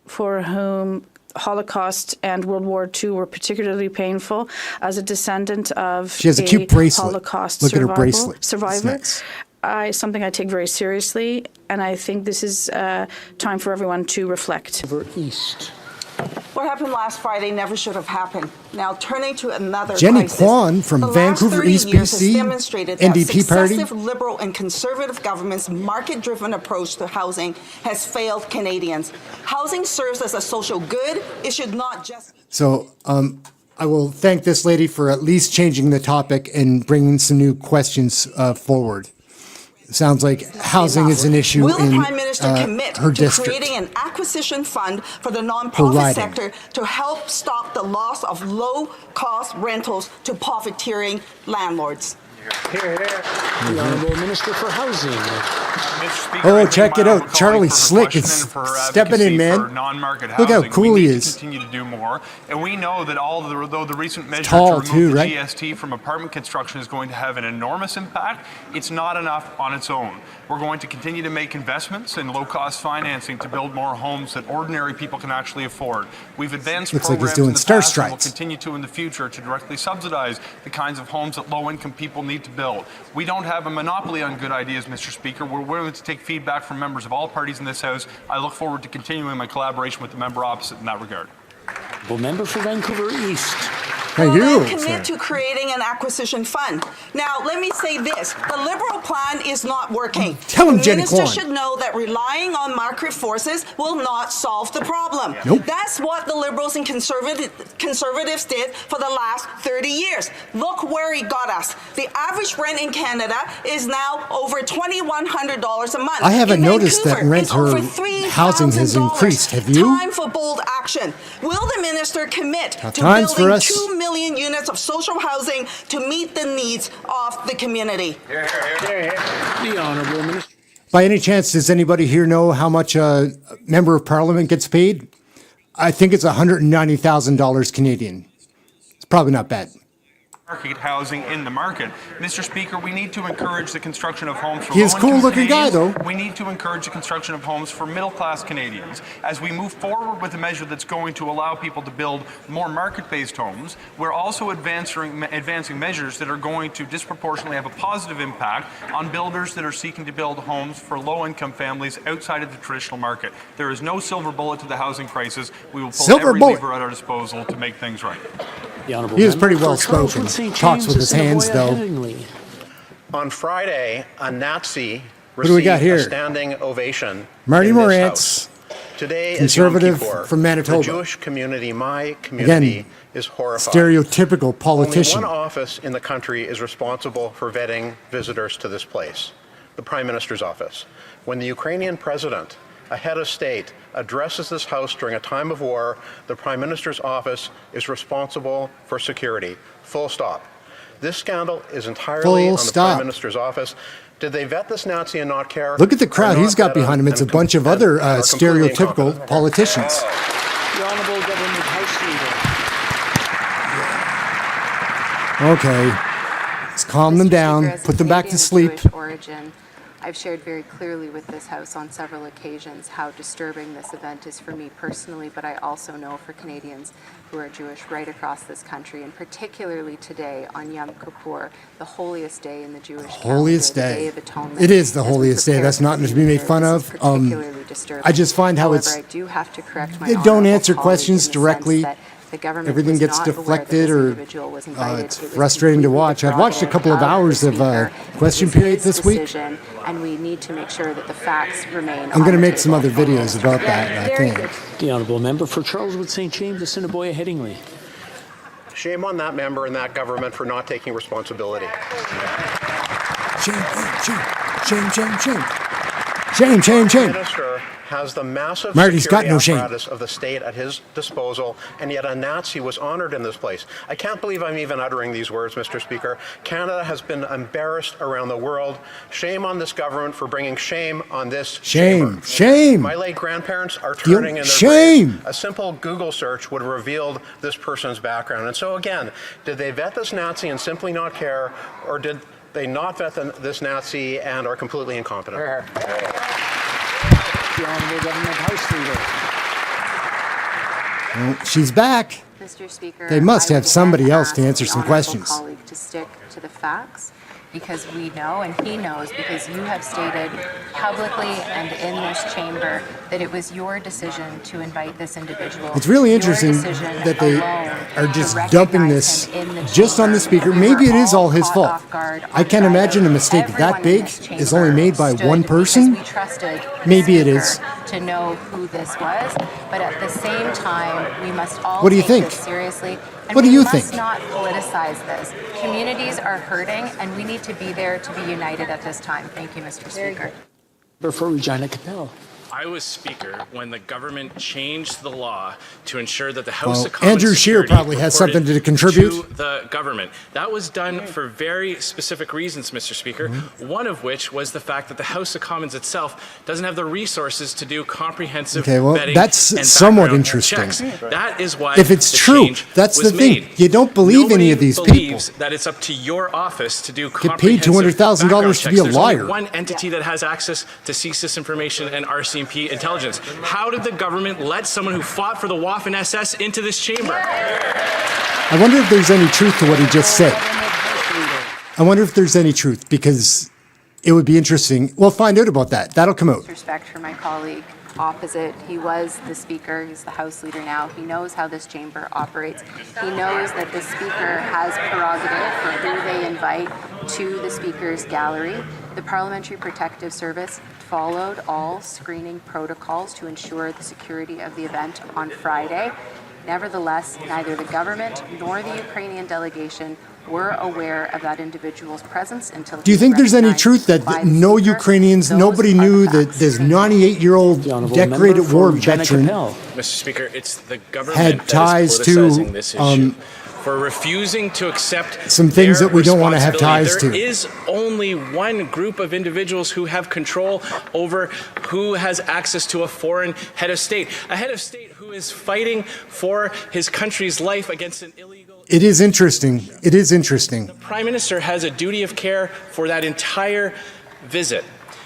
for whom Holocaust and World War II were particularly painful. As a descendant of She has a cute bracelet. Holocaust Look at her bracelet. It's survivor, nuts. something I take very seriously, and I think this is time for everyone to reflect. East. What happened last Friday never should have happened. Now, turning to another Jenny crisis. Kwan from The last Vancouver 30 East years has BC, demonstrated that NDP party. successive Liberal and Conservative governments' market-driven approach to housing has failed Canadians. Housing serves as a social good. It should not just... So I will thank this lady for at least changing the topic and bringing some new questions forward. Sounds like housing is an issue Will the in Prime Minister commit her to district. creating an acquisition fund for the Her nonprofit riding. sector to help stop the loss of low-cost rentals to profiteering landlords? The Honourable Minister for Housing. Oh, check it out. Charlie Slick is stepping in, man. Look how cool he is. Continue to do more, and we know that although the recent measure tall to remove too, the right? GST from apartment construction is going to have an enormous impact, it's not enough on its own. We're going to continue to make investments in low-cost financing to build more homes that ordinary people can actually afford. We've advanced Looks like he's programs doing in the Star past and will Strides. continue to in the future to directly subsidize the kinds of homes that low-income people need to build. We don't have a monopoly on good ideas, Mr. Speaker. We're willing to take feedback from members of all parties in this House. I look forward to continuing my collaboration with the member opposite in that regard. Well, member for Vancouver East. Thank Will you. they commit to creating an acquisition fund? Now, let me say this. The Liberal plan is not working. Tell him, the Jenny minister Kwan. should know that relying on market forces will not solve the problem. Nope. That's what the Liberals and Conservatives did for the last 30 years. Look where it got us. The average rent in Canada is now over $2,100 a month. I haven't In noticed that Vancouver, rent it's over or housing has $3,000. increased. Have you? Time for bold action. Will the minister commit Tough to times for building us. 2 million units of social housing to meet the needs of the community? The Honourable Minister. By any chance, does anybody here know how much a member of parliament gets paid? I think it's $190,000 Canadian. It's probably not bad. market housing in the market. Mr. Speaker, we need to encourage the construction of homes for He is a cool-looking guy, though. We need to encourage the construction of homes for middle-class Canadians. As we move forward with a measure that's going to allow people to build more market-based homes, we're also advancing measures that are going to disproportionately have a positive impact on builders that are seeking to build homes for low-income families outside of the traditional market. There is no silver bullet to the housing crisis. We will pull every lever at our disposal to make things right. He is pretty well spoken. Talks with his hands, though. On Friday, a Nazi What do we got here? a standing ovation. Marty in this Morantz, House. Today conservative is Yom Kippur. from Manitoba. The Jewish community, my community, Again, is horrified. stereotypical politician. Only one office in the country is responsible for vetting visitors to this place, the Prime Minister's office. When the Ukrainian president, a head of state, addresses this House during a time of war, the Prime Minister's office is responsible for security. Full stop. This scandal is entirely on the Prime Minister's office. Did they vet this Nazi and not care? Look at the crowd he's got behind him. It's a bunch of other stereotypical politicians. The Honourable Government House Leader. Okay. Let's calm them down, put them back to sleep. Origin. I've shared very clearly with this House on several occasions how disturbing this event is for me personally, but I also know for Canadians who are Jewish right across this country, and particularly today on Yom Kippur, the holiest day in the Jewish Holiest calendar, the day. Day of Atonement. It is the As we holiest day. prepare That's not for to be made Easter, fun this of. is particularly disturbing. I just find how However, it's I do have to correct my they don't honourable answer colleague questions in the sense directly. that the government Everything was gets not aware that deflected, this or individual was invited. it's It was frustrating to completely watch. I've watched a couple of prerogative hours of the question Speaker. period It is his this week. decision, and we need to make sure that the facts remain. I'm going to make some other videos about that, I think. The Honourable Member for Charleswood St. James, Assiniboia Headingley. Shame on that member and that government for not taking responsibility. Shame, shame, shame, shame. Shame, shame, shame. The minister has the massive Marty's got security no shame. apparatus of the state at his disposal, and yet a Nazi was honored in this place. I can't believe I'm even uttering these words, Mr. Speaker. Canada has been embarrassed around the world. Shame on this government for bringing shame on this chamber. Shame. My late grandparents are turning in their shame. graves. A simple Google search would have revealed this person's background. And so again, did they vet this Nazi and simply not care, or did they not vet this Nazi and are completely incompetent? The Honourable Government House Leader. Well, she's back. Mr. Speaker, They must I have would somebody again else to ask answer the some honourable questions. colleague to stick to the facts, because we know, and he knows, because you have stated publicly and in this chamber that it was your decision to invite this individual. It's really Your interesting decision that they alone are to just recognize dumping this him in the just on the chamber. speaker. We Maybe were it is all his caught fault. off guard I on can't Friday. imagine a mistake Everyone that in big this is only made by chamber one stood person. because we trusted the Maybe it is. speaker to know who this was, but at the same time, we must all What do you take think? this seriously. And What do we you must think? not politicize this. Communities are hurting, and we need to be there to be united at this time. Thank you, Mr. Speaker. For Regina Capel. I was Speaker when the government changed the law to ensure that the House Well, of Commons Andrew Scheer Security probably has reported something to contribute. to the government. That was done for very specific reasons, Mr. Speaker, one of which was the fact that the House of Commons itself doesn't have the resources to do comprehensive Okay, well, vetting that's and somewhat background interesting. checks. That is why If it's the true, change that's was the thing. made. You don't believe any of these people. believes that it's up to your office to do Get paid comprehensive $200,000 background to be checks. a There's only liar. one entity that has access to CSIS information and RCMP intelligence. How did the government let someone who fought for the Waffen SS into this chamber? I wonder if there's any truth to what he just said. I wonder if there's any truth, because it would be interesting. We'll find out about that. That'll come out. Respect for my colleague opposite. He was the Speaker. He's the House Leader now. He knows how this chamber operates. He knows that the Speaker has prerogative for who they invite to the Speaker's gallery. The Parliamentary Protective Service followed all screening protocols to ensure the security of the event on Friday. Nevertheless, neither the government nor the Ukrainian delegation were aware of that individual's presence until. Do you think there's any truth that no Ukrainians, nobody knew that this 98-year-old decorated war veteran Mr. Speaker, it's the government had ties that is politicizing to this issue. For refusing to accept some things their that we don't want to have responsibility. ties to? There is only one group of individuals who have control over who has access to a foreign head of state. A head of state who is fighting for his country's life against an illegal It is interesting. It is interesting. Prime Minister has a duty of care for that entire visit.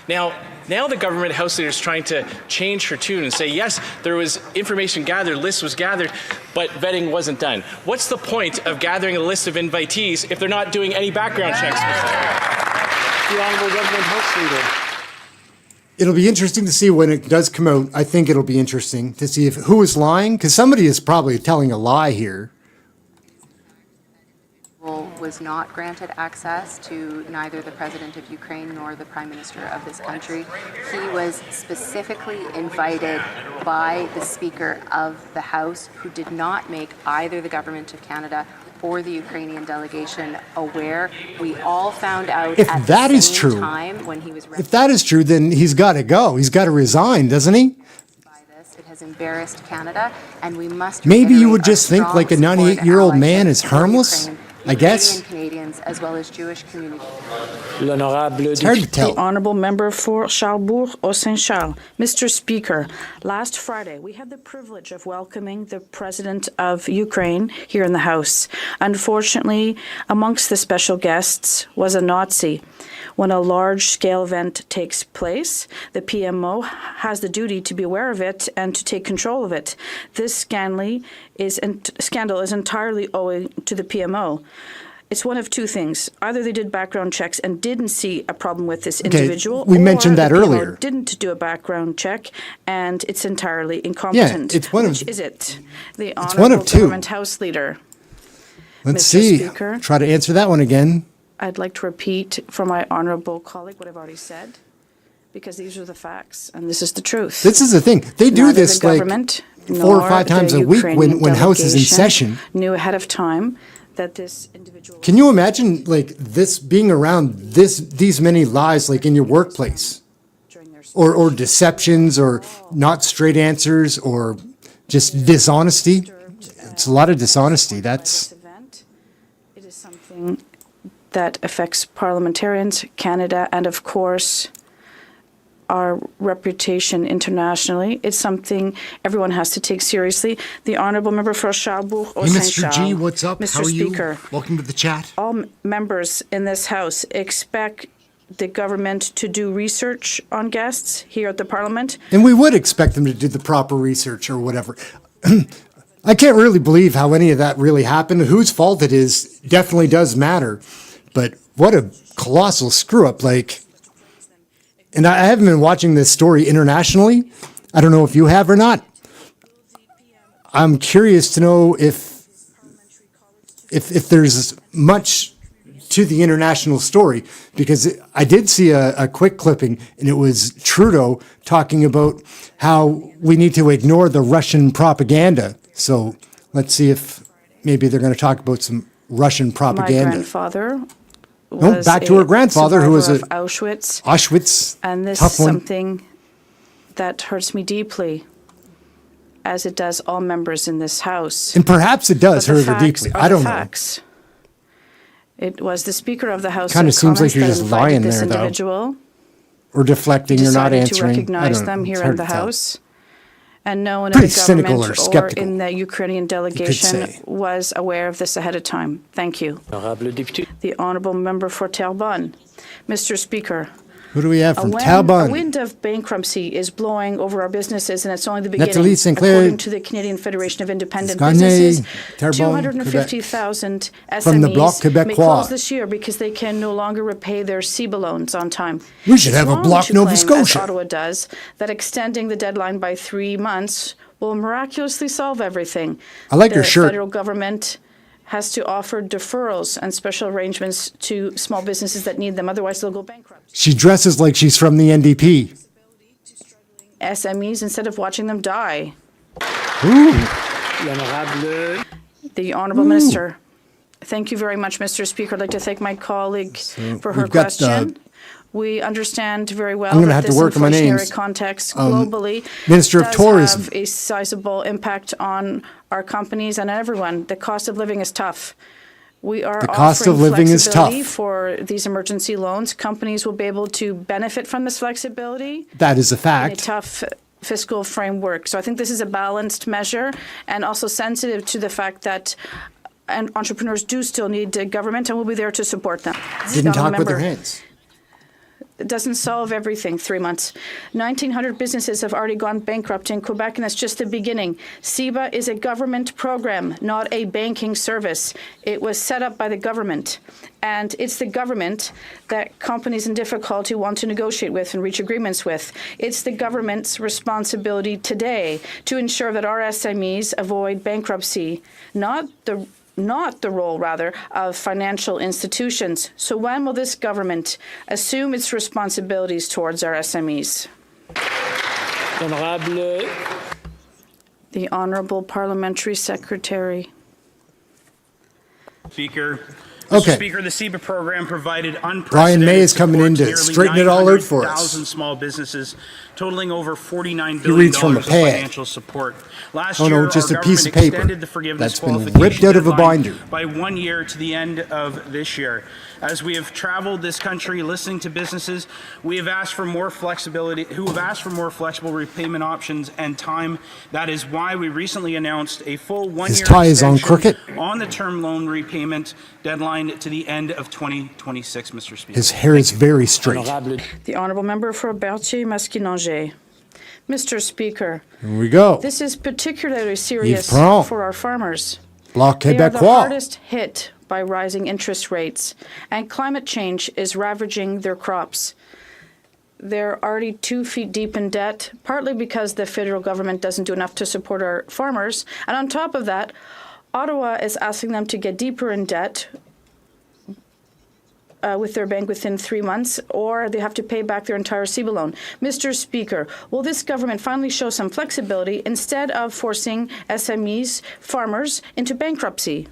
Now the government House leader is trying to change her tune and say, yes, there was information gathered, list was gathered, but vetting wasn't done. What's the point of gathering a list of invitees if they're not doing any background checks? The Honourable Government House Leader. It'll be interesting to see when it does come out. I think it'll be interesting to see if who is lying, because somebody is probably telling a lie here. Was not granted access to neither the President of Ukraine nor the Prime Minister of this country. He was specifically invited by the Speaker of the House, who did not make either the Government of Canada or the Ukrainian delegation aware. We all found out If at that the is same true, time when he was if that is true, then he's got to go. He's got to resign, doesn't he? It has embarrassed Canada, and we must Maybe you reiterate would our just think strong like a support and 98-year-old man allyship is for harmless, Ukraine, I guess. Ukrainian Canadians, as well as Jewish communities. It's hard to tell. The Honourable Member for Charlesbourg au Saint-Charles. Mr. Speaker, last Friday we had the privilege of welcoming the President of Ukraine here in the House. Unfortunately, amongst the special guests was a Nazi. When a large-scale event takes place, the PMO has the duty to be aware of it and to take control of it. This scandal is entirely owing to the PMO. It's one of two things. Either they did background checks and didn't see a problem with this individual, we mentioned that or the PMO earlier. didn't do a background check and it's entirely incompetent. Yeah, it's one Which of, is it? The it's one Honourable of two. Government House Leader. Let's Mr. see. Speaker. Try to answer that one again. I'd like to repeat for my honourable colleague what I've already said, because these are the facts and this is the truth. This is the thing. They do Neither this the like government 4 or nor 5 times the a week Ukrainian when House is in delegation session. knew ahead of time that this individual. Can you imagine like this being around these many lies like in your workplace? Or deceptions or not straight answers or just dishonesty? It's a lot of dishonesty. That's It is something that affects parliamentarians, Canada, and of course our reputation internationally. It's something everyone has to take seriously. The Honourable Member for Charlesbourg au Hey, Mr. Saint-Charles. G, what's up? Mr. How are Speaker, you? Welcome to the chat. all members in this House expect the government to do research on guests here at the Parliament. and we would expect them to do the proper research or whatever. I can't really believe how any of that really happened. Whose fault it is definitely does matter. But what a colossal screw up. Like, and I haven't been watching this story internationally. I don't know if you have or not. I'm curious to know if there's much to the international story, because I did see a quick clipping, and it was Trudeau talking about how we need to ignore the Russian propaganda. So let's see if maybe they're going to talk about some Russian My propaganda. grandfather No, was back to her a grandfather, who was survivor a of Auschwitz. Auschwitz, And this tough is one. something that hurts me deeply, as it does all members in this House. And perhaps it does But the hurt her facts deeply. are I the don't know. facts. It was the Speaker of the House Kinda of seems like Commons you're that just invited lying this there, though. individual. Or deflecting, you're not Decided to answering. I recognize don't know. them It's here hard in the to tell. House. And no one in Pretty the cynical government or or skeptical, in the Ukrainian delegation say. was aware of this ahead of time. Thank you. The Honourable Member for Terrebonne. Mr. Speaker, Who do we have from a Talbot? wind of bankruptcy is blowing over our businesses, and it's only the beginning. Nathalie Sinclair, According to the Canadian Federation of Independent Gagné, Businesses, Terrebonne, 250,000 From the Bloc SMEs may Québécois. close this year because they can no longer repay their CEBA loans on time. We should It's have a wrong Bloc to Nova claim, Scotia. as Ottawa does, that extending the deadline by 3 months will miraculously solve everything. I like your shirt. The federal government has to offer deferrals and special arrangements to small businesses that need them, otherwise they'll go bankrupt. She dresses like she's from the NDP. SMEs instead of watching them die. Ooh. The Honourable Minister. Thank you very much, Mr. Speaker. I'd like to thank my colleague for her we've got, question. We understand very well I'm gonna that have to this work on my inflationary names. context Um, globally Minister of does Tourism. have a sizable impact on our companies and everyone. The cost of living is tough. We are The cost of offering living is flexibility tough. for these emergency loans. Companies will be able to benefit from this flexibility That is a in a fact. tough fiscal framework. So I think this is a balanced measure and also sensitive to the fact that and entrepreneurs do still need government, and we'll be there to support them. Didn't talk with their hands. It doesn't solve everything, 3 months. 1,900 businesses have already gone bankrupt in Quebec, and that's just the beginning. CEBA is a government program, not a banking service. It was set up by the government, and it's the government that companies in difficulty want to negotiate with and reach agreements with. It's the government's responsibility today to ensure that our SMEs avoid bankruptcy, not the role, rather, of financial institutions. So when will this government assume its responsibilities towards our SMEs? Honorable. The Honourable Parliamentary Secretary. Speaker. Okay. Mr. Speaker, the CEBA program provided unprecedented Brian May is coming in support to nearly straighten it all out for us. 900,000 small businesses, totaling over $49 He billion reads from a of pad. financial support. Last Oh, no, year, just our a piece government of paper extended the forgiveness that's been qualification ripped out of a deadline binder. by 1 year to the end of this year. As we have traveled this country listening to businesses, we have asked for more flexibility, who have asked for more flexible repayment options and time. That is why we recently announced a full 1 year His tie is on extension crooked. on the term loan repayment deadline to the end of 2026, Mr. Speaker. His hair is very straight. The Honourable Member for Berthier-Masquinongé. Mr. Speaker, Here we go. this is particularly serious Prend. for our farmers. Bloc They are the Québécois. hardest hit by rising interest rates, and climate change is ravaging their crops. They're already 2 feet deep in debt, partly because the federal government doesn't do enough to support our farmers. And on top of that, Ottawa is asking them to get deeper in debt with their bank within 3 months, or they have to pay back their entire CEBA loan. Mr. Speaker, will this government finally show some flexibility instead of forcing SMEs, farmers, into bankruptcy?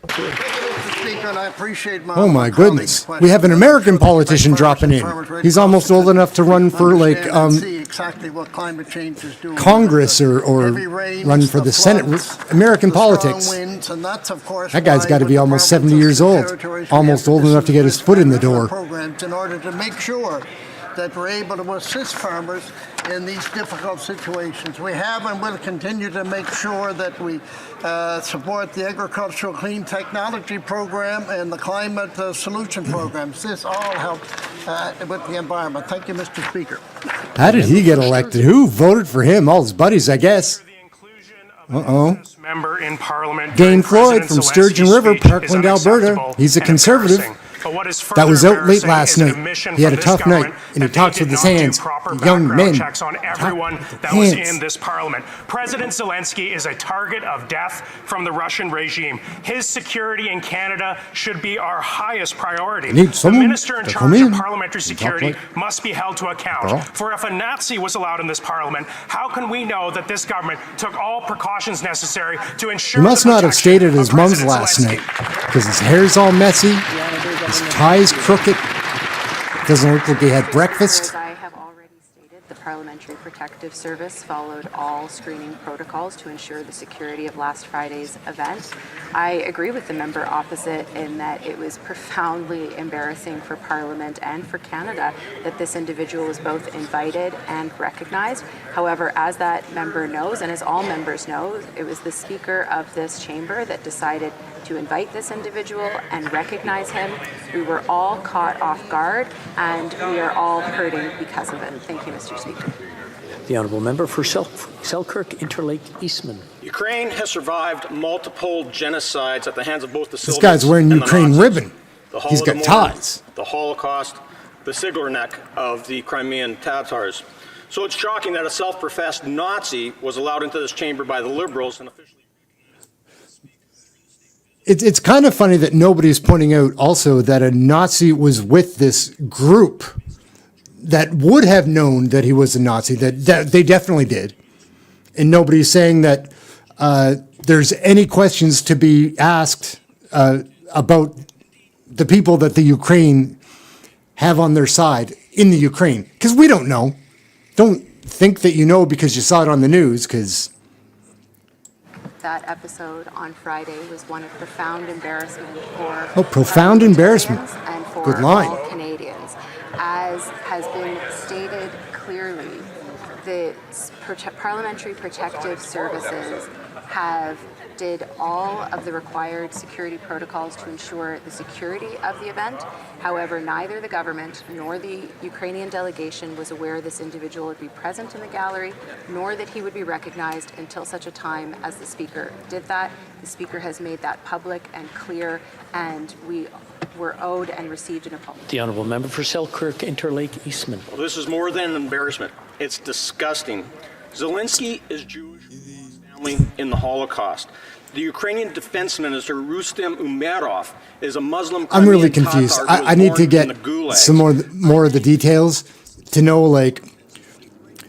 Mr. Speaker, and I appreciate Oh my goodness. We have an American politician dropping in. He's almost old enough to run for like see exactly what climate change is doing. Congress or run for the Senate. American politics. That guy's got to be almost 70 years old. Almost old enough to get his foot in the door. Programs in order to make sure that we're able to assist farmers in these difficult situations. We have and will continue to make sure that we support the Agricultural Clean Technology Program and the Climate Solution Programs. This all helps with the environment. Thank you, Mr. Speaker. How did he get elected? Who voted for him? All his buddies, I guess. Uh-oh. Member in Parliament Dane Floyd from Sturgeon River, Parkland, Alberta. He's a conservative. That was out late last night. He had a tough night, and he talks with his hands. Young men. Checks on everyone that was in this parliament. President Zelensky is a target of death from the Russian regime. His security in Canada should be our highest priority. The minister in charge of parliamentary security must be held to account. For if a Nazi was allowed in this parliament, how can we know that this government took all precautions necessary to ensure He must not have stayed at his mom's last night, because his hair's all messy. His tie's crooked. Doesn't look like he had breakfast. As I have already stated, the Parliamentary Protective Service followed all screening protocols to ensure the security of last Friday's event. I agree with the member opposite in that it was profoundly embarrassing for Parliament and for Canada that this individual was both invited and recognized. However, as that member knows, and as all members know, it was the Speaker of this chamber that decided to invite this individual and recognize him. We were all caught off guard, and we are all hurting because of it. Thank you, Mr. Speaker. The Honourable Member for Selkirk, Interlake, Eastman. Ukraine has survived multiple genocides at the hands of both the This guy's wearing Ukraine ribbon. He's got ties. The Holocaust, the Siglerneck of the Crimean Tatars. So it's shocking that a self-professed Nazi was allowed into this chamber by the Liberals and officially. It's kind of funny that nobody's pointing out also that a Nazi was with this group that would have known that he was a Nazi, that they definitely did. And nobody's saying that there's any questions to be asked about the people that the Ukraine have on their side in the Ukraine. Because we don't know. Don't think that you know because you saw it on the news, because... That episode on Friday was one of profound embarrassment for profound embarrassment. And for Good line. all Canadians. As has been stated clearly, the Parliamentary Protective Services did all of the required security protocols to ensure the security of the event. However, neither the government nor the Ukrainian delegation was aware this individual would be present in the gallery, nor that he would be recognized until such a time as the Speaker did that. The Speaker has made that public and clear, and we were owed and received an apology. The Honourable Member for Selkirk Interlake Eastman. Well, this is more than an embarrassment. It's disgusting. Zelensky is Jewish family in the Holocaust. The Ukrainian Defense Minister Rustem Umerov is a Muslim. I'm really Crimean confused. Tatar who was I need born to in get the Gulag. some more of the details to know, like,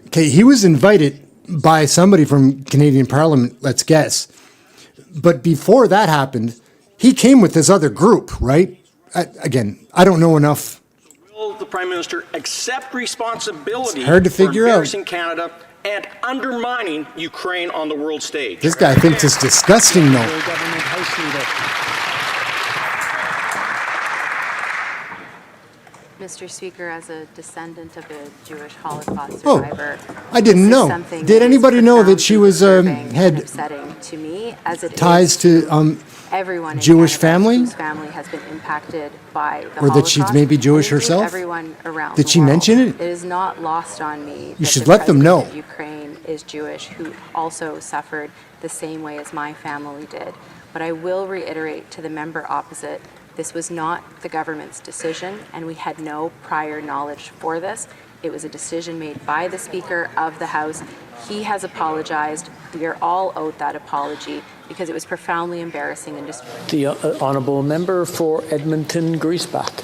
okay, he was invited by somebody from Canadian Parliament, let's guess. But before that happened, he came with this other group, right? Again, I don't know enough. Will the Prime Minister accept responsibility It's hard to figure for out. embarrassing Canada and undermining Ukraine on the world stage? This guy thinks it's disgusting, though. Government House Leader. Mr. Speaker, as a descendant of a Jewish Holocaust Oh, survivor, I didn't this is know. something Did that is anybody know that she was profoundly disturbing and had upsetting to me, as it ties is to everyone in Jewish Canada family? whose family has been impacted by the Or that she's Holocaust, maybe Jewish and indeed herself? everyone around Did the she world. mention it? It is not lost on me. You that should the let them President know. of Ukraine is Jewish, who also suffered the same way as my family did. But I will reiterate to the member opposite, this was not the government's decision, and we had no prior knowledge for this. It was a decision made by the Speaker of the House. He has apologized. We are all owed that apology because it was profoundly embarrassing and just. The Honourable Member for Edmonton Griesbach.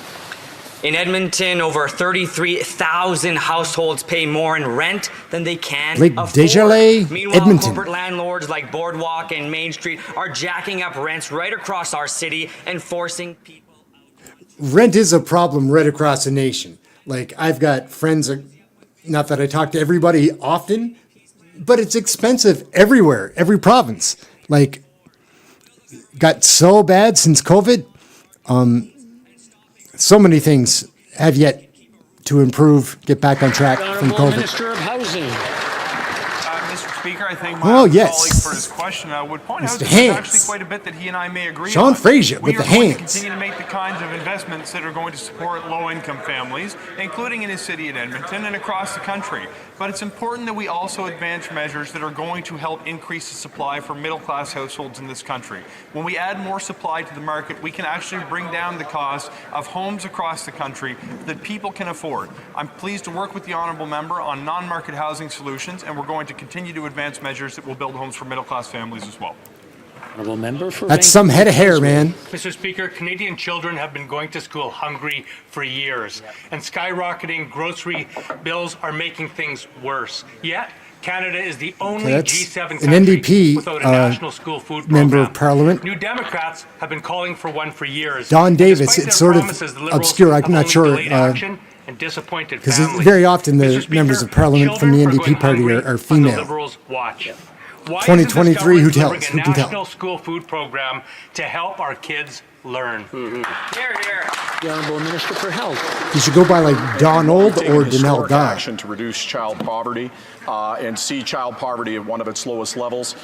In Edmonton, over 33,000 households pay more in rent than they can Lake afford. Desjardins, Meanwhile, Edmonton. corporate landlords like Boardwalk and Main Street are jacking up rents right across our city and forcing people. Rent is a problem right across the nation. Like, I've got friends, not that I talk to everybody often, but it's expensive everywhere, every province. Like, got so bad since COVID. So many things have yet to improve, get back on track from Honourable COVID. Minister of Housing. Mr. Speaker, I thank Oh, my yes. colleague for his question. I would point out Mr. that Hands. there's actually quite a bit that he and I may agree Sean on. Fraser with the We are going to hands. continue to make the kinds of investments that are going to support low-income families, including in his city at Edmonton and across the country. But it's important that we also advance measures that are going to help increase the supply for middle-class households in this country. When we add more supply to the market, we can actually bring down the cost of homes across the country that people can afford. I'm pleased to work with the honourable member on non-market housing solutions, and we're going to continue to advance measures that will build homes for middle-class families as well. Honourable Member for That's some head of hair, man. Mr. Speaker, Canadian children have been going to school hungry for years, and skyrocketing grocery bills are making things worse. Yet, Canada is the only That's G7 an country NDP without a national school food program. member of Parliament. New Democrats have been calling for one for years. Don Davis, Despite it's their sort of promises, the Liberals obscure. I'm have not only sure, delayed action and disappointed because families. very often the Mr. Speaker, members of Parliament from the children are NDP going party hungry are on the female. Liberals' watch. Why 2023, who isn't this tells? government Who can delivering a tell? national school food program to help our kids learn? Here, here. The Honourable Minister for Health. You should go by like Donald Taking or Danelle historic Guy. action to reduce child poverty and see child poverty at one of its lowest levels.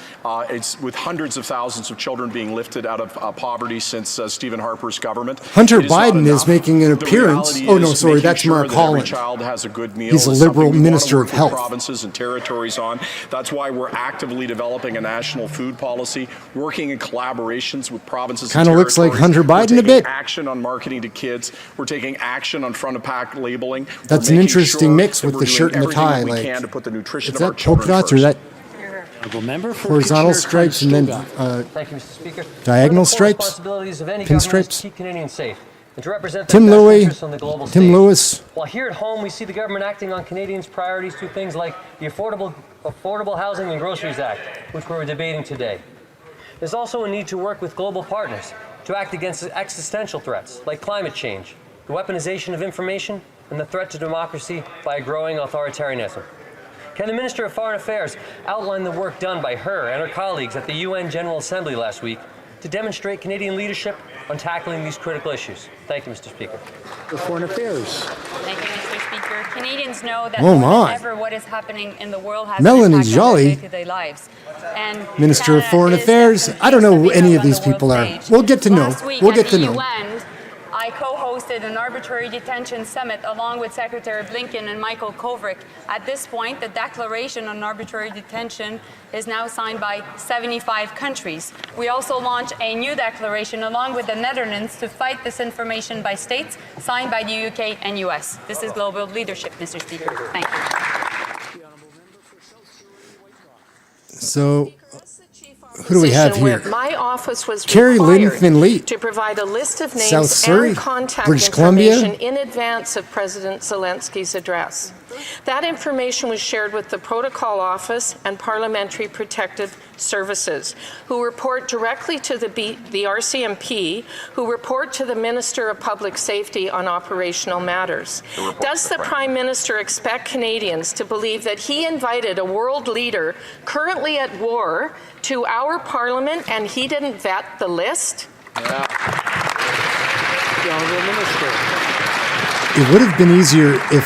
It's with hundreds of thousands of children being lifted out of poverty since Stephen Harper's government. Hunter It is not Biden is enough. making an The appearance. reality Oh, no, is sorry, making that's sure Mark that every Holland. child has a good meal. He's a is something Liberal we wanna Minister work of with Health. Provinces and territories on. That's why we're actively developing a national food policy, working in collaborations with provinces. Kinda and looks like territories. Hunter Biden We're a bit. taking action on marketing to kids. We're taking action on front of pack labeling. We're That's an making interesting sure mix that with we're the doing shirt and the everything tie. that we Like, can to put the nutrition is of our that polka children dots or first. that Honourable Member for horizontal Kitchener, stripes and then Conestoga. Thank you, Mr. Speaker. diagonal One of the core stripes? responsibilities of any government is to Pinstripes? keep Canadians safe and to represent Tim their best Louie, interests on the global Tim stage. Lewis. While here at home, we see the government acting on Canadians' priorities through things like the Affordable Housing and Groceries Act, which we're debating today. There's also a need to work with global partners to act against existential threats like climate change, the weaponization of information, and the threat to democracy by growing authoritarianism. Can the Minister of Foreign Affairs outline the work done by her and her colleagues at the UN General Assembly last week to demonstrate Canadian leadership on tackling these critical issues. Thank you, Mr. Speaker. For Foreign Affairs. Thank you, Mr. Speaker. Canadians know that Oh, more my. than ever what is happening in the world has Melanie an impact on Joly, their day-to-day lives. And Minister of Canada Foreign is Affairs. I don't know who any of these people are. We'll get to know. Last week We'll at get to the know. UN, I co-hosted an arbitrary detention summit along with Secretary Blinken and Michael Kovrig. At this point, the Declaration on Arbitrary Detention is now signed by 75 countries. We also launched a new declaration along with the Netherlands to fight disinformation by states, signed by the UK and US. This is global leadership, Mr. Speaker. Thank you. So, who do we have here? My office was Carrie Lynn Finley, to provide a list of names South Surrey, and contact British information Columbia. in advance of President Zelensky's address. That information was shared with the Protocol Office and Parliamentary Protective Services, who report directly to the RCMP, who report to the Minister of Public Safety on operational matters. Does the Prime Minister expect Canadians to believe that he invited a world leader currently at war to our Parliament and he didn't vet the list? The Honourable Minister. It would have been easier if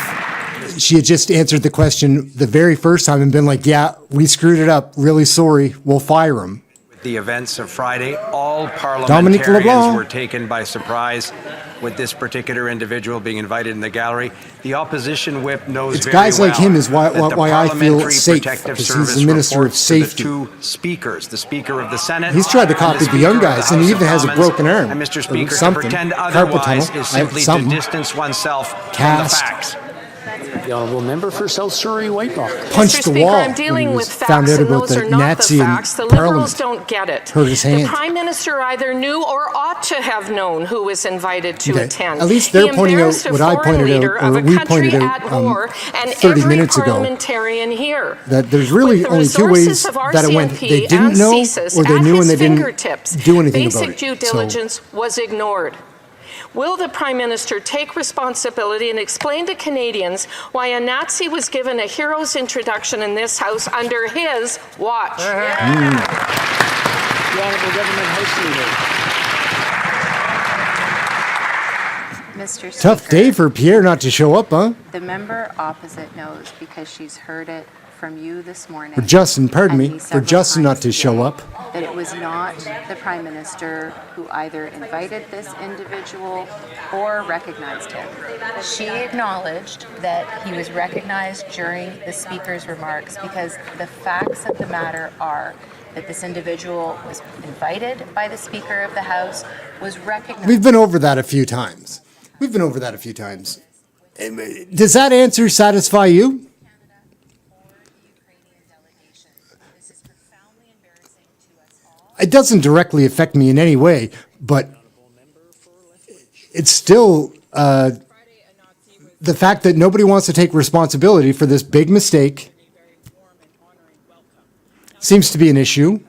she had just answered the question the very first time and been like, yeah, we screwed it up. Really sorry. We'll fire him. The events of Friday, all Dominic parliamentarians LeBlanc. were taken by surprise with this particular individual being invited in the gallery. The opposition whip knows It's very guys like well him is why that the I feel Parliamentary safe, Protective because he's Service the Minister of reports to the Safety. two speakers, the Speaker of the Senate. He's tried to and copy the Speaker young of the guys, and he House even of has a Commons. broken arm. And Mr. or Speaker, to something. pretend Carpal otherwise tunnel. is simply to Something. distance oneself from the Cast. facts. The Honourable Member for South Surrey White Rock. Punched Mr. the Speaker, wall I'm when dealing he with was facts, found out and about those the are not Nazi the in facts. The Liberals Parliament. don't get it. Hurt his hand. The Prime Minister either knew or ought to have known who was invited to Okay. attend. At least they're He pointing out embarrassed a what I foreign pointed out, leader or of a we country pointed out, at war, and 30 every minutes ago. parliamentarian here. That there's really With the only two ways resources of that it went. RCMP They didn't and know, CSIS or they at knew his and they didn't fingertips, do anything about basic it. due So- diligence was ignored. Will the Prime Minister take responsibility and explain to Canadians why a Nazi was given a hero's introduction in this House under his watch? The Honourable Government House Leader. Mr. Speaker, Tough day for Pierre not to show up, huh? the member opposite knows because she's heard it from you this morning. For Justin, pardon and me, for several Justin not times to show today, up. That it was not the Prime Minister who either invited this individual or recognized him. She acknowledged that he was recognized during the Speaker's remarks because the facts of the matter are that this individual was invited by the Speaker of the House, was recognized. We've been over that a few times. Does that answer satisfy you? It doesn't directly affect me in any way, but it's still the fact that nobody wants to take responsibility for this big mistake seems to be an issue.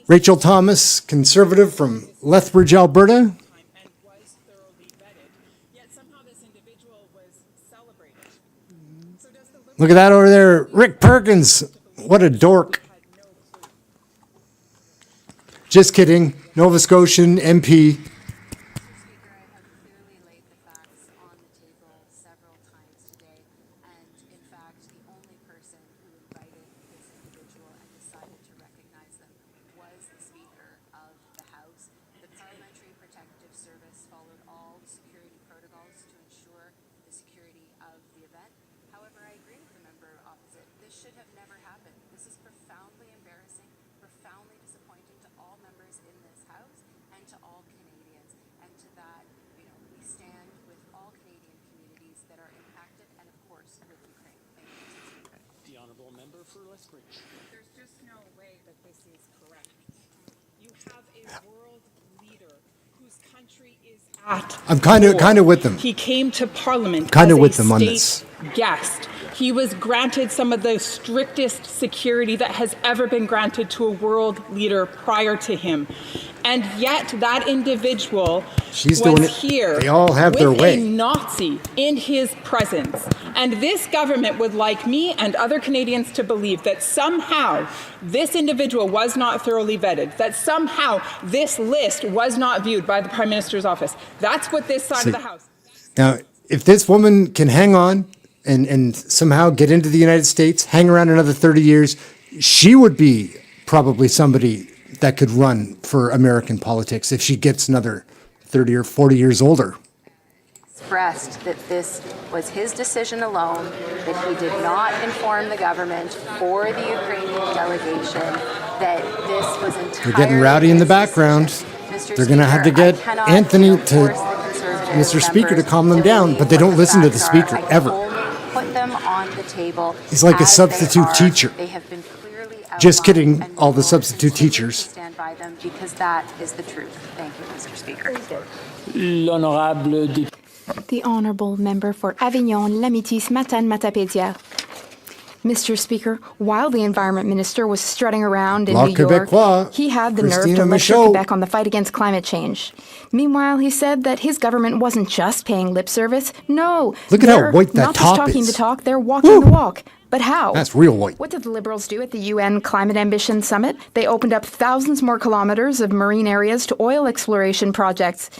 Rachel Thomas, Conservative from Lethbridge, Alberta. Look at that over there. Rick Perkins. What a dork. Just kidding. Nova Scotian MP. I'm kind of with them. He came to Parliament Kind of as with a them on state this. guest. He was granted some of the strictest security that has ever been granted to a world leader prior to him. And yet that individual was here they all have with their way. a Nazi in his presence. And this government would like me and other Canadians to believe that somehow this individual was not thoroughly vetted, that somehow this list was not viewed by the Prime Minister's office. That's what this side of the House. Now, if this woman can hang on and somehow get into the United States, hang around another 30 years, she would be probably somebody that could run for American politics if she gets another 30 or 40 years older. Expressed that this was his decision alone, that he did not inform the government or the Ukrainian delegation, that this was entirely. They're getting rowdy in the background. They're going to have to get Anthony to, Mr. Speaker, to calm them down, but they don't listen to the Speaker ever. Put them on the table. He's like a substitute teacher. They have been clearly outlined. Just kidding, all the substitute teachers. Stand by them because that is the truth. Thank you, Mr. Speaker. L'honorable The Honourable Member for Avignon-Lamitis Matane-Matapédia. Mr. Speaker, while the Environment Minister was strutting around in New York, he had the nerve to lecture Quebec on the fight against climate change. Meanwhile, he said that his government wasn't just paying lip service. No, look at how white that not top just talking is. the talk, they're walking the walk. But how? That's real white. What did the Liberals do at the UN Climate Ambition Summit? They opened up thousands more kilometers of marine areas to oil exploration projects.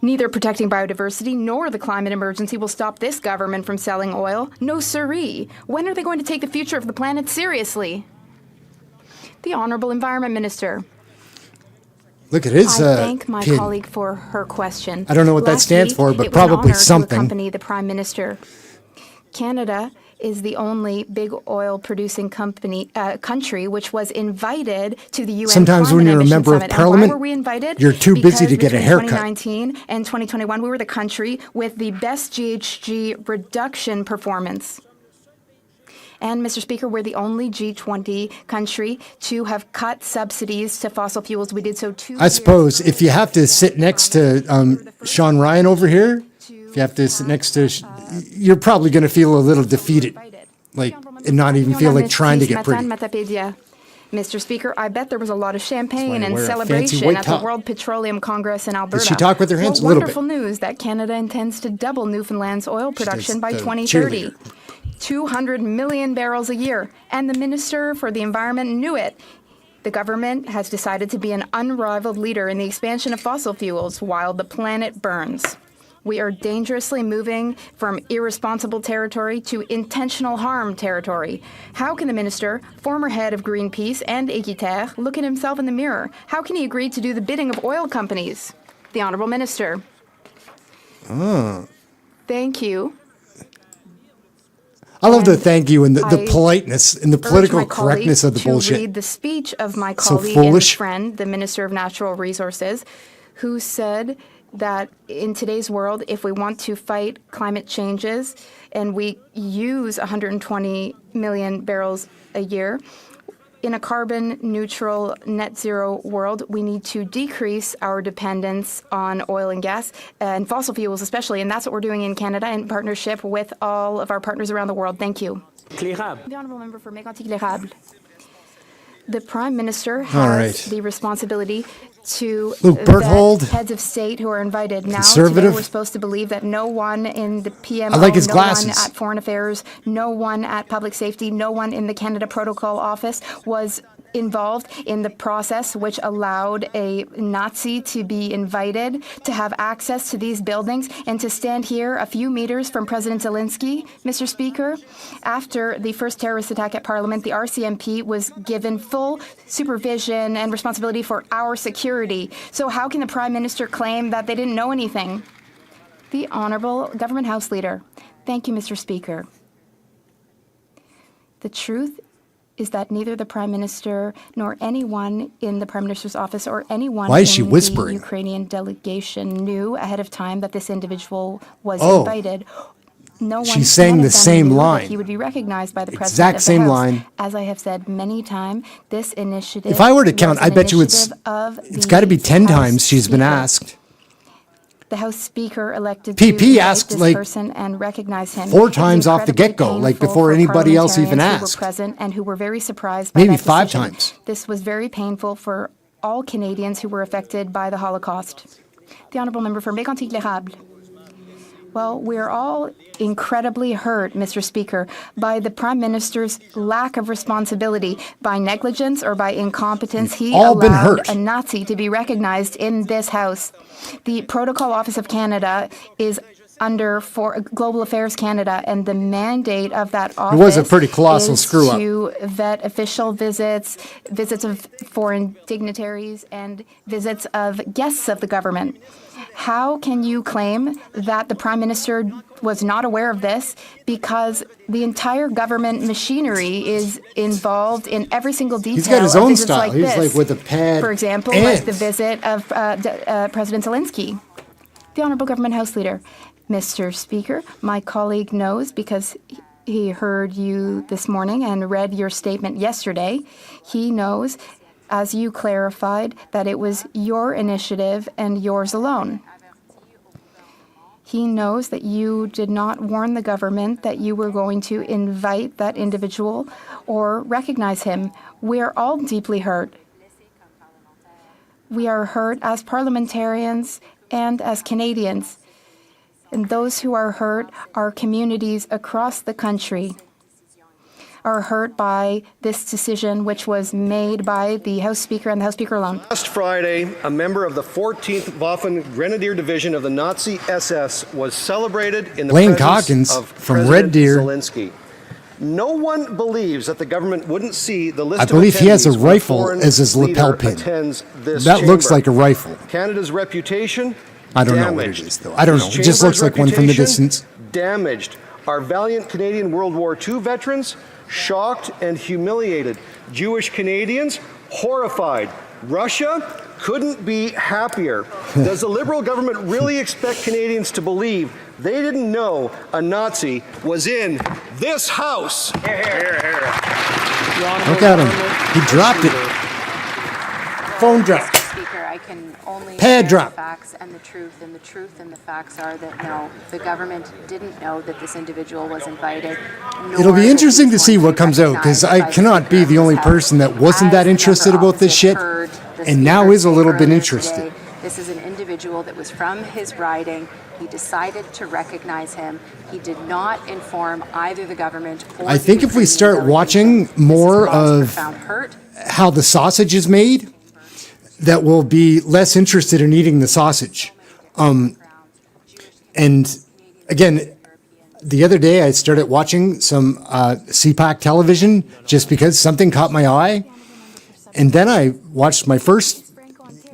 Neither protecting biodiversity nor the climate emergency will stop this government from selling oil. No siree. When are they going to take the future of the planet seriously? The Honourable Environment Minister. Look at his I thank my pin. colleague for her question. I don't know what that Last stands week, for, but it was an probably honor something. to accompany the Prime Minister. Canada is the only big oil producing country which was invited to the UN Sometimes when Climate you're a Ambition member of Summit. Parliament, and why were we invited? you're too busy to get a Because haircut. between 2019 and 2021, we were the country with the best GHG reduction performance. And, Mr. Speaker, we're the only G20 country to have cut subsidies to fossil fuels. We did so 2 years I suppose if you have to sit next to Sean Ryan over here, if you have to sit next to, you're probably going to feel a little defeated, like, and not even feel like trying to get pretty. Mr. Speaker, I bet there was a lot of champagne and wear a fancy celebration white at top. the World Petroleum Congress in Alberta. Did she talk with her hands? Well, A little bit. wonderful news that Canada intends to double Newfoundland's oil production by the 2030. 200 million barrels a year. And the Minister for the Environment knew it. The government has decided to be an unrivaled leader in the expansion of fossil fuels while the planet burns. We are dangerously moving from irresponsible territory to intentional harm territory. How can the minister, former head of Greenpeace and Équiterre, look at himself in the mirror? How can he agree to do the bidding of oil companies? The Honourable Minister. Thank you. I love the thank you and the politeness and the political Urge my colleague correctness of the to bullshit. read the speech of my So colleague and foolish. friend, the Minister of Natural Resources, who said that in today's world, if we want to fight climate changes and we use 120 million barrels a year, in a carbon neutral net zero world, we need to decrease our dependence on oil and gas and fossil fuels especially, and that's what we're doing in Canada in partnership with all of our partners around the world. Thank you. The Honourable Member for Mégantic-L'Érable. The Prime Minister has the responsibility to Luke Berthold, vet heads of state who are invited. Now, conservative. today we're supposed to believe that no one in the PMO, I like his no glasses. one at Foreign Affairs, no one at Public Safety, no one in the Canada Protocol Office was involved in the process which allowed a Nazi to be invited to have access to these buildings and to stand here a few meters from President Zelensky. Mr. Speaker, after the first terrorist attack at Parliament, the RCMP was given full supervision and responsibility for our security. So how can the Prime Minister claim that they didn't know anything? The Honourable Government House Leader. Thank you, Mr. Speaker. The truth is that neither the Prime Minister nor anyone in the Prime Minister's office or anyone Why is she in whispering? the Ukrainian delegation knew ahead of time that this individual was Oh. invited. No one, She's saying none the of them same knew that line. he would be recognized by the Exact President of the same House. line. As I have said many times, this If I were to count, I bet you it's got to be 10 times she's been asked. The House Speaker elected PP to invite asked, this like, person and recognize him. 4 It was times off the incredibly get-go, like painful before for anybody else even parliamentarians who asked. were present and who were very surprised by Maybe that 5 decision. times. This was very painful for all Canadians who were affected by the Holocaust. The Honourable Member for Mégantic-l'Érable. Well, we're all incredibly hurt, Mr. Speaker, by the Prime Minister's lack of responsibility, by negligence or by incompetence. He all been allowed hurt. a Nazi to be recognized in this House. The Protocol Office of Canada is under for Global Affairs Canada, and the mandate of that office was a pretty colossal is screw-up. to vet official visits, visits of foreign dignitaries, and visits of guests of the government. How can you claim that the Prime Minister was not aware of this, because the entire government machinery is involved in every single detail He's got his of own visits style. like He's this? like with a pad. For example, and like the visit of President Zelensky. The Honourable Government House Leader. Mr. Speaker, my colleague knows, because he heard you this morning and read your statement yesterday, he knows, as you clarified, that it was your initiative and yours alone. He knows that you did not warn the government that you were going to invite that individual or recognize him. We're all deeply hurt. We are hurt as parliamentarians and as Canadians. And those who are hurt are communities across the country, are hurt by this decision, which was made by the House Speaker and the House Speaker alone. Last Friday, a member of the 14th Waffen Grenadier Division of the Nazi SS was celebrated in the Blaine presence Calkins of from President Red Deer. Zelensky. No one believes that the government wouldn't see the list I of believe he has a attendees when rifle foreign as his lapel leader pin. attends this That looks chamber. like a rifle. Canada's reputation I don't know what it damaged. is, though. I don't know. This It just looks chamber's like one from the reputation distance. Damaged. Our valiant Canadian World War II veterans shocked and humiliated. Jewish Canadians horrified. Russia couldn't be happier. Does the Liberal government really expect Canadians to believe they didn't know a Nazi was in this House? Look at him. He dropped it. Phone drop. Speaker, I can only Pad share drop. the facts and the truth, and the truth and the facts are that no, the government didn't know that this individual was invited. It'll be interesting to see what comes out, because I cannot be the only person that wasn't that interested about this shit, and now is a little bit interested. This is an individual that was from his riding. He decided to recognize him. He did not inform either the government or I think if we start watching more of how the sausage is made, that will be less interested in eating the sausage. And again, the other day I started watching some CPAC television just because something caught my eye. And then I watched my first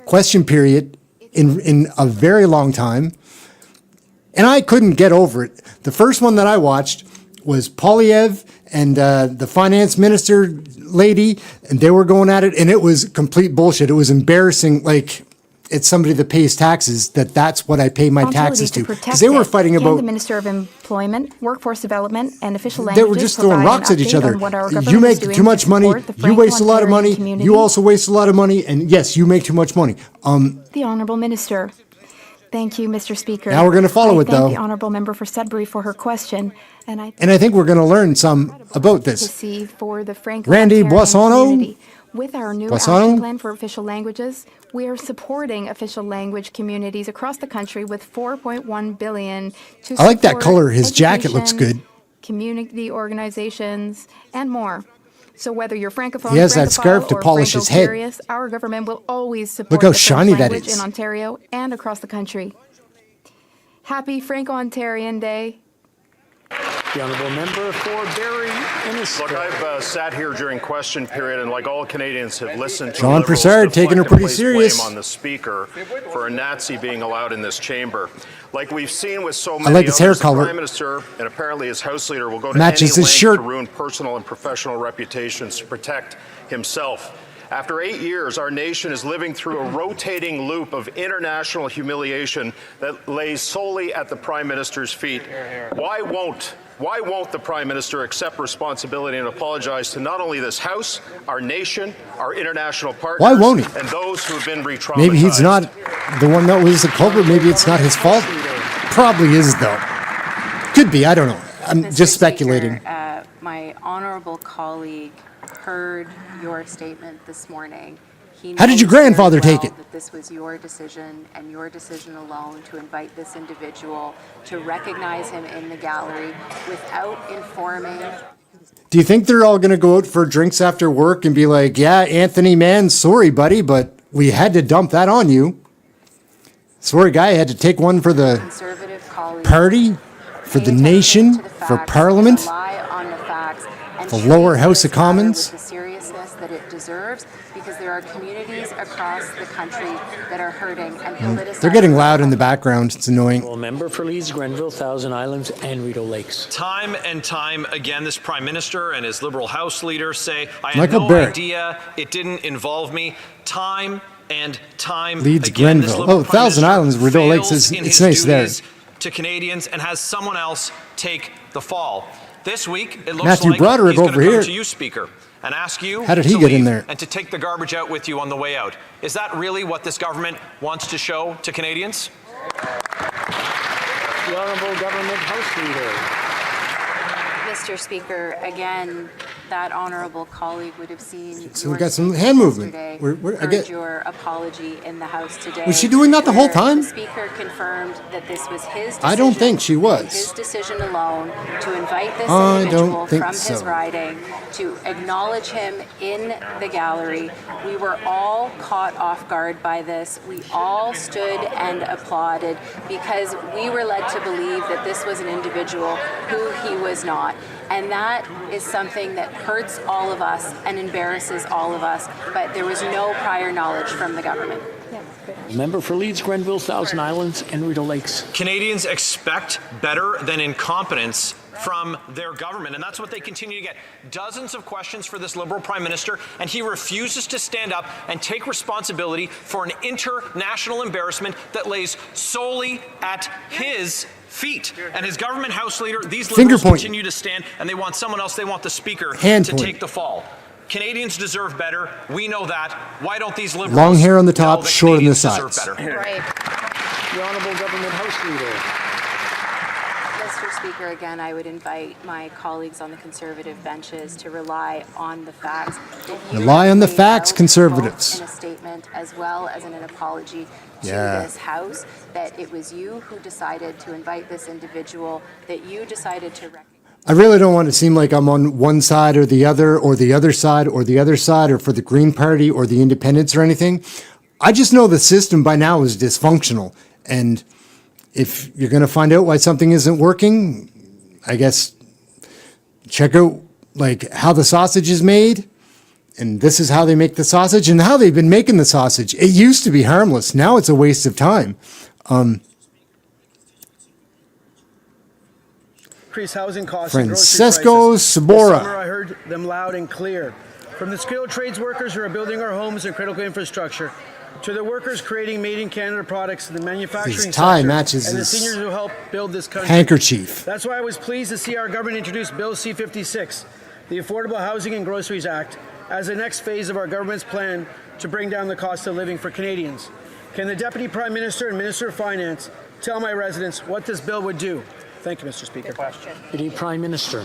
question period in a very long time. And I couldn't get over it. The first one that I watched was POILIEVRE and the finance minister lady, and they were going at it, and it was complete bullshit. It was embarrassing. Like, it's somebody that pays taxes, that's what I pay my taxes to. Because they were fighting about... The Minister of Employment, Workforce Development, and Official They Languages were just throwing rocks at each other. You You make too much money, you waste a lot of money, you also waste a lot of money, and yes, you make too much money. The Honourable Minister. Thank you, Mr. Speaker. Now we're gonna follow it, though. I thank the Honourable Member for Sudbury for her question, and I think we're going to learn some about to this. see for the Randy Franco-Ontarian Boissonneau? community. With our new Boissonneau? action plan for official languages, we are supporting official language communities across the country with $4.1 billion to I like that support color. His jacket looks education, good. community organizations, and more. So whether you're Francophone, He has that scarf to or polish his head. Franco-curious, our government will always support Look how the French shiny that language is. in Ontario and across the country. Happy Franco-Ontarian Day. The Honourable Member for Barrie Innisfil. Look, I've sat here during question period, and like all Canadians, have listened to John Liberals Prasad taking her deflect and pretty place serious. blame on the Speaker for a Nazi being allowed in this chamber. Like we've seen with so I many like his hair others, color. the Prime Minister and apparently his House Leader will go to Matches any his length shirt. to ruin personal and professional reputations to protect himself. After 8 years, our nation is living through a rotating loop of international humiliation that lays solely at the Prime Minister's feet. Why won't the Prime Minister accept responsibility and apologize to not only this House, our nation, our international partners, Why won't he? and those who have been re-traumatized? Maybe he's not the one that was the culprit. Maybe it's not his fault. Probably is, though. Could be. I don't know. I'm Mr. just speculating. Speaker, my honorable colleague heard your statement this morning. He How did your knows very grandfather take well it? That this was your decision and your decision alone to invite this individual, to recognize him in the gallery without informing. Do you think they're all going to go out for drinks after work and be like, yeah, Anthony, man, sorry, buddy, but we had to dump that on you. Sorry, guy, I had to take one for the party, for the nation, for Parliament, the lower House of Commons. The seriousness that it deserves, because there are communities across the country that are hurting and politicized. They're getting loud in the background. It's annoying. Member for Leeds, Grenville, Thousand Islands, and Rideau Lakes. Time and time again, this Prime Minister and his Liberal House leader say, I had Michael no Barrett. idea, it didn't involve me. Time and time Leeds, again, this Grenville. Liberal Oh, Prime Thousand Minister Islands, Rideau Lakes. fails in It's his nice there. duties to Canadians and has someone else take the fall. This week, it looks Matthew like Broderick he's going over to come here. to you, Speaker, and ask you How did he to get in leave there? and to take the garbage out with you on the way out. Is that really what this government wants to show to Canadians? The Honourable Government House Leader. Mr. Speaker, again, that honorable colleague would have seen. So we got some hand movement. I Heard get. your apology in the House today. Was she doing that the whole where time? The Speaker confirmed that this was his decision. I don't think she His was. decision alone to invite this I individual don't think from his so. riding, to acknowledge him in the gallery. We were all caught off guard by this. We all stood and applauded because we were led to believe that this was an individual who he was not. And that is something that hurts all of us and embarrasses all of us, but there was no prior knowledge from the government. Member for Leeds, Grenville, Thousand Islands, and Rideau Lakes. Canadians expect better than incompetence from their government, and that's what they continue to get. Dozens of questions for this Liberal Prime Minister, and he refuses to stand up and take responsibility for an international embarrassment that lays solely at his feet. And his government House leader, these Liberals continue to stand, and they want someone else, they want the Speaker Hand to point. take the fall. Canadians deserve better. We know that. Why don't these Liberals Long hair on the know top, that short on the Canadians deserve sides. better? Right. The Honourable Government House Leader. Mr. Speaker, again, I would invite my colleagues on the Conservative benches to rely on the facts. That you Rely on the facts, held Conservatives. In a statement, as well as in an apology to this House, that it was you who decided to invite this individual, that you decided to recognize. I really don't want to seem like I'm on one side or the other side or the other side, or for the Green Party or the Independents or anything. I just know the system by now is dysfunctional. And if you're going to find out why something isn't working, I guess check out like how the sausage is made. And this is how they make the sausage and how they've been making the sausage. It used to be harmless. Now it's a waste of time. Increase housing costs and grocery Francesco prices. Sabora. This summer I heard them loud and clear. From the skilled trades workers who are building our homes and critical infrastructure, to the workers creating made-in-Canada products in the manufacturing His tie sector, matches and the his seniors who help build this country. handkerchief. That's why I was pleased to see our government introduce Bill C-56, the Affordable Housing and Groceries Act, as the next phase of our government's plan to bring down the cost of living for Canadians. Can the Deputy Prime Minister and Minister of Finance tell my residents what this bill would do? Thank you, Mr. Speaker. The Prime Minister.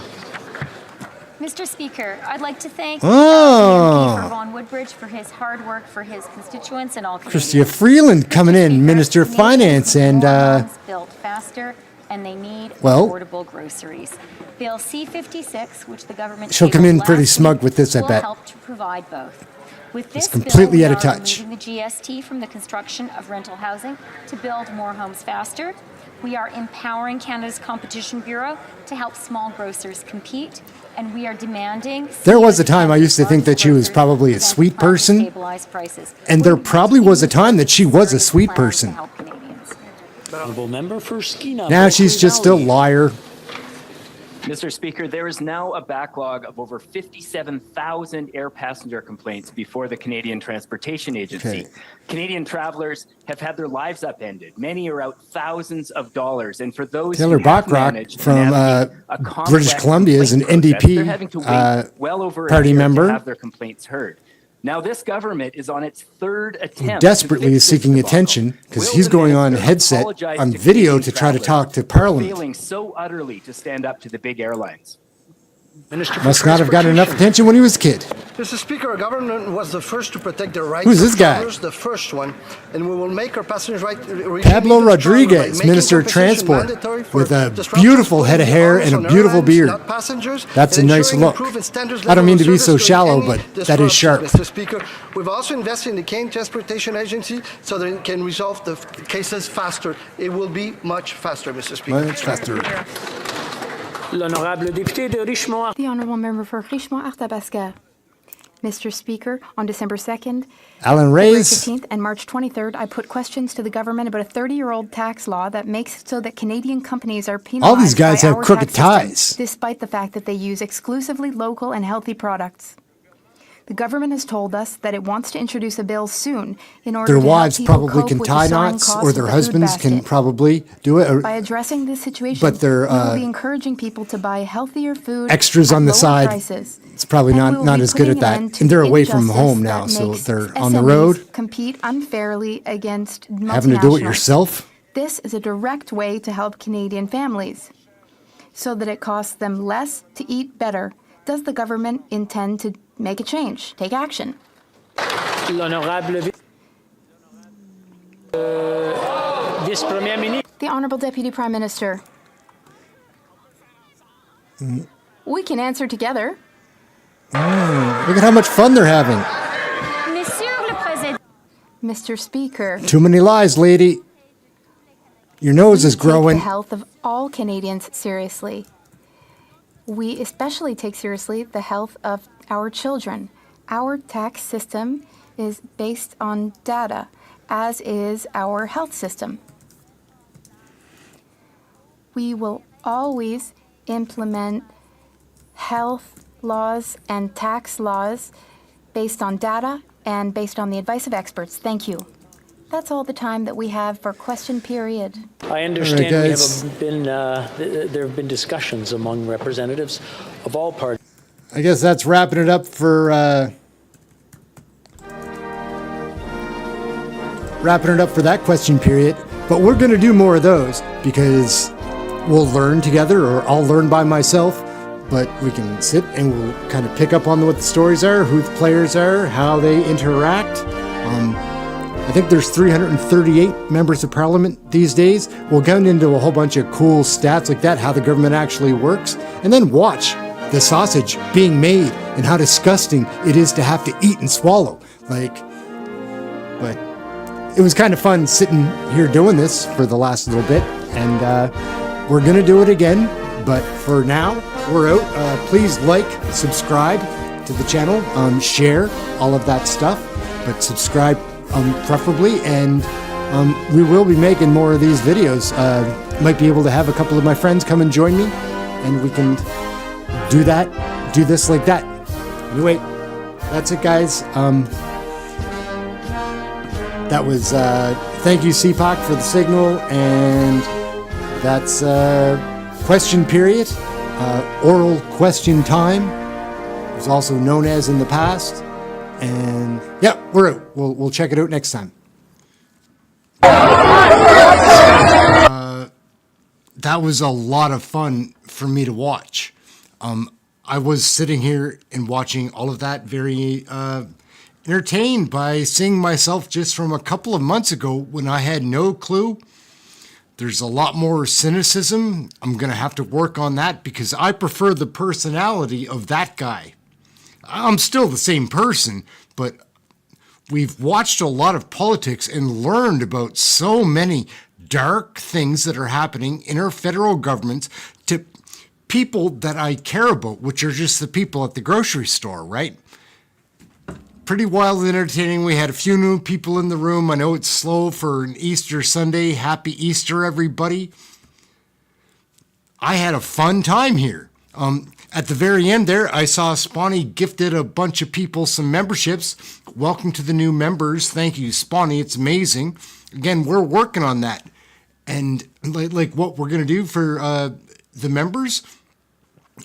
Mr. Speaker, I'd like to thank Oh. MP for Ron Woodbridge for his hard work for his constituents and all CHYSTIA Freeland coming in, Minister of Finance, and homes built faster, and they need well, affordable groceries. Bill C-56, which the government she'll come tabled in pretty last smug week, with this, I will bet. help to provide both. With this It's completely bill, out of we are touch. removing the GST from the construction of rental housing to build more homes faster. We are empowering Canada's Competition Bureau to help small grocers compete, and we are demanding. There was a time I used to think that she was probably a sweet person, Stabilized prices. and there probably was a time that she was a sweet person. Honourable Member for Skeena. Now she's just a liar. Mr. Speaker, there is now a backlog of over 57,000 air passenger complaints before the Canadian Transportation Agency. Okay. Canadian travelers have had their lives upended. Many are out thousands of dollars. And for those Taylor who have Bachrock managed to from navigate a complex British Columbia is an complaint process, they're NDP having to wait well over a party year member. to have their complaints heard. Now this government is on its third attempt. Desperately is seeking attention because he's going on headset, on video to try to talk to Parliament. Failing so utterly to stand up to the big airlines. Must not have gotten enough attention when he was a kid. Mr. Speaker, our government was the first to protect the rights Who's of this guy? travelers, the first one, and we will make our passengers' right. Pablo Rodriguez, Minister of Transport, with a beautiful head of hair and a beautiful beard. That's a nice look. I don't mean to be so shallow, but that is sharp. Mr. Speaker, we've also invested in the Canadian Transportation Agency so that it can resolve the cases faster. It will be much faster, Mr. Speaker. Much faster. The Honourable Member for Richmond-Arthabasca. Mr. Speaker, on December 2nd, Alan February Reyes. 15th, and March 23rd, I put questions to the government about a 30-year-old tax law that makes it so that Canadian companies are penalized All these guys by have our crooked tax system, ties. despite the fact that they use exclusively local and healthy products. The government has told us that it wants to introduce a bill soon in order Their to wives help people probably cope can with tie the soaring knots, costs or of their the food husbands can basket. probably do it. Or By addressing this situation, But they're, we will be encouraging people to buy healthier food extras at on the lower side. prices. It's probably And we will not be as good at putting an that. end to And they're the away from injustice home that now, so makes they're on the SMEs road. compete unfairly against multinationals. Having to do it yourself. This is a direct way to help Canadian families so that it costs them less to eat better. Does the government intend to make a change, take action? The Honourable Deputy Prime Minister. We can answer together. Look at how much fun they're having. Mr. Speaker. Too many lies, lady. Your nose is Take growing. the health of all Canadians seriously. We especially take seriously the health of our children. Our tax system is based on data, as is our health system. We will always implement health laws and tax laws based on data and based on the advice of experts. Thank you. That's all the time that we have for question period. I understand there have been discussions among representatives of all parties. I guess that's wrapping it up for that question period. But we're going to do more of those because we'll learn together, or I'll learn by myself. But we can sit and we'll kind of pick up on what the stories are, who the players are, how they interact. I think there's 338 members of parliament these days. We'll get into a whole bunch of cool stats like that, how the government actually works, and then watch the sausage being made and how disgusting it is to have to eat and swallow. But it was kind of fun sitting here doing this for the last little bit, and we're gonna do it again. But for now, we're out. Please like, subscribe to the channel, share all of that stuff, but subscribe preferably, and we will be making more of these videos. Might be able to have a couple of my friends come and join me, and we can do this like that. Anyway, that's it, guys. That was thank you, CPAC, for the signal, and that's question period, oral question time. It was also known as in the past. And yeah, we're out. We'll check it out next time. That was a lot of fun for me to watch. I was sitting here and watching all of that, very entertained by seeing myself just from a couple of months ago when I had no clue. There's a lot more cynicism. I'm going to have to work on that because I prefer the personality of that guy. I'm still the same person, but we've watched a lot of politics and learned about so many dark things that are happening in our federal governments to people that I care about, which are just the people at the grocery store, right? Pretty wild and entertaining. We had a few new people in the room. I know it's slow for an Easter Sunday. Happy Easter, everybody. I had a fun time here. At the very end there, I saw Spawny gifted a bunch of people some memberships. Welcome to the new members. Thank you, Spawny. It's amazing. Again, we're working on that. And like what we're going to do for the members,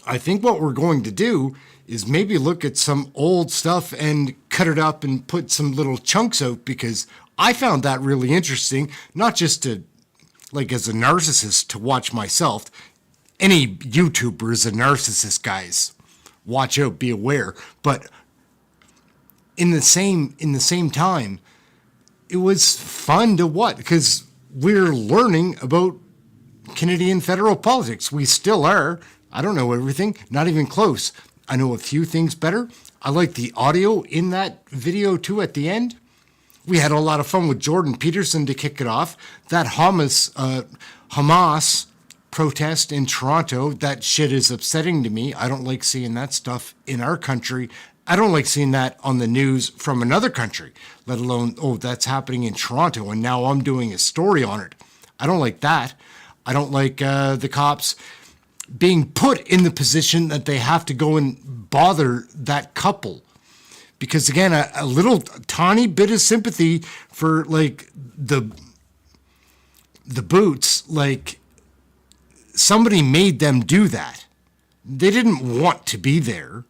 I think what we're going to do is maybe look at some old stuff and cut it up and put some little chunks out because I found that really interesting, not just to, like, as a narcissist to watch myself. Any YouTuber is a narcissist, guys. Watch out, be aware. But in the same time, it was fun to what? Because we're learning about Canadian federal politics. We still are. I don't know everything, not even close. I know a few things better. I like the audio in that video too at the end. We had a lot of fun with Jordan Peterson to kick it off. That Hamas protest in Toronto, that shit is upsetting to me. I don't like seeing that stuff in our country. I don't like seeing that on the news from another country, let alone, oh, that's happening in Toronto and now I'm doing a story on it. I don't like that. I don't like the cops being put in the position that they have to go and bother that couple. Because again, a little tiny bit of sympathy for like the Boots, like somebody made them do that. They didn't want to be there.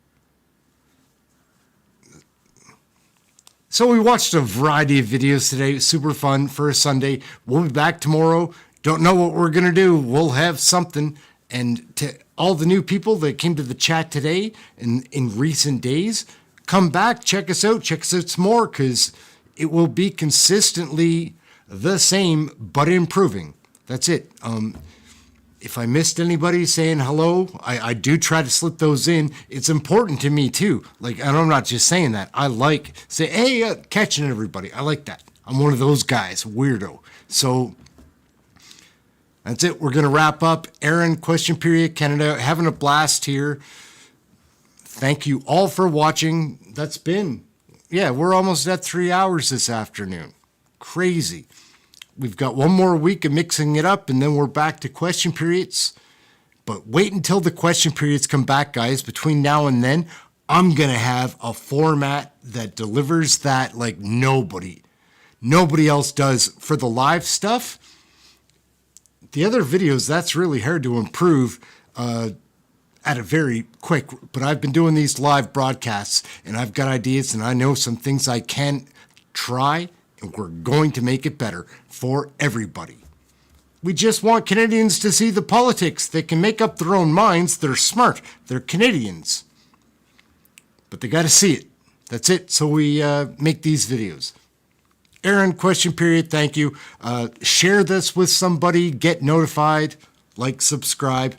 So we watched a variety of videos today. Super fun for a Sunday. We'll be back tomorrow. Don't know what we're going to do. We'll have something. And to all the new people that came to the chat today and in recent days, come back, check us out some more, because it will be consistently the same, but improving. That's it. If I missed anybody saying hello, I do try to slip those in. It's important to me too. Like, and I'm not just saying that. I like say, hey, catching everybody. I like that. I'm one of those guys, weirdo. So that's it. We're going to wrap up. Ehren, question period, Canada. Having a blast here. Thank you all for watching. That's been, we're almost at 3 hours this afternoon. Crazy. We've got one more week of mixing it up, and then we're back to question periods. But wait until the question periods come back, guys. Between now and then, I'm going to have a format that delivers that like nobody else does for the live stuff. The other videos, that's really hard to improve at a very quick, but I've been doing these live broadcasts and I've got ideas and I know some things I can try, and we're going to make it better for everybody. We just want Canadians to see the politics. They can make up their own minds. They're smart. They're Canadians. But they got to see it. That's it. So we make these videos. Ehren, question period, thank you. Share this with somebody, get notified, like, subscribe.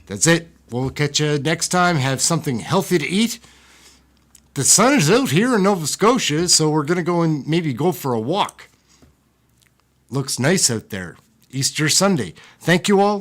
That's it. We'll catch you next time. Have something healthy to eat. The sun is out here in Nova Scotia, so we're going to go and maybe go for a walk. Looks nice out there. Easter Sunday. Thank you all.